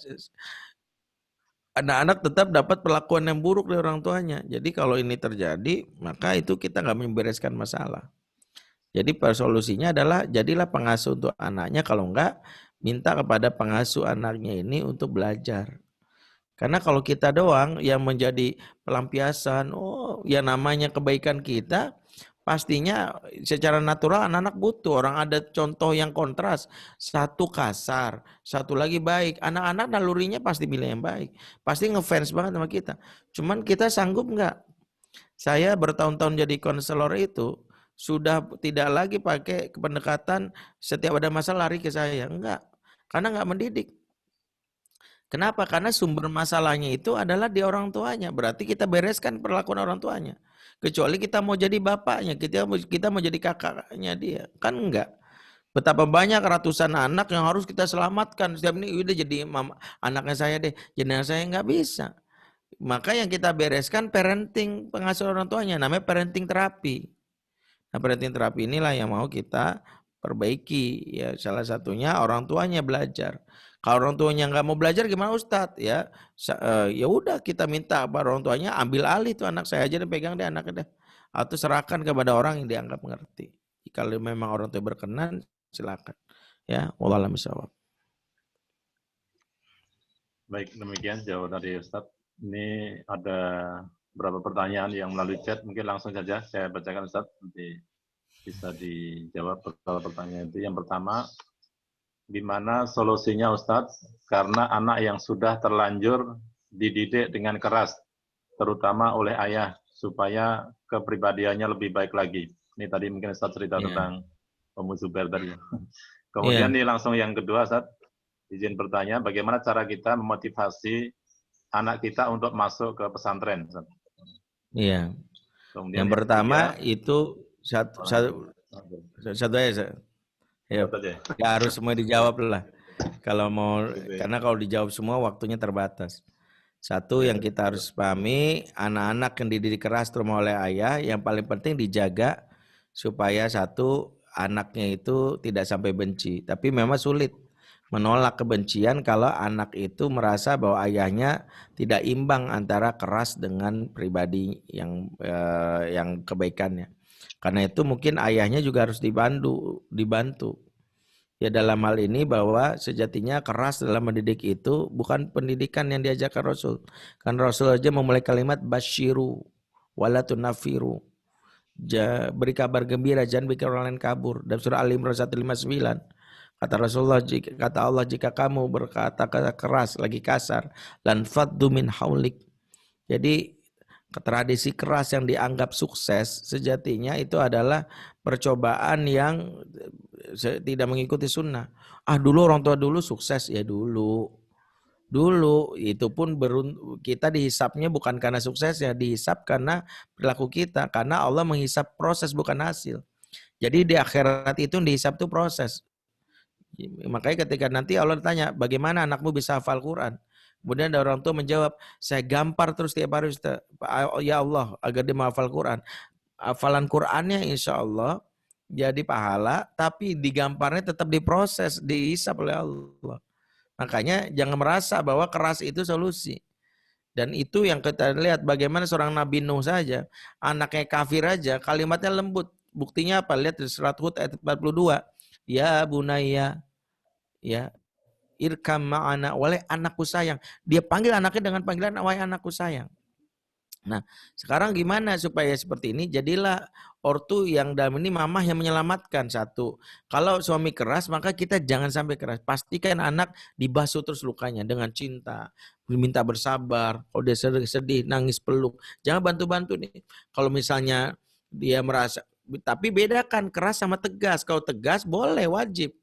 anak-anak tetap dapat perlakuan yang buruk dari orang tuanya. Jadi kalau ini terjadi, maka itu kita nggak membereskan masalah. Jadi solusinya adalah jadilah pengasuh untuk anaknya. Kalau enggak, minta kepada pengasuh anaknya ini untuk belajar. Karena kalau kita doang yang menjadi pelampiasan, ya namanya kebaikan kita, pastinya secara natural anak-anak butuh. Orang ada contoh yang kontras, satu kasar, satu lagi baik. Anak-anak nalurinya pasti pilih yang baik. Pasti ngefans banget sama kita. Cuman kita sanggup enggak? Saya bertahun-tahun jadi konselor itu, sudah tidak lagi pakai pendekatan setiap ada masalah lari ke saya. Enggak. Karena enggak mendidik. Kenapa? Karena sumber masalahnya itu adalah di orang tuanya. Berarti kita bereskan perlakuan orang tuanya. Kecuali kita mau jadi bapaknya, kita mau jadi kakaknya dia. Kan enggak. Betapa banyak ratusan anak yang harus kita selamatkan. Setiap ini udah jadi anaknya saya deh. Jadi anak saya enggak bisa. Maka yang kita bereskan parenting, pengasuh orang tuanya. Namanya parenting terapi. Nah, parenting terapi inilah yang mau kita perbaiki. Ya, salah satunya orang tuanya belajar. Kalau orang tuanya nggak mau belajar gimana Ustadz? Ya udah kita minta para orang tuanya ambil alih tuh anak saya aja dan pegang deh anaknya deh. Atau serahkan kepada orang yang dianggap mengerti. Kalau memang orang tua berkenan silakan. Ya, wallahu a'lam bishawab. Baik, demikian jawaban dari Ustadz. Ini ada beberapa pertanyaan yang melalui chat, mungkin langsung saja saya bacakan Ustadz, nanti bisa dijawab beberapa pertanyaan itu. Yang pertama, gimana solusinya Ustadz? Karena anak yang sudah terlanjur dididik dengan keras, terutama oleh ayah, supaya kepribadiannya lebih baik lagi. Ini tadi mungkin Ustadz cerita tentang Om Zubair tadi. Kemudian ini langsung yang kedua Ustadz, izin bertanya, bagaimana cara kita memotivasi anak kita untuk masuk ke pesantren? Iya. Kemudian yang pertama itu satu aja. Ya, harus semua dijawab lah. Kalau mau, karena kalau dijawab semua waktunya terbatas. Satu yang kita harus pahami, anak-anak yang dididik keras terutama oleh ayah, yang paling penting dijaga supaya satu anaknya itu tidak sampai benci. Tapi memang sulit menolak kebencian kalau anak itu merasa bahwa ayahnya tidak imbang antara keras dengan pribadi yang kebaikannya. Karena itu mungkin ayahnya juga harus dibantu. Ya dalam hal ini bahwa sejatinya keras dalam mendidik itu bukan pendidikan yang diajarkan Rasul. Kan Rasul aja memulai kalimat basyiru wala tunafiru. Beri kabar gembira, jangan bikin orang lain kabur. Dalam surah Al-Imran 159 kata Rasulullah, kata Allah, jika kamu berkata keras lagi kasar, lan faddu min haulik. Jadi tradisi keras yang dianggap sukses sejatinya itu adalah percobaan yang tidak mengikuti sunnah. Dulu orang tua dulu sukses, ya dulu itu pun kita dihisapnya bukan karena suksesnya, dihisap karena perilaku kita, karena Allah menghisap proses bukan hasil. Jadi di akhirat itu dihisap tuh proses. Makanya ketika nanti Allah tanya, bagaimana anakmu bisa hafal Quran? Kemudian ada orang tua menjawab, saya gampar terus tiap hari Ustaz. Ya Allah, agar dia menghafal Quran. Hafalan Qurannya insya Allah jadi pahala, tapi digamparnya tetap diproses, dihisap oleh Allah. Makanya jangan merasa bahwa keras itu solusi. Dan itu yang kita lihat bagaimana seorang Nabi Nuh saja, anaknya kafir aja, kalimatnya lembut. Buktinya apa? Lihat di surat Hud ayat 42. Ya bunayya, ya irkam ma'ana, wahai anakku sayang. Dia panggil anaknya dengan panggilan wahai anakku sayang. Nah, sekarang gimana supaya seperti ini? Jadilah ortu yang dalam ini mamah yang menyelamatkan. Satu, kalau suami keras maka kita jangan sampai keras. Pastikan anak dibasuh terus lukanya dengan cinta, minta bersabar. Kalau dia sedih, nangis peluk. Jangan bantu-bantu nih. Kalau misalnya dia merasa, tapi bedakan keras sama tegas. Kalau tegas boleh, wajib.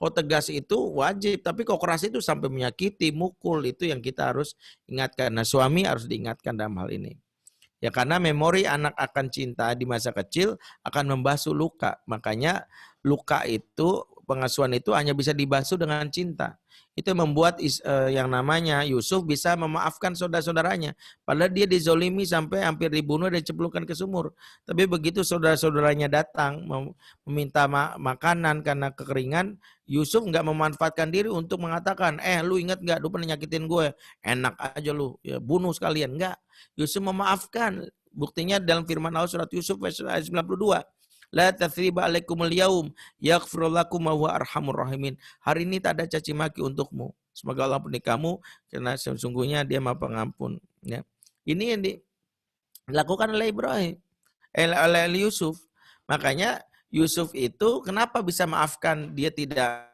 Kalau tegas itu wajib, tapi kalau keras itu sampai menyakiti, mukul, itu yang kita harus ingatkan. Nah, suami harus diingatkan dalam hal ini. Ya karena memori anak akan cinta di masa kecil akan membasuh luka. Makanya luka itu, pengasuhan itu hanya bisa dibasuh dengan cinta. Itu membuat yang namanya Yusuf bisa memaafkan saudara-saudaranya. Padahal dia dizolimi sampai hampir dibunuh dan diceplokkan ke sumur. Tapi begitu saudara-saudaranya datang meminta makanan karena kekeringan, Yusuf nggak memanfaatkan diri untuk mengatakan, lu ingat nggak, lu pernah nyakitin gue, enak aja lu, ya bunuh sekalian. Nggak, Yusuf memaafkan. Buktinya dalam firman Allah surat Yusuf ayat 92. La tathriba alaikumul yaum yaghfir lakum wa huwa arhamur rahimin. Hari ini tak ada caci maki untukmu. Semoga Allah ampuni kamu karena sesungguhnya Dia Maha Pengampun, ya. Ini yang dilakukan oleh Ibrahim, oleh Yusuf. Makanya Yusuf itu kenapa bisa maafkan, dia tidak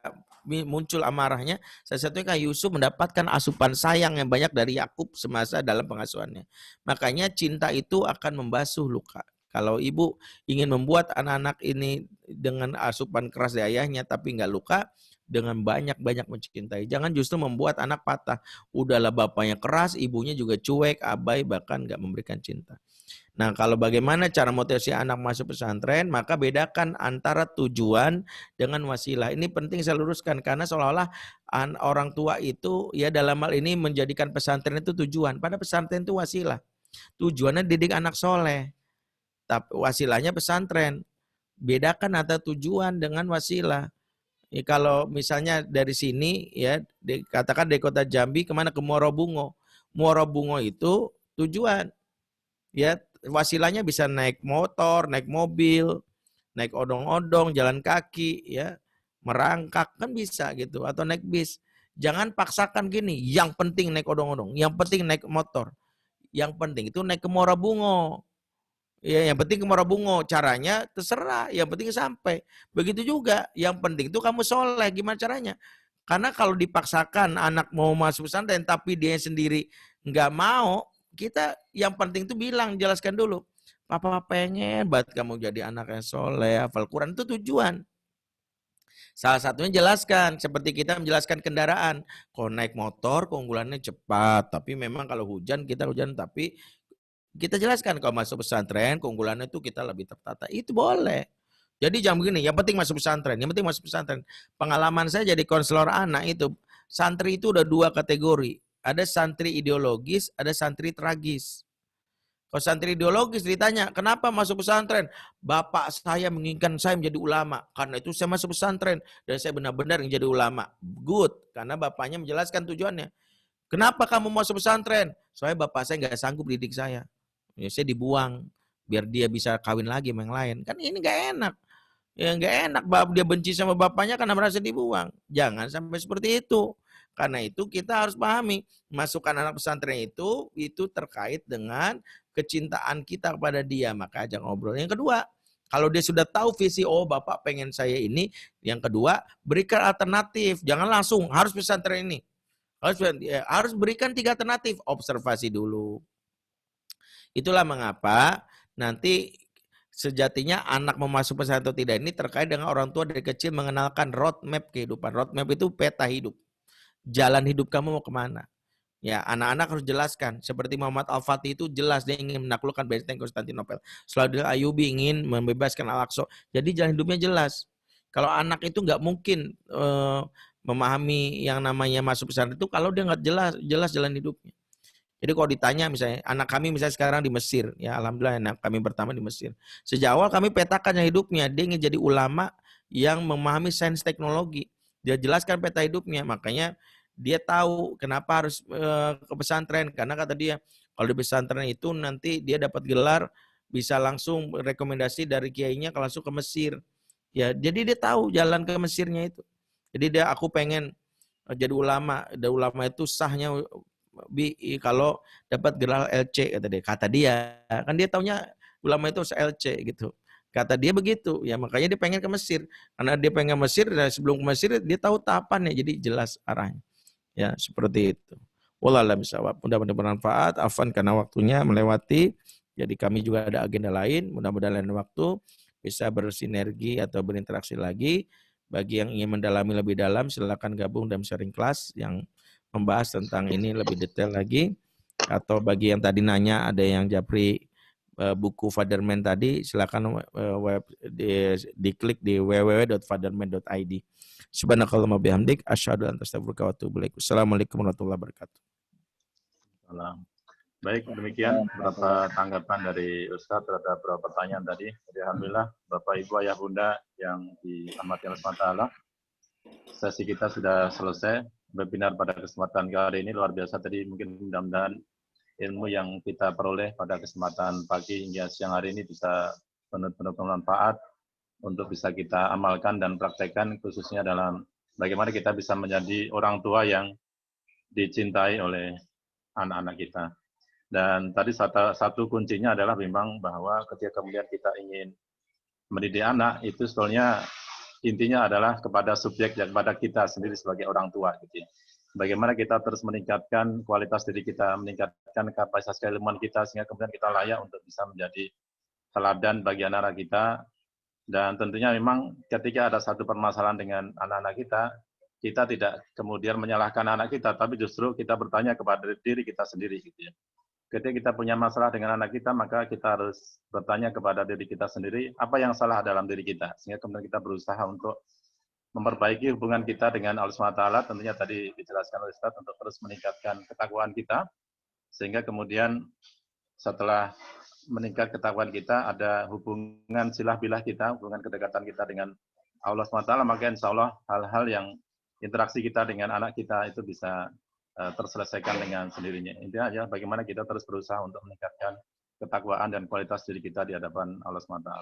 muncul amarahnya? Salah satunya kan Yusuf mendapatkan asupan sayang yang banyak dari Yakub semasa dalam pengasuhannya. Makanya cinta itu akan membasuh luka. Kalau ibu ingin membuat anak-anak ini dengan asupan keras dari ayahnya tapi nggak luka, dengan banyak-banyak mencintai. Jangan justru membuat anak patah. Udahlah bapaknya keras, ibunya juga cuek, abai, bahkan nggak memberikan cinta. Nah, kalau bagaimana cara motivasi anak masuk pesantren, maka bedakan antara tujuan dengan wasilah. Ini penting saya luruskan karena seolah-olah orang tua itu ya dalam hal ini menjadikan pesantren itu tujuan. Pada pesantren itu wasilah. Tujuannya didik anak soleh. Tapi wasilahnya pesantren. Bedakan antara tujuan dengan wasilah. Ya, kalau misalnya dari sini ya katakan dari kota Jambi kemana ke Muarabungo. Muarabungo itu tujuan. Ya, wasilahnya bisa naik motor, naik mobil, naik odong-odong, jalan kaki, ya, merangkak kan bisa gitu, atau naik bis. Jangan paksakan gini, yang penting naik odong-odong, yang penting naik motor, yang penting itu naik ke Muarabungo. Ya, yang penting ke Muarabungo, caranya terserah, yang penting sampai. Begitu juga, yang penting itu kamu soleh, gimana caranya? Karena kalau dipaksakan anak mau masuk pesantren tapi dia sendiri nggak mau, kita yang penting itu bilang, jelaskan dulu. Papa pengen banget kamu jadi anak yang soleh, hafal Quran, itu tujuan. Salah satunya jelaskan, seperti kita menjelaskan kendaraan. Kalau naik motor keunggulannya cepat, tapi memang kalau hujan kita hujan, tapi kita jelaskan kalau masuk pesantren keunggulannya itu kita lebih tertata. Itu boleh. Jadi jangan begini, yang penting masuk pesantren, yang penting masuk pesantren. Pengalaman saya jadi konselor anak itu, santri itu udah dua kategori. Ada santri ideologis, ada santri tragis. Kalau santri ideologis ditanya, kenapa masuk pesantren? Bapak saya menginginkan saya menjadi ulama. Karena itu saya masuk pesantren dan saya benar-benar menjadi ulama. Good, karena bapaknya menjelaskan tujuannya. Kenapa kamu masuk pesantren? Soalnya bapak saya nggak sanggup didik saya. Ya, saya dibuang. biar dia bisa kawin lagi sama yang lain. Kan ini nggak enak. Ya nggak enak, dia benci sama bapaknya karena merasa dibuang. Jangan sampai seperti itu. Karena itu kita harus pahami, masukkan anak pesantren itu terkait dengan kecintaan kita kepada dia. Maka ajak ngobrol. Yang kedua, kalau dia sudah tahu visi, oh bapak pengen saya ini. Yang kedua, berikan alternatif. Jangan langsung harus pesantren ini. Harus berikan 3 alternatif. Observasi dulu. Itulah mengapa nanti sejatinya anak mau masuk pesantren atau tidak ini terkait dengan orang tua dari kecil mengenalkan roadmap kehidupan. Roadmap itu peta hidup. Jalan hidup kamu mau kemana? Ya, anak-anak harus jelaskan. Seperti Muhammad Al-Fatih itu jelas dia ingin menaklukkan benteng Konstantinopel. Saladin Ayyubi ingin membebaskan Al-Aqsa. Jadi jalan hidupnya jelas. Kalau anak itu nggak mungkin memahami yang namanya masuk pesantren itu kalau dia nggak jelas jalan hidupnya. Jadi kalau ditanya misalnya, anak kami misalnya sekarang di Mesir, ya alhamdulillah anak kami pertama di Mesir. Sejak awal kami petakan hidupnya, dia ingin jadi ulama yang memahami sains teknologi. Dia jelaskan peta hidupnya, makanya dia tahu kenapa harus ke pesantren. Karena kata dia, kalau di pesantren itu nanti dia dapat gelar, bisa langsung rekomendasi dari kiainya kalau langsung ke Mesir. Ya, jadi dia tahu jalan ke Mesirnya itu. Jadi aku pengen jadi ulama, dan ulama itu sahnya kalau dapat gelar LC kata dia kan dia taunya ulama itu LC gitu, kata dia begitu ya, makanya dia pengen ke Mesir. Karena dia pengen ke Mesir, dan sebelum ke Mesir dia tahu tahapannya, jadi jelas arahnya ya, seperti itu. Wallahu a'lam bishawab. Mudah-mudahan bermanfaat. Afwan karena waktunya melewati, jadi kami juga ada agenda lain. Mudah-mudahan lain waktu bisa bersinergi atau berinteraksi lagi. Bagi yang ingin mendalami lebih dalam silakan gabung dalam sharing class yang membahas tentang ini lebih detail lagi. Atau bagi yang tadi nanya, ada yang japri buku Fatherman tadi, silakan diklik di www.fatherman.id. Subhanakallahumma bihamdik asyhadu an la ilaha illa anta astaghfiruka wa atubu ilaik. Assalamualaikum warahmatullahi wabarakatuh. Baik, demikian beberapa tanggapan dari Ustadz terhadap beberapa pertanyaan tadi. Jadi alhamdulillah Bapak Ibu Ayah Bunda yang dirahmati Allah SWT, sesi kita sudah selesai. Webinar pada kesempatan kali ini luar biasa tadi, mungkin mudah-mudahan ilmu yang kita peroleh pada kesempatan pagi hingga siang hari ini bisa penuh bermanfaat untuk bisa kita amalkan dan praktekkan, khususnya dalam bagaimana kita bisa menjadi orang tua yang dicintai oleh anak-anak kita. Dan tadi satu kuncinya adalah memang bahwa ketika kemudian kita ingin mendidik anak, itu sebetulnya intinya adalah kepada subjek dan kepada kita sendiri sebagai orang tua. Gitu ya. Bagaimana kita terus meningkatkan kualitas diri kita, meningkatkan kapasitas keilmuan kita, sehingga kemudian kita layak untuk bisa menjadi teladan bagi anak-anak kita. Dan tentunya memang ketika ada satu permasalahan dengan anak-anak kita tidak kemudian menyalahkan anak kita, tapi justru kita bertanya kepada diri kita sendiri. Gitu ya. Ketika kita punya masalah dengan anak kita, maka kita harus bertanya kepada diri kita sendiri, apa yang salah dalam diri kita. Sehingga kemudian kita berusaha untuk memperbaiki hubungan kita dengan Allah SWT, tentunya tadi dijelaskan oleh Ustaz, untuk terus meningkatkan ketakwaan kita, sehingga kemudian setelah meningkat ketakwaan kita, ada hubungan silah bilah kita, hubungan kedekatan kita dengan Allah SWT, maka insya Allah hal-hal yang interaksi kita dengan anak kita itu bisa terselesaikan dengan sendirinya. Intinya adalah bagaimana kita terus berusaha untuk meningkatkan ketakwaan dan kualitas diri kita di hadapan Allah SWT.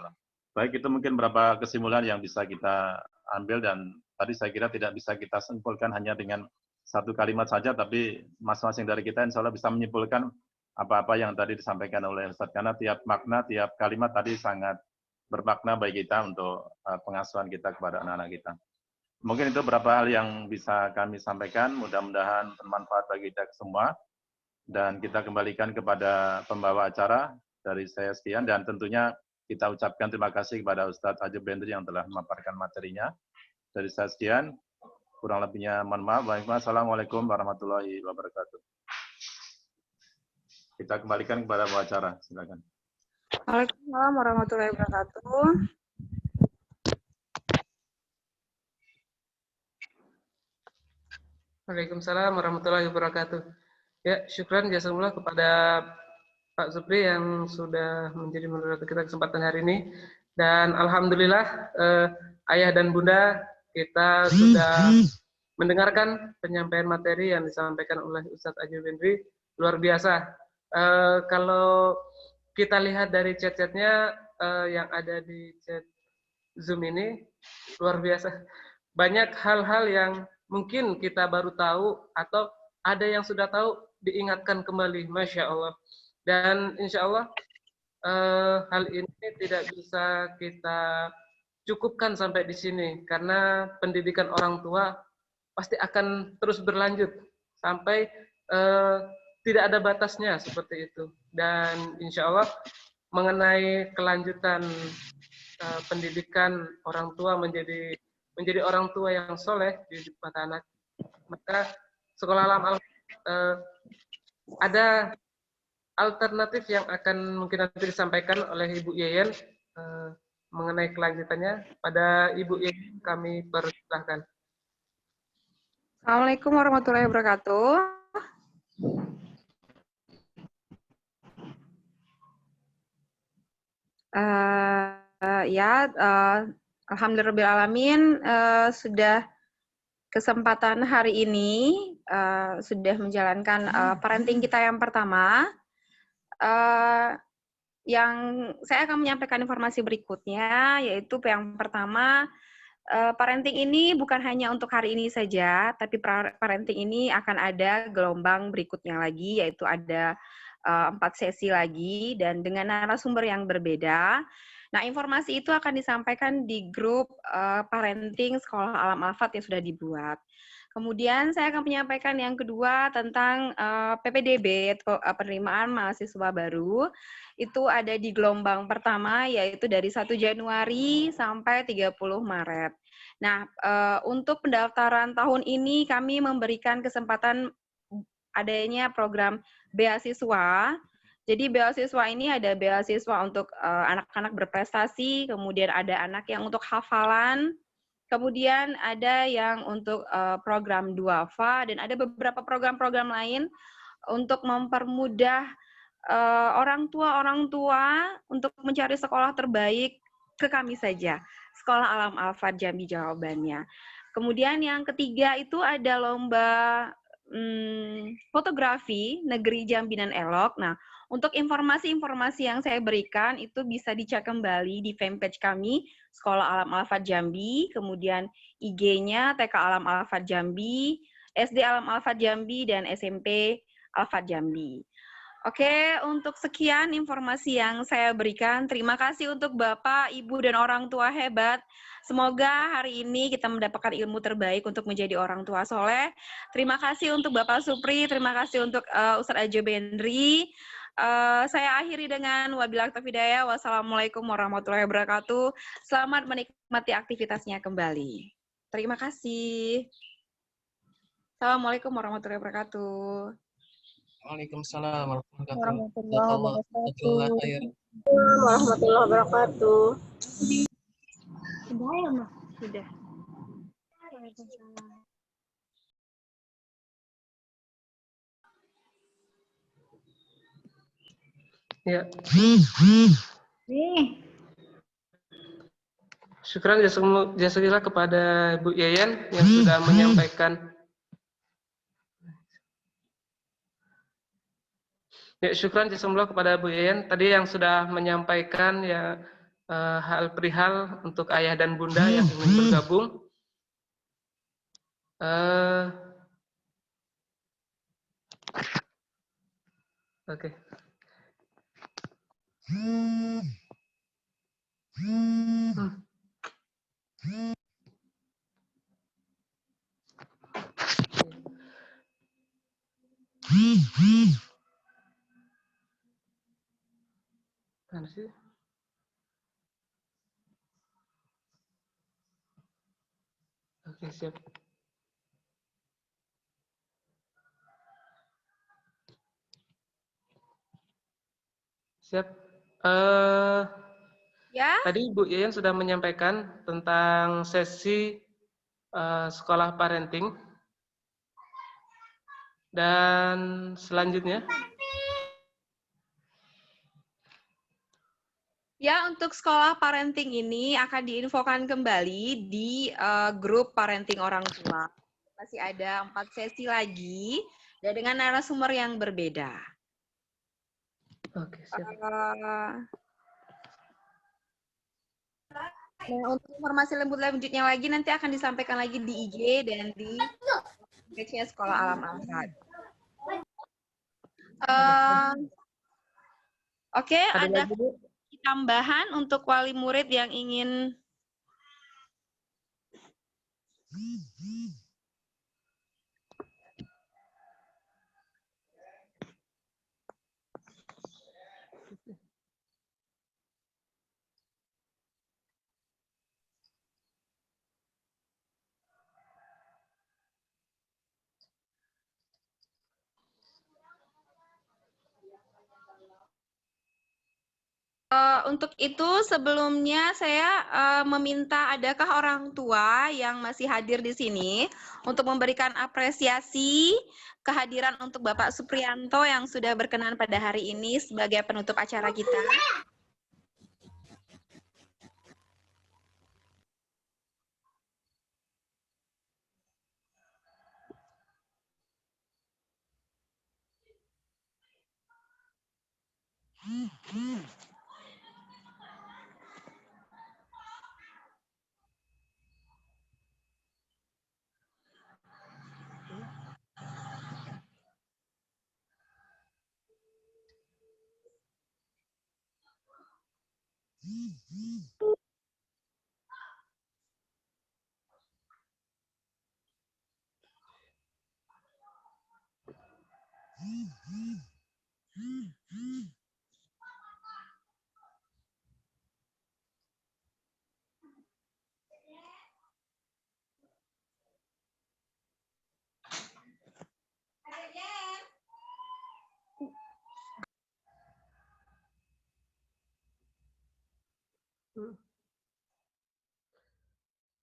Baik, itu mungkin beberapa kesimpulan yang bisa kita ambil, dan tadi saya kira tidak bisa kita simpulkan hanya dengan satu kalimat saja, tapi masing-masing dari kita insya Allah bisa menyimpulkan apa-apa yang tadi disampaikan oleh Ustaz, karena tiap makna, tiap kalimat tadi sangat bermakna bagi kita untuk pengasuhan kita kepada anak-anak kita. Mungkin itu beberapa hal yang bisa kami sampaikan, mudah-mudahan bermanfaat bagi kita semua. Dan kita kembalikan kepada pembawa acara dari saya sekian, dan tentunya kita ucapkan terima kasih kepada Ustadz Ajib Bendri yang telah memaparkan materinya. Dari saya sekian, kurang lebihnya mohon maaf. Wassalamualaikum warahmatullahi wabarakatuh. Kita kembalikan kepada pembawa acara, silakan. Waalaikumsalam warahmatullahi wabarakatuh. Waalaikumsalam warahmatullahi wabarakatuh. Ya, syukran jazakumullah kepada Pak Supri yang sudah menjadi moderator kita kesempatan hari ini. Dan alhamdulillah Ayah dan Bunda, kita sudah mendengarkan penyampaian materi yang disampaikan oleh Ustadz Ajib Bendri. Luar biasa. Kalau kita lihat dari chat-chatnya yang ada di chat Zoom ini, luar biasa. Banyak hal-hal yang mungkin kita baru tahu atau ada yang sudah tahu diingatkan kembali, Masya Allah. Dan insya Allah hal ini tidak bisa kita cukupkan sampai di sini, karena pendidikan orang tua pasti akan terus berlanjut sampai tidak ada batasnya seperti itu. Dan insya Allah mengenai kelanjutan pendidikan orang tua menjadi orang tua yang soleh di mata anak, maka Sekolah Alam ada alternatif yang akan mungkin nanti disampaikan oleh Ibu Yeyen mengenai kelanjutannya. Pada Ibu Yeyen kami persilahkan. Assalamualaikum warahmatullahi wabarakatuh. Alhamdulillahirrahmanirrahim, sudah kesempatan hari ini sudah menjalankan parenting kita yang pertama. Yang saya akan menyampaikan informasi berikutnya, yaitu yang pertama, parenting ini bukan hanya untuk hari ini saja, tapi parenting ini akan ada gelombang berikutnya lagi, yaitu ada 4 sesi lagi dan dengan narasumber yang berbeda. Nah, informasi itu akan disampaikan di grup parenting Sekolah Alam Al-Fat yang sudah dibuat. Kemudian saya akan menyampaikan yang kedua tentang PPDB, penerimaan mahasiswa baru. Itu ada di gelombang pertama, yaitu dari 1 Januari sampai 30 Maret. Nah, untuk pendaftaran tahun ini kami memberikan kesempatan adanya program beasiswa. Jadi beasiswa ini ada beasiswa untuk anak-anak berprestasi, kemudian ada anak yang untuk hafalan, kemudian ada yang untuk program duafa, dan ada beberapa program-program lain untuk mempermudah orang tua untuk mencari sekolah terbaik ke kami saja, Sekolah Alam Al-Fat Jambi jawabannya. Kemudian yang ketiga itu ada lomba fotografi Negeri Jambi dan Elok. Nah, untuk informasi-informasi yang saya berikan itu bisa dicek kembali di fanpage kami, Sekolah Alam Al-Fat Jambi, kemudian IG-nya TK Alam Al-Fat Jambi, SD Alam Al-Fat Jambi, dan SMP Al-Fat Jambi. Oke, untuk sekian informasi yang saya berikan. Terima kasih untuk Bapak, Ibu, dan orang tua hebat. Semoga hari ini kita mendapatkan ilmu terbaik untuk menjadi orang tua soleh. Terima kasih untuk Bapak Supri, terima kasih untuk Ustadz Ajo Bendri. Saya akhiri dengan wabillahi taufiq hidayah. Wassalamualaikum warahmatullahi wabarakatuh. Selamat menikmati aktivitasnya kembali. Terima kasih. Assalamualaikum warahmatullahi wabarakatuh. Waalaikumsalam Warahmatullahi wabarakatuh. Sudah ya, Mas? Sudah. Waalaikumsalam. Ya. Syukran jazakallah kepada Bu Yeyen yang sudah menyampaikan. Ya, syukran jazakallah kepada Bu Yeyen tadi yang sudah menyampaikan ya hal perihal untuk ayah dan bunda yang ingin bergabung. Oke. Mana sih? Oke, siap. Siap. Ya. Tadi Bu Yeyen sudah menyampaikan tentang sesi sekolah parenting. Dan selanjutnya. Ya, untuk sekolah parenting ini akan diinfokan kembali di grup parenting orang tua. Masih ada 4 sesi lagi dan dengan narasumber yang berbeda. Oke, siap. Nah, untuk informasi lanjutnya lagi nanti akan disampaikan lagi di IG dan di page-nya Sekolah Alam Al-Fat. Oke, ada lagi, Bu? tambahan untuk wali murid yang ingin untuk itu sebelumnya saya meminta adakah orang tua yang masih hadir di sini untuk memberikan apresiasi kehadiran untuk Bapak Supriyanto yang sudah berkenan pada hari ini sebagai penutup acara kita.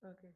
Oke.